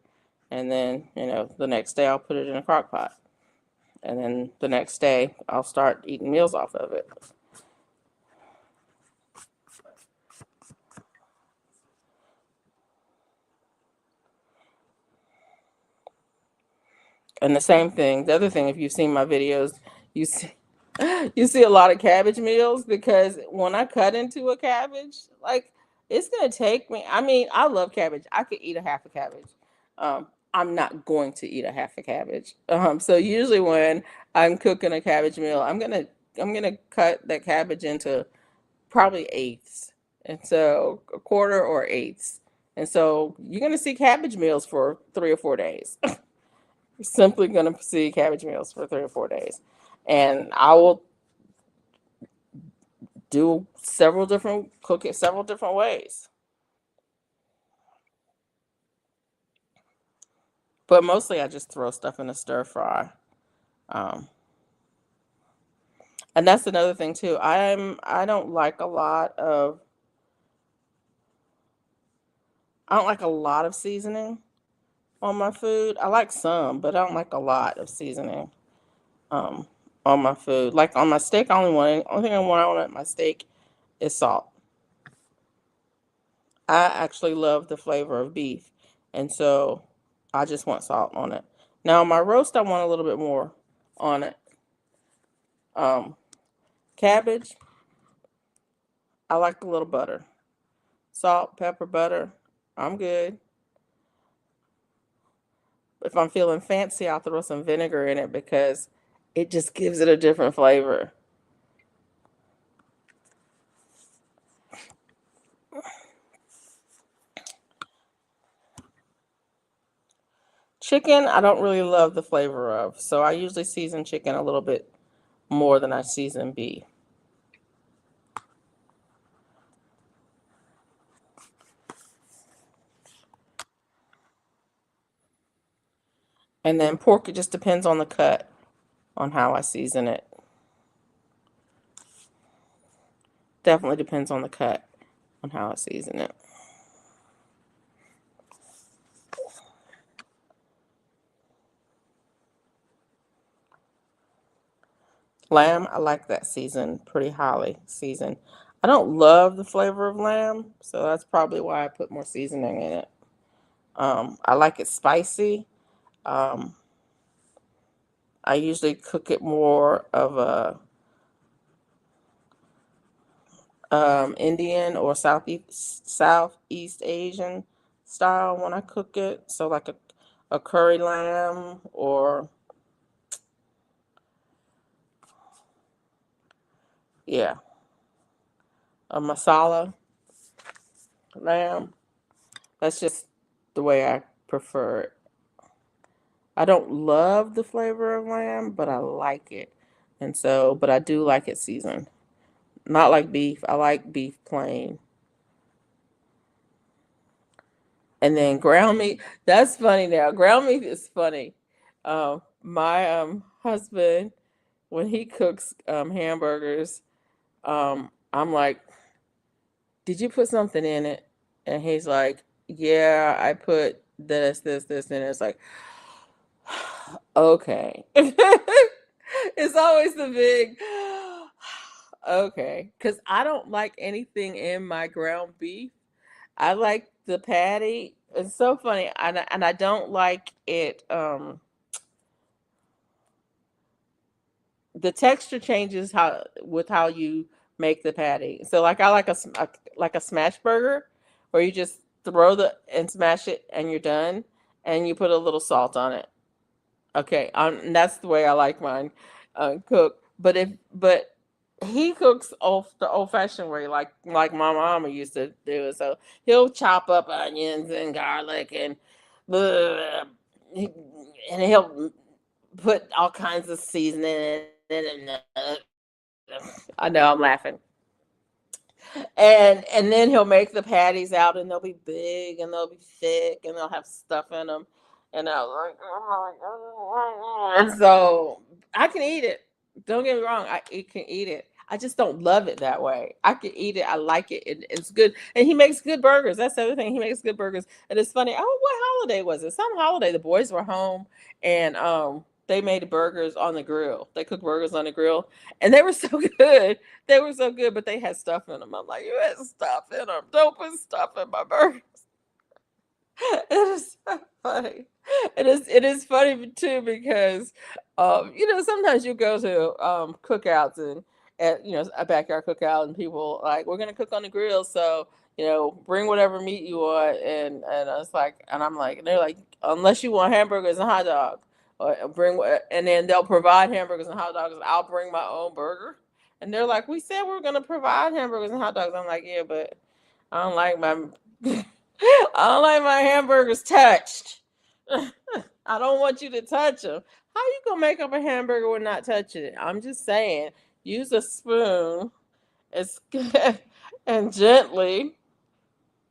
And then, the next day I'll put it in a crock pot. And then the next day I'll start eating meals off of it. And the same thing, the other thing, if you've seen my videos, you see you see a lot of cabbage meals because when I cut into a cabbage, like it's gonna take me. I mean, I love cabbage. I could eat a half a cabbage. I'm not going to eat a half a cabbage. So usually when I'm cooking a cabbage meal, I'm gonna cut that cabbage into probably eighths, and so a quarter or eighths. And so you're gonna see cabbage meals for 3 or 4 days. You're simply gonna see cabbage meals for 3 or 4 days, and I will cook it several different ways. But mostly I just throw stuff in a stir fry. Um, and that's another thing too. I don't like a lot of seasoning on my food. I like some, but I don't like a lot of seasoning um on my food. Like on my steak, only thing I want on my steak is salt. I actually love the flavor of beef, and so I just want salt on it. Now, my roast, I want a little bit more on it. Um, Cabbage, I like a little butter. Salt, pepper, butter, I'm good. If I'm feeling fancy, I'll throw some vinegar in it because it just gives it a different flavor. Chicken, I don't really love the flavor of, so I usually season chicken a little bit more than I season beef. And then pork, it just depends on the cut, on how I season it. Definitely depends on the cut, on how I season it. Lamb, I like that seasoned, pretty highly seasoned. I don't love the flavor of lamb, so that's probably why I put more seasoning in it. I like it spicy. Um, I usually cook it more of a Indian or Southeast Asian style when I cook it. So like a curry lamb or yeah, a masala lamb. That's just the way I prefer it. I don't love the flavor of lamb, but I like it. And so, but I do like it seasoned. Not like beef. I like beef plain. And then ground meat. That's funny now. Ground meat is funny. My husband, when he cooks hamburgers, I'm like, "Did you put something in it?" And he's like, "Yeah, I put this in it." It's like, okay. It's always the big okay, because I don't like anything in my ground beef. I like the patty. It's so funny, and I don't like it. The texture changes how you make the patty. So like I like like a smash burger, where you just throw the and smash it and you're done, and you put a little salt on it. Okay, and that's the way I like mine cooked. But he cooks the old fashioned way, like my mama used to do it. So he'll chop up onions and garlic and uh, and he'll put all kinds of seasoning in it. And I know I'm laughing. And then he'll make the patties out, and they'll be big and they'll be thick and they'll have stuff in them. And I was like, oh my God. And so I can eat it. Don't get me wrong, I can eat it. I just don't love it that way. I can eat it. I like it. It's good. And he makes good burgers. That's the other thing. He makes good burgers. And it's funny. Oh, what holiday was it? Some holiday. The boys were home and they made burgers on the grill. They cooked burgers on the grill and they were so good. They were so good, but they had stuff in them. I'm like, you had stuff in them. Don't put stuff in my burger. It is so funny. It is funny too because sometimes you go to cookouts and at a backyard cookout and people like we're gonna cook on the grill, so bring whatever meat you want, and I was like, and I'm like, and they're like, unless you want hamburgers and hot dogs, or and then they'll provide hamburgers and hot dogs. I'll bring my own burger, and they're like, we said we are gonna provide hamburgers and hot dogs. I'm like, yeah, but I don't like my I don't like my hamburgers touched. I don't want you to touch them. How you gonna make up a hamburger with not touching it? I'm just saying, use a spoon it's, and gently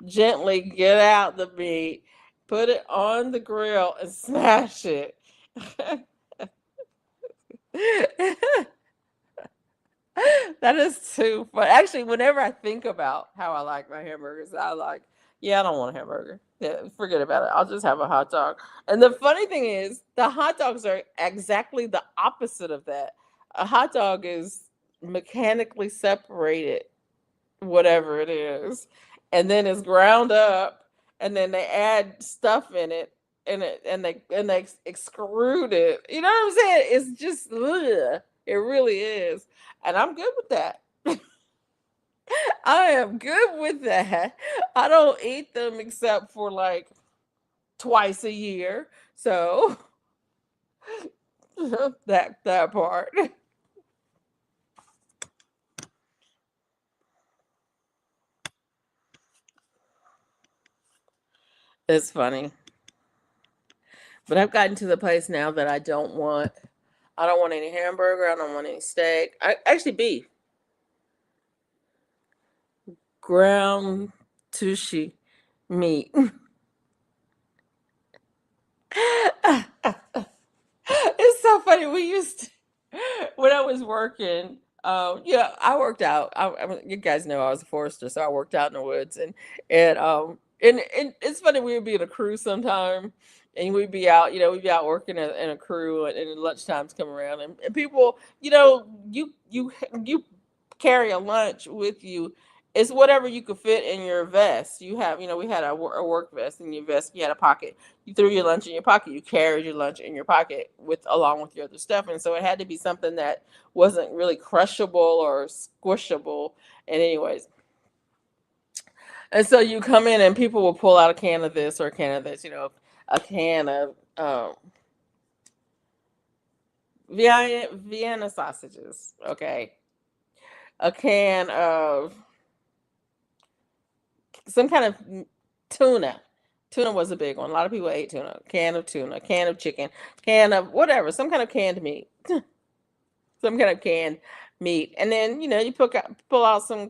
get out the meat, put it on the grill and smash it. That is too fun. Actually, whenever I think about how I like my hamburgers, yeah, I don't want a hamburger. Yeah, forget about it. I'll just have a hot dog. And the funny thing is, the hot dogs are exactly the opposite of that. A hot dog is mechanically separated, whatever it is, and then it's ground up, and then they add stuff in it, and they extrude it. You know what I'm saying? It's just ugh. It really is, and I'm good with that. I am good with that. I don't eat them except for like twice a year. So that part. It's funny. But I've gotten to the place now that I don't want any hamburger, I don't want any steak. I actually beef, ground sushi meat. It's so funny. We used to, when I was working. Yeah, I worked out. You guys know I was a forester, so I worked out in the woods, and it's funny. We would be in a crew sometime, and we'd be out. We'd be out working in a crew, and lunchtimes come around, and people, you carry a lunch with you. It's whatever you could fit in your vest. We had a work vest. In your vest, you had a pocket. You threw your lunch in your pocket. You carried your lunch in your pocket along with your other stuff, and so it had to be something that wasn't really crushable or squishable. And anyways, and so you come in and people will pull out a can of this or a can of this. A can of Vienna sausages. Okay, a can of some kind of tuna. Tuna was a big one. A lot of people ate tuna. Can of tuna, can of chicken, can of whatever, some kind of canned meat, some kind of canned meat, and then you pull out some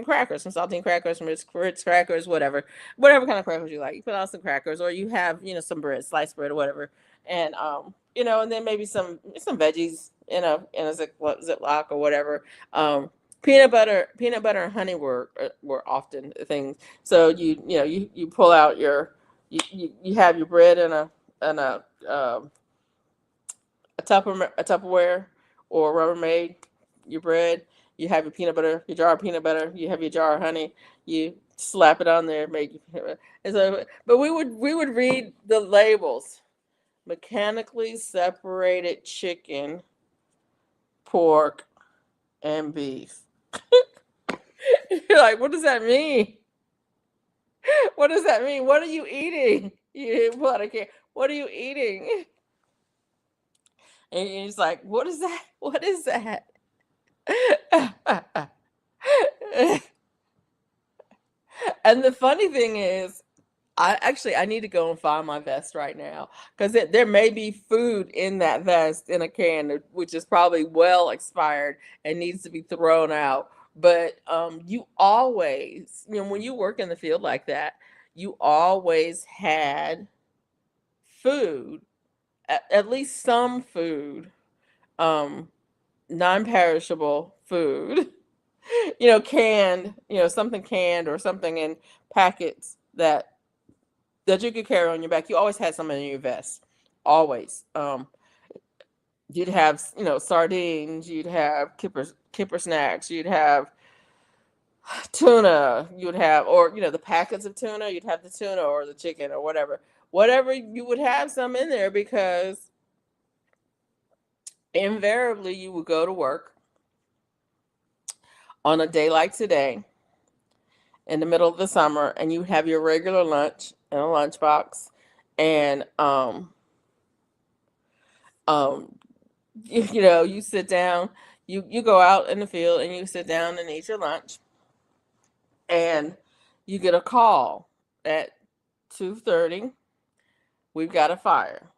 crackers, some saltine crackers, some Ritz crackers, whatever kind of crackers you like. You put out some crackers, or you have some bread, sliced bread, or whatever, and and then maybe some veggies in a Ziploc or whatever. Peanut butter and honey were often things. So you pull out you have your bread in a Tupperware or Rubbermaid, your bread. You have your peanut butter, your jar of peanut butter. You have your jar of honey. You slap it on there, make and so. But we would read the labels: mechanically separated chicken, pork, and beef. You're like, what does that mean? What does that mean? What are you eating? You what? Okay, what are you eating? And he's like, what is that? What is that? And the funny thing is, I need to go and find my vest right now because there may be food in that vest in a can, which is probably well expired and needs to be thrown out. But you always, when you work in the field like that, you always had food, at least some food, um, non-perishable food, canned, something canned or something in packets that you could carry on your back. You always had something in your vest, always. You'd have, sardines, you'd have kipper snacks, you'd have tuna, you'd have, or the packets of tuna, you'd have the tuna or the chicken or whatever you would have some in there, because invariably you would go to work on a day like today in the middle of the summer, and you have your regular lunch in a lunchbox, and um you sit down, you go out in the field and you sit down and eat your lunch, and you get a call at 2:30. We've got a fire.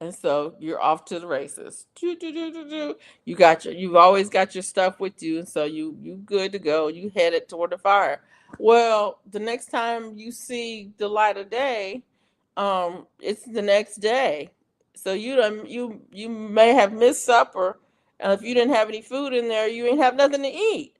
And so you're off to the races. You've always got your stuff with you, and so you good to go. You headed toward the fire. Well, the next time you see the light of day, it's the next day. So you may have missed supper, and if you didn't have any food in there, you ain't have nothing to eat.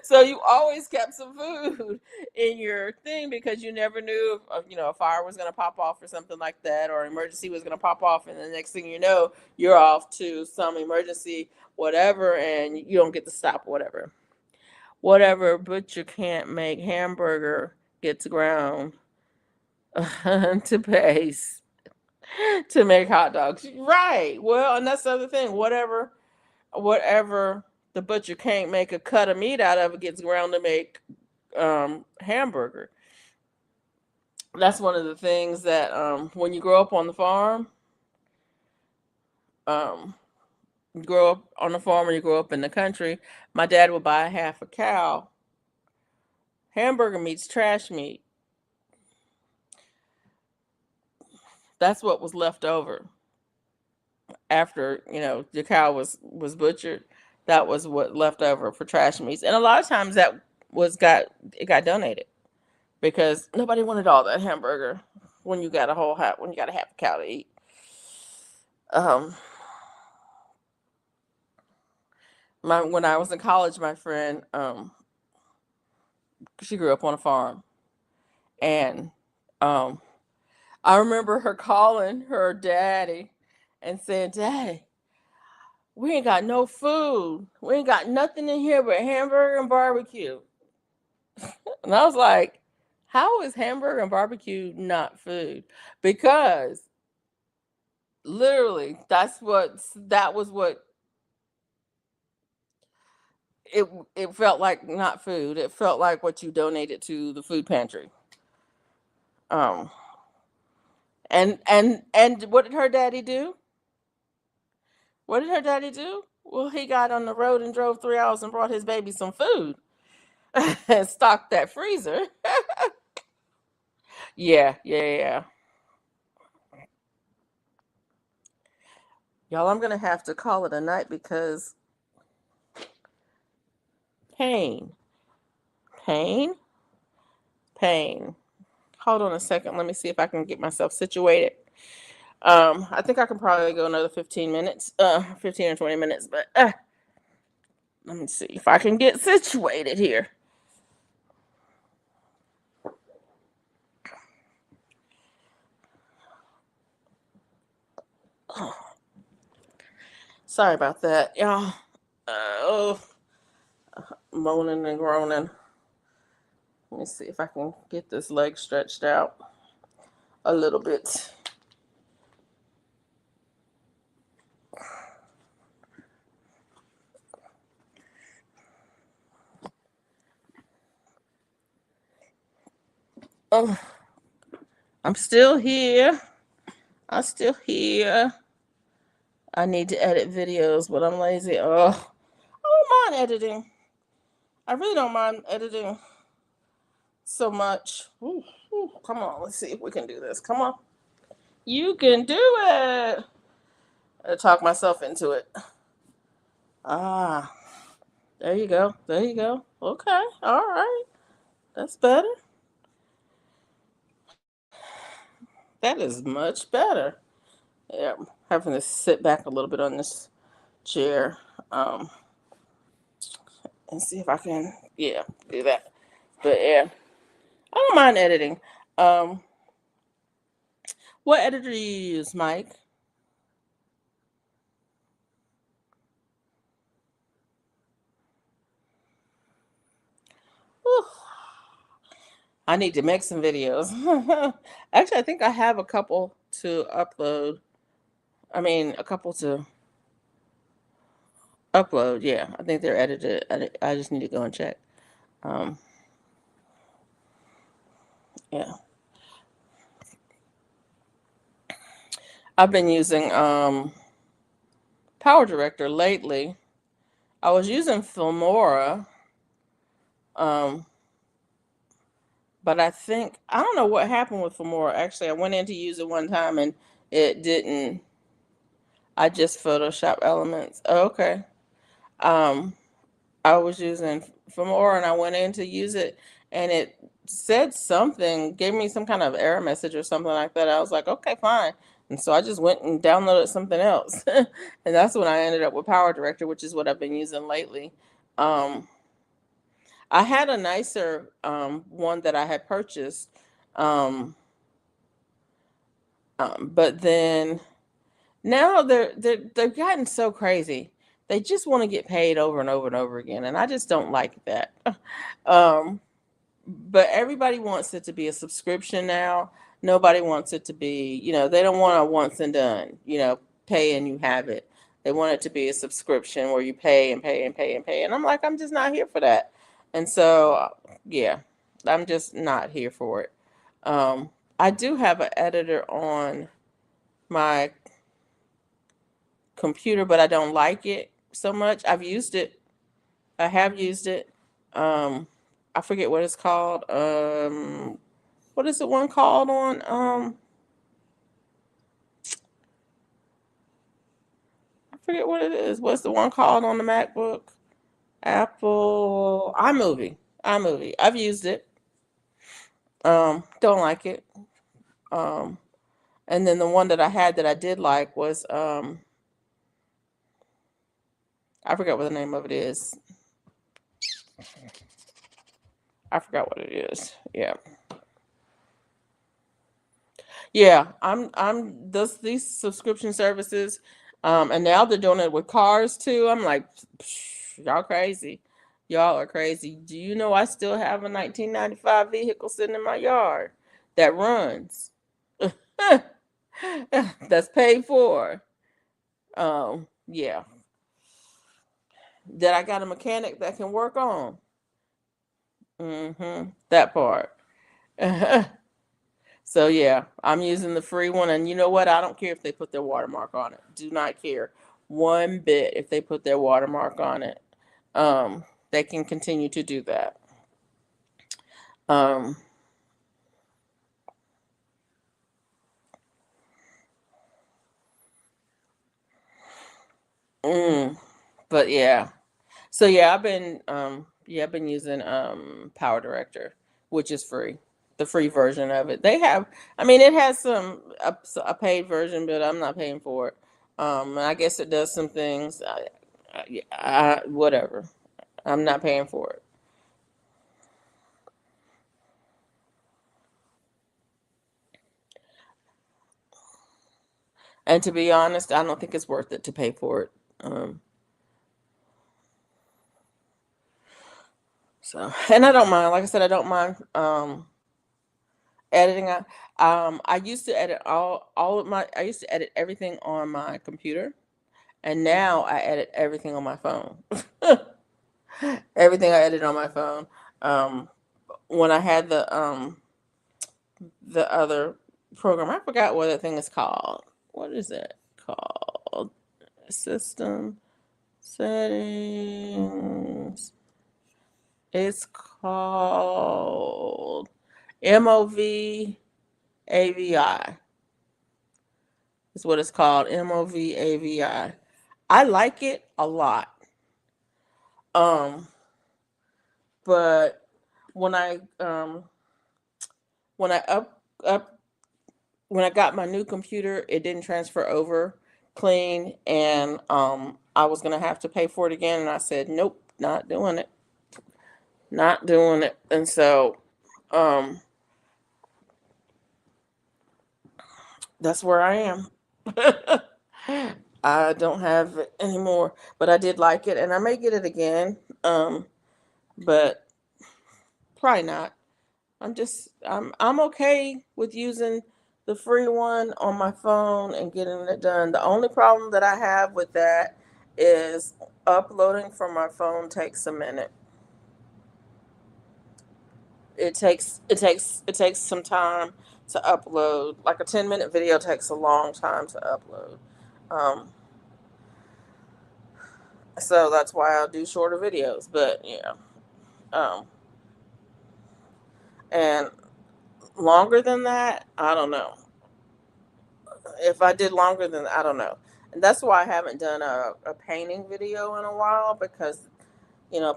So you always kept some food in your thing, because you never knew if a fire was going to pop off or something like that, or an emergency was going to pop off, and the next thing you know, you're off to some emergency whatever, and you don't get to stop, whatever butcher can't make hamburger gets ground to paste to make hot dogs, right? Well, and that's the other thing, whatever the butcher can't make a cut of meat out of, it gets ground to make hamburger. That's one of the things that, when you grow up on the farm, um, you grow up on the farm or you grow up in the country, my dad would buy a half a cow. Hamburger meat's trash meat. That's what was left over after the cow was butchered. That was what left over for trash meats, and a lot of times that got donated, because nobody wanted all that hamburger when you got a half a cow to eat. Um, when I was in college, my friend, she grew up on a farm, and um, I remember her calling her daddy and saying, "Daddy, we ain't got no food. We ain't got nothing in here but hamburger and barbecue." And I was like, "How is hamburger and barbecue not food?" Because literally, that was what it it felt like, not food. It felt like what you donated to the food pantry. Um, and what did her daddy do? What did her daddy do? Well, he got on the road and drove 3 hours and brought his baby some food and stocked that freezer. Yeah, yeah, yeah. Y'all, I'm gonna have to call it a night, because pain, pain, pain. Hold on a second. Let me see if I can get myself situated. I think I can probably go another 15 minutes, 15 or 20 minutes, but let me see if I can get situated here. Sorry about that, y'all. Oh, moaning and groaning. Let me see if I can get this leg stretched out a little bit. Oh, I'm still here. I'm still here. I need to edit videos, but I'm lazy. Oh, I don't mind editing. I really don't mind editing so much. Ooh, ooh, come on, let's see if we can do this. Come on. You can do it. I talk myself into it. Ah, there you go. There you go. Okay. All right. That's better. That is much better. Yeah, I'm having to sit back a little bit on this chair. Um, and see if I can, yeah, do that. But yeah, I don't mind editing. Um, what editor do you use, Mike? Whew, I need to make some videos. Actually, I think I have a couple to upload. I mean, a couple to upload. Yeah, I think they're edited. I just need to go and check. Um, yeah, I've been using Power Director lately. I was using Filmora, um, but I don't know what happened with Filmora. Actually, I went in to use it one time and it didn't. I just Photoshop elements. Oh, okay. Um, I was using Filmora and I went in to use it and it said something, gave me some kind of error message or something like that. I was like, okay, fine. And so I just went and downloaded something else. And that's when I ended up with Power Director, which is what I've been using lately. Um, I had a nicer one that I had purchased, um, but then now they've gotten so crazy. They just want to get paid over and over and over again, and I just don't like that. um, but everybody wants it to be a subscription now. Nobody wants it to be, they don't want a once and done, pay and you have it. They want it to be a subscription where you pay and pay and pay and pay. And I'm like, I'm just not here for that. And so, yeah, I'm just not here for it. I do have an editor on my computer, but I don't like it so much. I've used it. I have used it. Um, I forget what it's called. What is the one called on? I forget what it is. What's the one called on the MacBook? Apple iMovie. iMovie. I've used it. Don't like it. Um, and then the one that I had that I did like was I forgot what the name of it is. I forgot what it is. Yeah. Yeah, I'm these subscription services, and now they're doing it with cars too. I'm like, y'all crazy. Y'all are crazy. Do you know I still have a 1995 vehicle sitting in my yard that runs? That's paid for. Yeah. That I got a mechanic that can work on. That part. So yeah, I'm using the free one, and you know what? I don't care if they put their watermark on it. Do not care one bit if they put their watermark on it. They can continue to do that. Um, mm, but yeah, so yeah, I've been using Power Director, which is free, the free version of it. They have, I mean, it has a paid version, but I'm not paying for it. And I guess it does some things. Whatever. I'm not paying for it. And to be honest, I don't think it's worth it to pay for it. Um, and I don't mind. Like I said, I don't mind editing. I used to edit all of my. I used to edit everything on my computer, and now I edit everything on my phone. Everything I edit on my phone. Um, when I had the other program, I forgot what that thing is called. What is it called? System settings. It's called MOV AVI. Is what it's called. MOV AVI. I like it a lot. Um, but when when I up when I got my new computer, it didn't transfer over clean, and I was going to have to pay for it again. And I said, nope, not doing it. Not doing it. And so that's where I am. I don't have it anymore, but I did like it, and I may get it again. But probably not. I'm okay with using the free one on my phone and getting it done. The only problem that I have with that is uploading from my phone takes a minute. It takes some time to upload. Like a 10-minute video takes a long time to upload. Um, so that's why I'll do shorter videos. But yeah, um, and longer than that, I don't know. If I did longer than, I don't know. And that's why I haven't done a painting video in a while, because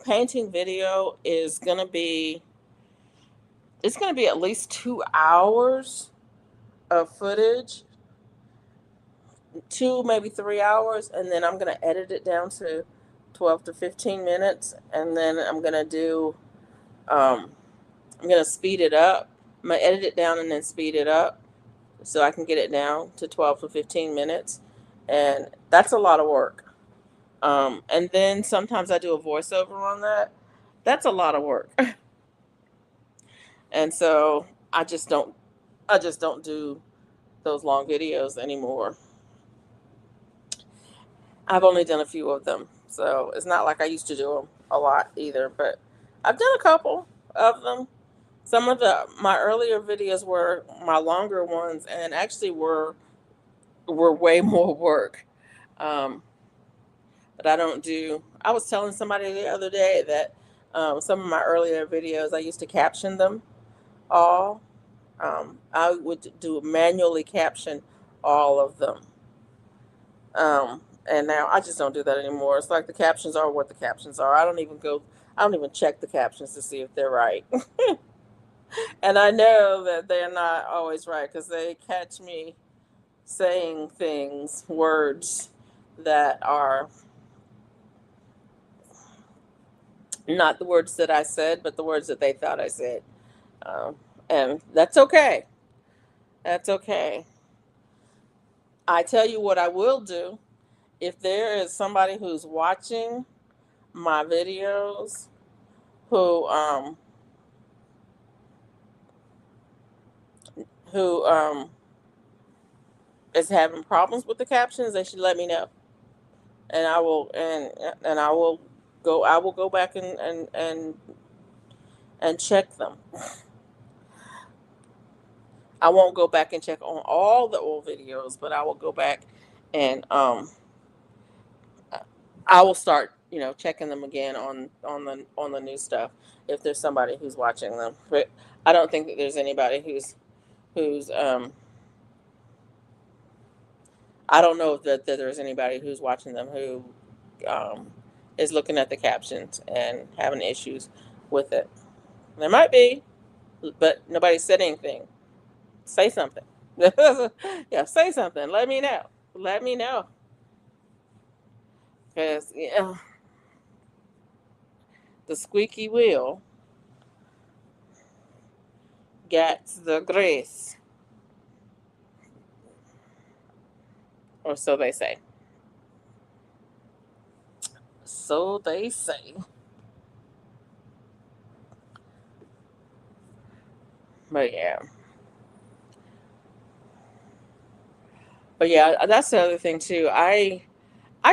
painting video is gonna be at least 2 hours of footage, 2 maybe 3 hours, and then I'm gonna edit it down to 12 to 15 minutes, and then um, I'm gonna speed it up. I'm gonna edit it down and then speed it up so I can get it down to 12 to 15 minutes, and that's a lot of work. And then sometimes I do a voiceover on that. That's a lot of work, and so I just don't do those long videos anymore. I've only done a few of them, so it's not like I used to do them a lot either. But I've done a couple of them. Some of my earlier videos were my longer ones, and actually were way more work. Um, but I don't do. I was telling somebody the other day that some of my earlier videos I used to caption them all. I would do manually caption all of them. And now I just don't do that anymore. It's like the captions are what the captions are. I don't even check the captions to see if they're right. And I know that they're not always right because they catch me saying things, words that are not the words that I said, but the words that they thought I said. Um, and that's okay. That's okay. I tell you what I will do. If there is somebody who's watching my videos who who is having problems with the captions, they should let me know, and I will go back and check them. I won't go back and check on all the old videos, but I will go back and I will start, checking them again on the new stuff if there's somebody who's watching them. But I don't think that there's anybody who's I don't know that there's anybody who's watching them who um, is looking at the captions and having issues with it. There might be, but nobody said anything. Say something. Yeah, say something. Let me know. Let me know. Because the squeaky wheel gets the grease, or so they say. So they say. But yeah. But yeah, that's the other thing too. I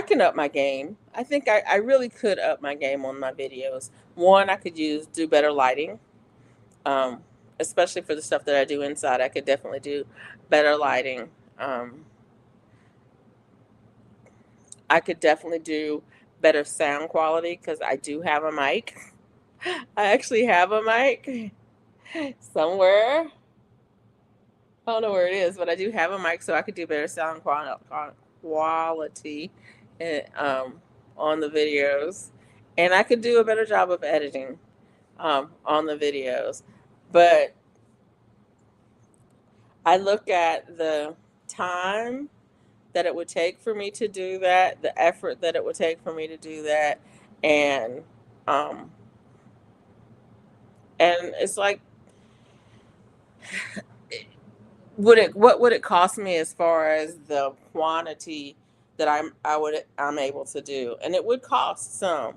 can up my game. I think I really could up my game on my videos. One, I could do better lighting, um, especially for the stuff that I do inside. I could definitely do better lighting. Um, I could definitely do better sound quality because I do have a mic. I actually have a mic somewhere. I don't know where it is, but I do have a mic, so I could do better sound quality on the videos, and I could do a better job of editing on the videos. But I look at the time that it would take for me to do that, the effort that it would take for me to do that, and um, and it's like, what would it cost me as far as the quantity that I'm able to do, and it would cost some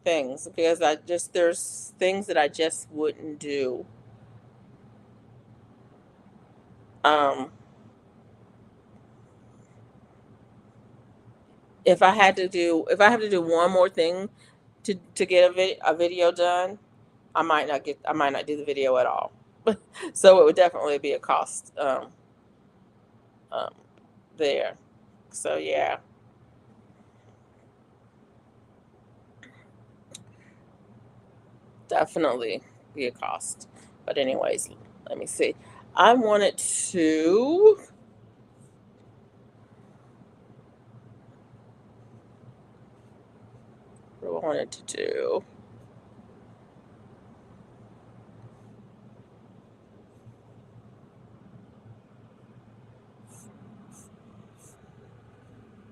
things because there's things that I just wouldn't do. Um, if I have to do one more thing to get a video done, I might not do the video at all. So it would definitely be a cost um, there. So yeah, definitely be a cost. But anyways, let me see. I wanted to. What I wanted to do.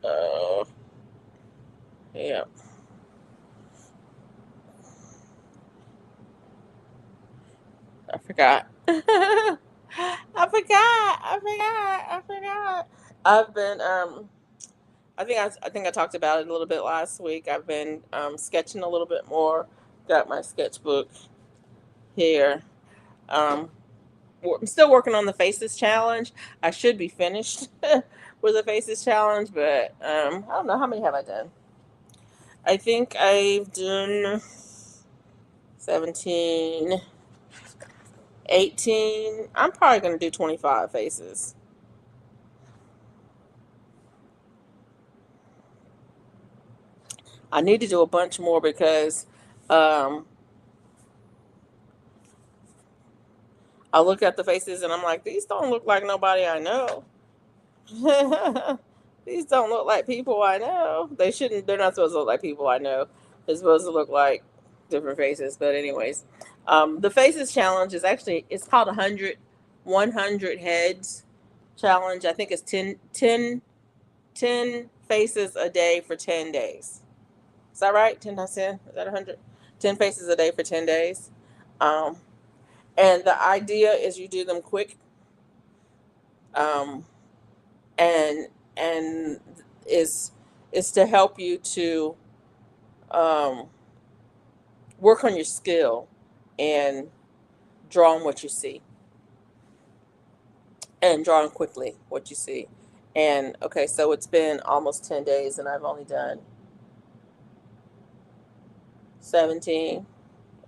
Uh, yeah, I forgot. I forgot. I've been I think I talked about it a little bit last week. I've been sketching a little bit more. Got my sketchbook here. Um, I'm still working on the Faces Challenge. I should be finished with the Faces Challenge, but I don't know how many have I done. I think I've done 17, 18. I'm probably going to do 25 faces. I need to do a bunch more because um, I look at the faces and I'm like, these don't look like nobody I know. These don't look like people I know. They shouldn't. They're not supposed to look like people I know. They're supposed to look like different faces. But anyways, the faces challenge is actually it's called 100 heads challenge. I think it's 10 faces a day for 10 days. Is that right? 10 times 10? Is that 100? 10 faces a day for 10 days. Um, and the idea is you do them quick. Um, and and is is to help you to um, work on your skill and drawing what you see and drawing quickly what you see. And okay, so it's been almost 10 days and I've only done 17.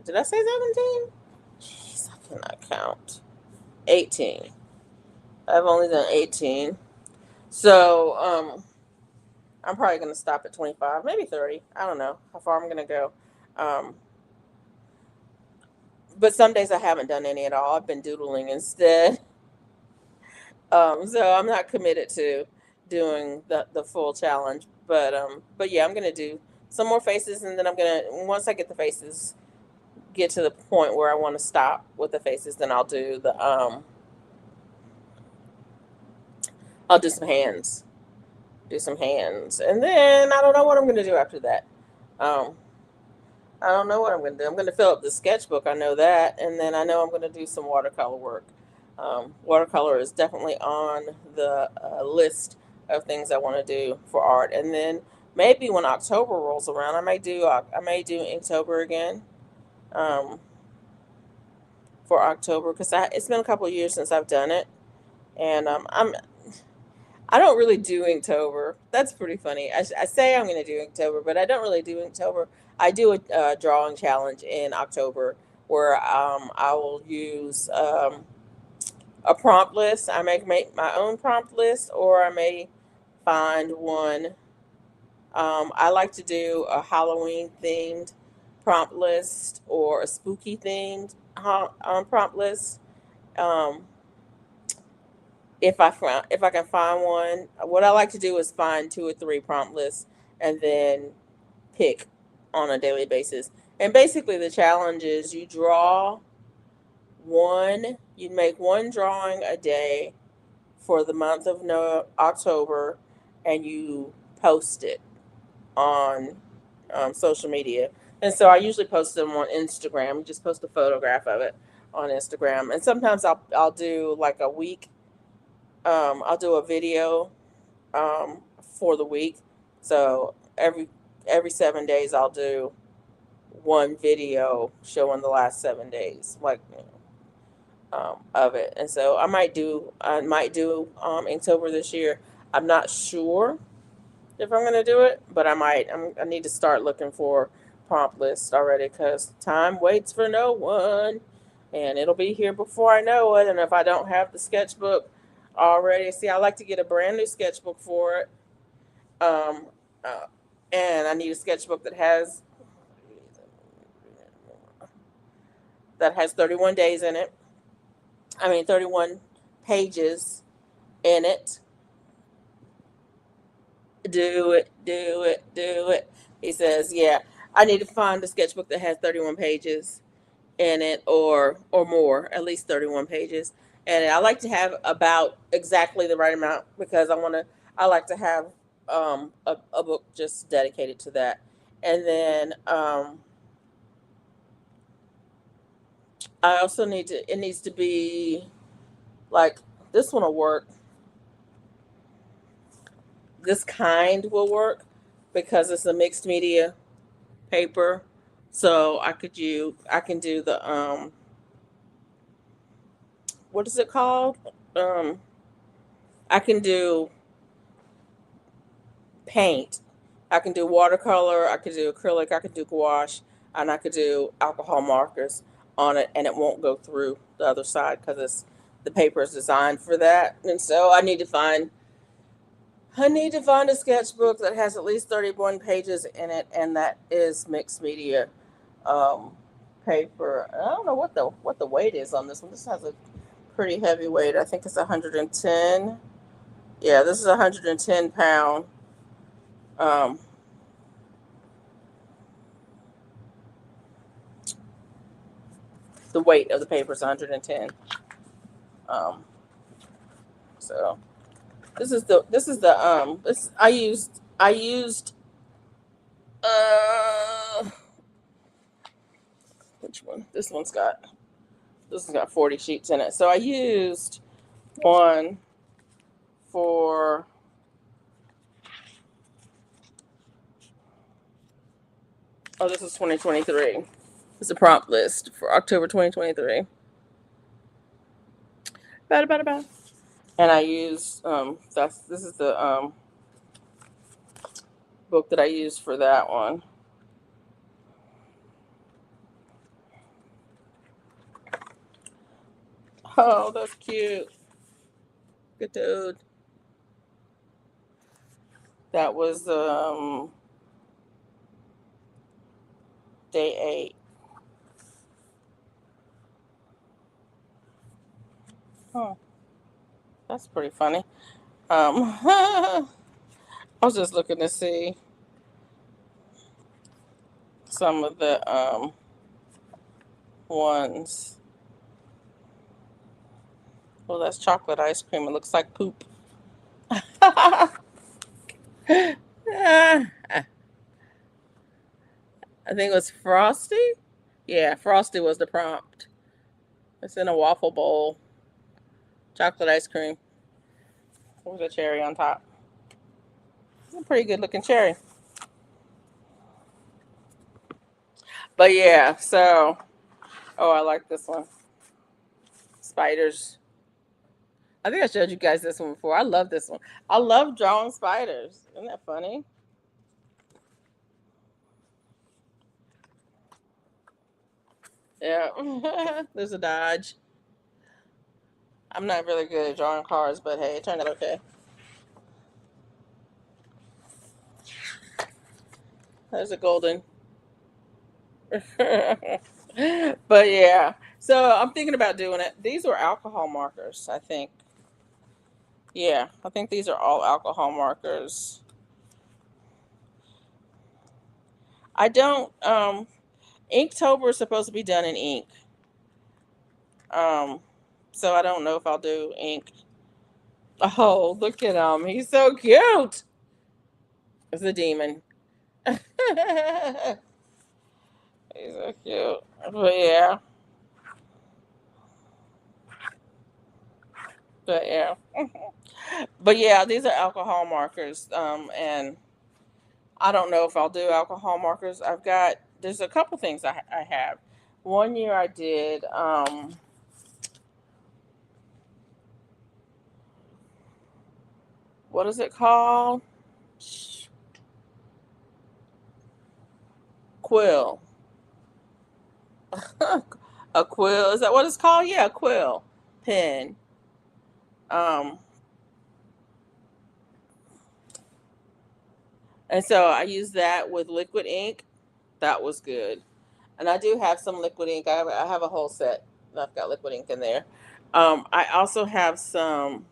Did I say 17? Jeez, I cannot count. 18. I've only done 18. So I'm probably going to stop at 25, maybe 30. I don't know how far I'm going to go. Um, but some days I haven't done any at all. I've been doodling instead. So I'm not committed to doing the full challenge. But yeah, I'm gonna do some more faces, and then I'm gonna once I get the faces, get to the point where I want to stop with the faces, then I'll do some hands, and then I don't know what I'm gonna do after that. Um, I don't know what I'm going to do. I'm going to fill up the sketchbook. I know that. And then I know I'm going to do some watercolor work. Watercolor is definitely on the list of things I want to do for art. And then maybe when October rolls around, I may do Inktober again for October because it's been a couple of years since I've done it. And I don't really do Inktober. That's pretty funny. I say I'm going to do Inktober, but I don't really do Inktober. I do a drawing challenge in October where I will use a prompt list. I may make my own prompt list, or I may find one. I like to do a Halloween themed prompt list or a spooky themed prompt list. Um, if I can find one, what I like to do is find two or three prompt lists and then pick on a daily basis. And basically, the challenge is you make one drawing a day for the month of October, and you post it on social media. And so I usually post them on Instagram. Just post a photograph of it on Instagram. And sometimes I'll do like a week. I'll do a video for the week. So every 7 days I'll do one video showing the last 7 days, like of it. And so I might do Inktober this year. I'm not sure if I'm gonna do it, but I might. I need to start looking for prompt lists already because time waits for no one, and it'll be here before I know it. And if I don't have the sketchbook already, see, I like to get a brand new sketchbook for it. Um, uh, and I need a sketchbook that has 31 days in it. I mean, 31 pages in it. Do it, do it, do it. He says, yeah, I need to find a sketchbook that has 31 pages in it or more, at least 31 pages. And I like to have about exactly the right amount because I like to have a book just dedicated to that. And then I also it needs to be like this one will work. This kind will work because it's a mixed media paper. So I can do the what is it called? Um I can do paint. I can do watercolor, I could do acrylic, I could do gouache, and I could do alcohol markers on it and it won't go through the other side because it's the paper is designed for that. And so I need to find a sketchbook that has at least 31 pages in it and that is mixed media um, paper. I don't know what the weight is on this one. This has a pretty heavy weight. I think it's 110. Yeah, this is 110 pound. Um, the weight of the paper is 110. Um, so this I used uh which one? This one's got 40 sheets in it. So I used one for this is 2023. It's a prompt list for October 2023. Bada. And I used this is the book that I used for that one. Oh, that's cute. Good dude. That was day 8. Oh, that's pretty funny. I was just looking to see some of the ones. Well, that's chocolate ice cream. It looks like poop. I think it was Frosty. Yeah, Frosty was the prompt. It's in a waffle bowl. Chocolate ice cream with a cherry on top. It's a pretty good looking cherry. But yeah, so I like this one. Spiders. I think I showed you guys this one before. I love this one. I love drawing spiders. Isn't that funny? Yeah. There's a Dodge. I'm not really good at drawing cars, but hey, it turned out okay. There's a golden. But yeah. So I'm thinking about doing it. These were alcohol markers, I think. Yeah, I think these are all alcohol markers. I don't Inktober is supposed to be done in ink. Um so I don't know if I'll do ink. Oh, look at him. He's so cute. It's a demon. He's so cute. But yeah, but yeah, but yeah. These are alcohol markers. And I don't know if I'll do alcohol markers. There's a couple things I have. One year I did. What is it called? Quill. A quill. Is that what it's called? Yeah, a quill pen. Um, and so I used that with liquid ink. That was good. And I do have some liquid ink. I have a whole set. I've got liquid ink in there. I also have some.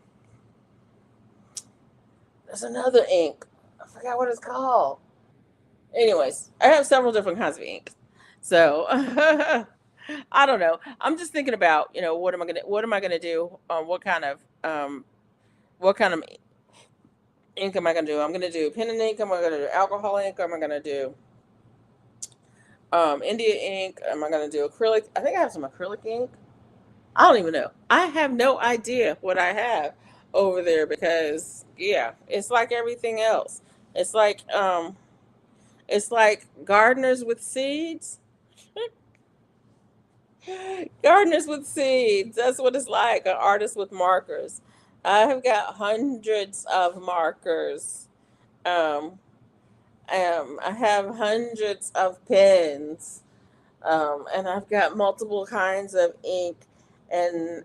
There's another ink. I forgot what it's called. Anyways, I have several different kinds of ink. So I don't know. I'm just thinking about, what am I gonna do? What kind of ink am I gonna do? I'm gonna do pen and ink. Am I gonna do alcohol ink? Am I gonna do India ink? Am I gonna do acrylic? I think I have some acrylic ink. I don't even know. I have no idea what I have over there because yeah, it's like everything else. It's like um it's like gardeners with seeds. Gardeners with seeds. That's what it's like. An artist with markers. I have got hundreds of markers. Um, I have hundreds of pens. And I've got multiple kinds of ink and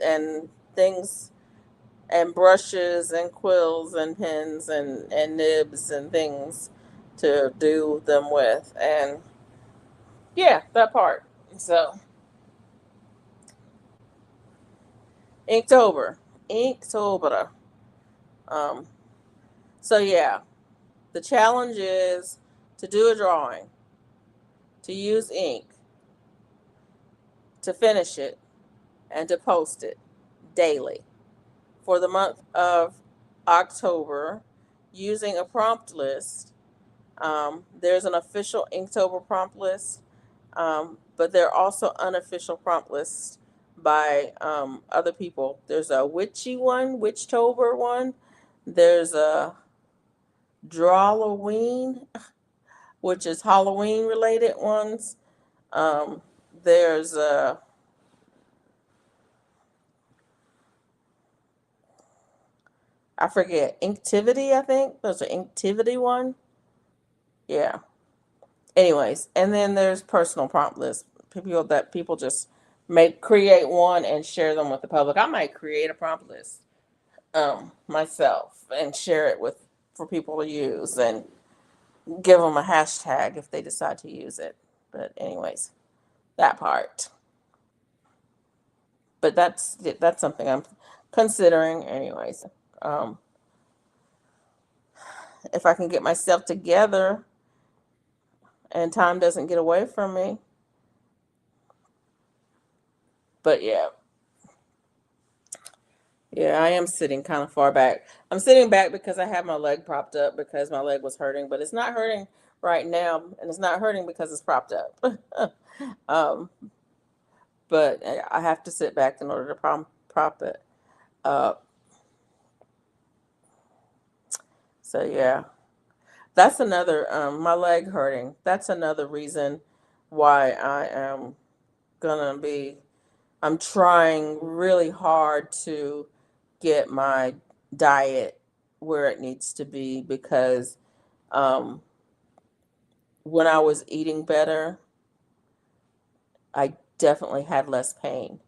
and things and brushes and quills and pens and nibs and things to do them with. And yeah, that part. So Inktober. Inktober. Um, so yeah, the challenge is to do a drawing, to use ink, to finish it, and to post it daily for the month of October using a prompt list. There's an official Inktober prompt list, but there are also unofficial prompt lists by other people. There's a witchy one, Witchtober one. There's a Drawloween, which is Halloween related ones. Um, there's a I forget Inktivity. I think there's an Inktivity one. Yeah. Anyways, and then there's personal prompt lists. People just make create one and share them with the public. I might create a prompt list myself and share it with for people to use and give them a hashtag if they decide to use it. But anyways, that part. But that's something I'm considering anyways. Um, if I can get myself together and time doesn't get away from me. But yeah, yeah, I am sitting kind of far back. I'm sitting back because I have my leg propped up because my leg was hurting, but it's not hurting right now, and it's not hurting because it's propped up. um, but I have to sit back in order to prop it up. So yeah, that's another my leg hurting. That's another reason why I am gonna be. I'm trying really hard to get my diet where it needs to be because um, when I was eating better, I definitely had less pain.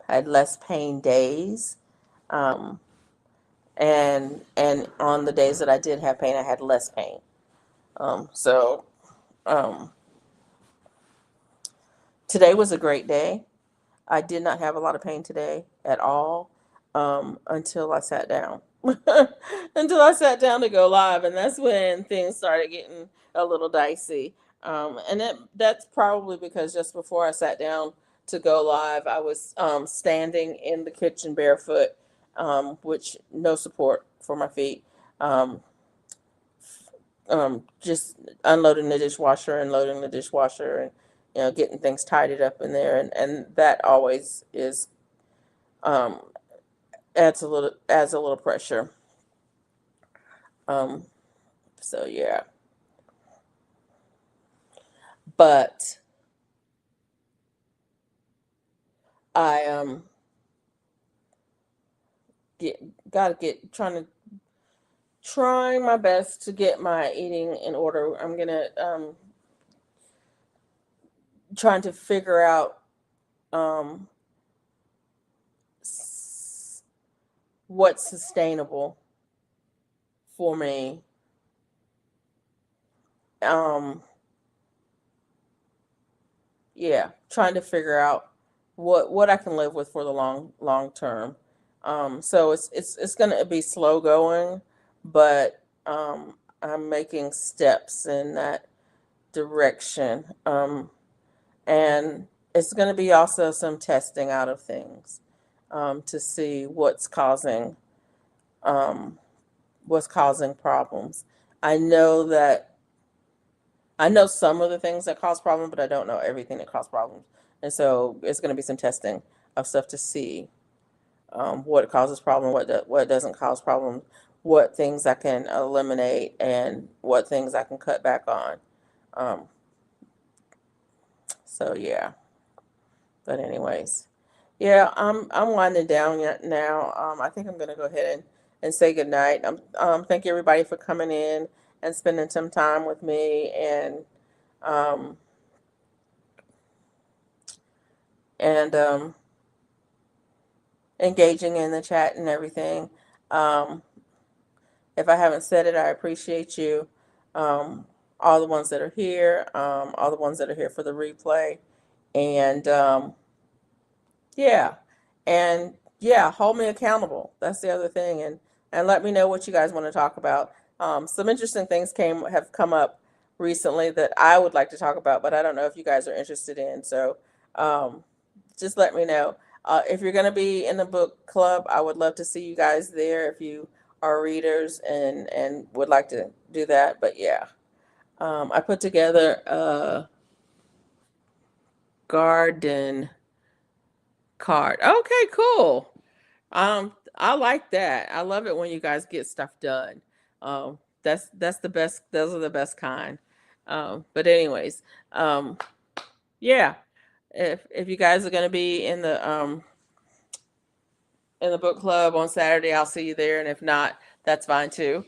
Had less pain days, um, and on the days that I did have pain, I had less pain. So um, today was a great day. I did not have a lot of pain today at all until I sat down. Until I sat down to go live, and that's when things started getting a little dicey. And that's probably because just before I sat down to go live, I was standing in the kitchen barefoot, which no support for my feet. Um, just unloading the dishwasher and loading the dishwasher, and getting things tidied up in there, and that always is, um, adds a little pressure. Um, so yeah, but I get gotta get trying my best to get my eating in order. I'm gonna trying to figure out um s- what's sustainable for me. Um yeah, trying to figure out what I can live with for the long term. So it's gonna be slow going, but I'm making steps in that direction. And it's gonna be also some testing out of things, to see um, what's causing problems. I know that I know some of the things that cause problems, but I don't know everything that cause problems. And so it's going to be some testing of stuff to see, what causes problem, what doesn't cause problems, what things I can eliminate, and what things I can cut back on. Um, so yeah. But anyways, yeah, I'm winding down yet now. I think I'm gonna go ahead and say good night. Thank you everybody for coming in and spending some time with me, um and engaging in the chat and everything. Um, if I haven't said it, I appreciate you. Um, all the ones that are here, all the ones that are here for the replay, and yeah, and yeah, hold me accountable. That's the other thing, and let me know what you guys want to talk about. Some interesting things have come up recently that I would like to talk about, but I don't know if you guys are interested in. So um, just let me know. If you're going to be in the book club, I would love to see you guys there if you are readers and would like to do that. But yeah, I put together a garden card. Okay, cool. I like that. I love it when you guys get stuff done. That's the best. Those are the best kind. But anyways, um, yeah. If you guys are gonna be in the book club on Saturday, I'll see you there. And if not, that's fine too.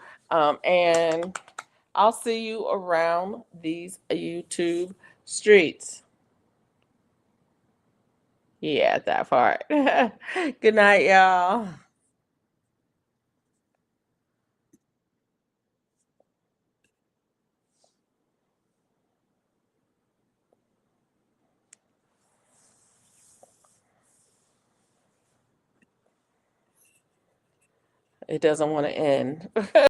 And I'll see you around these YouTube streets. Yeah, that part. Good night, y'all. It doesn't want to end.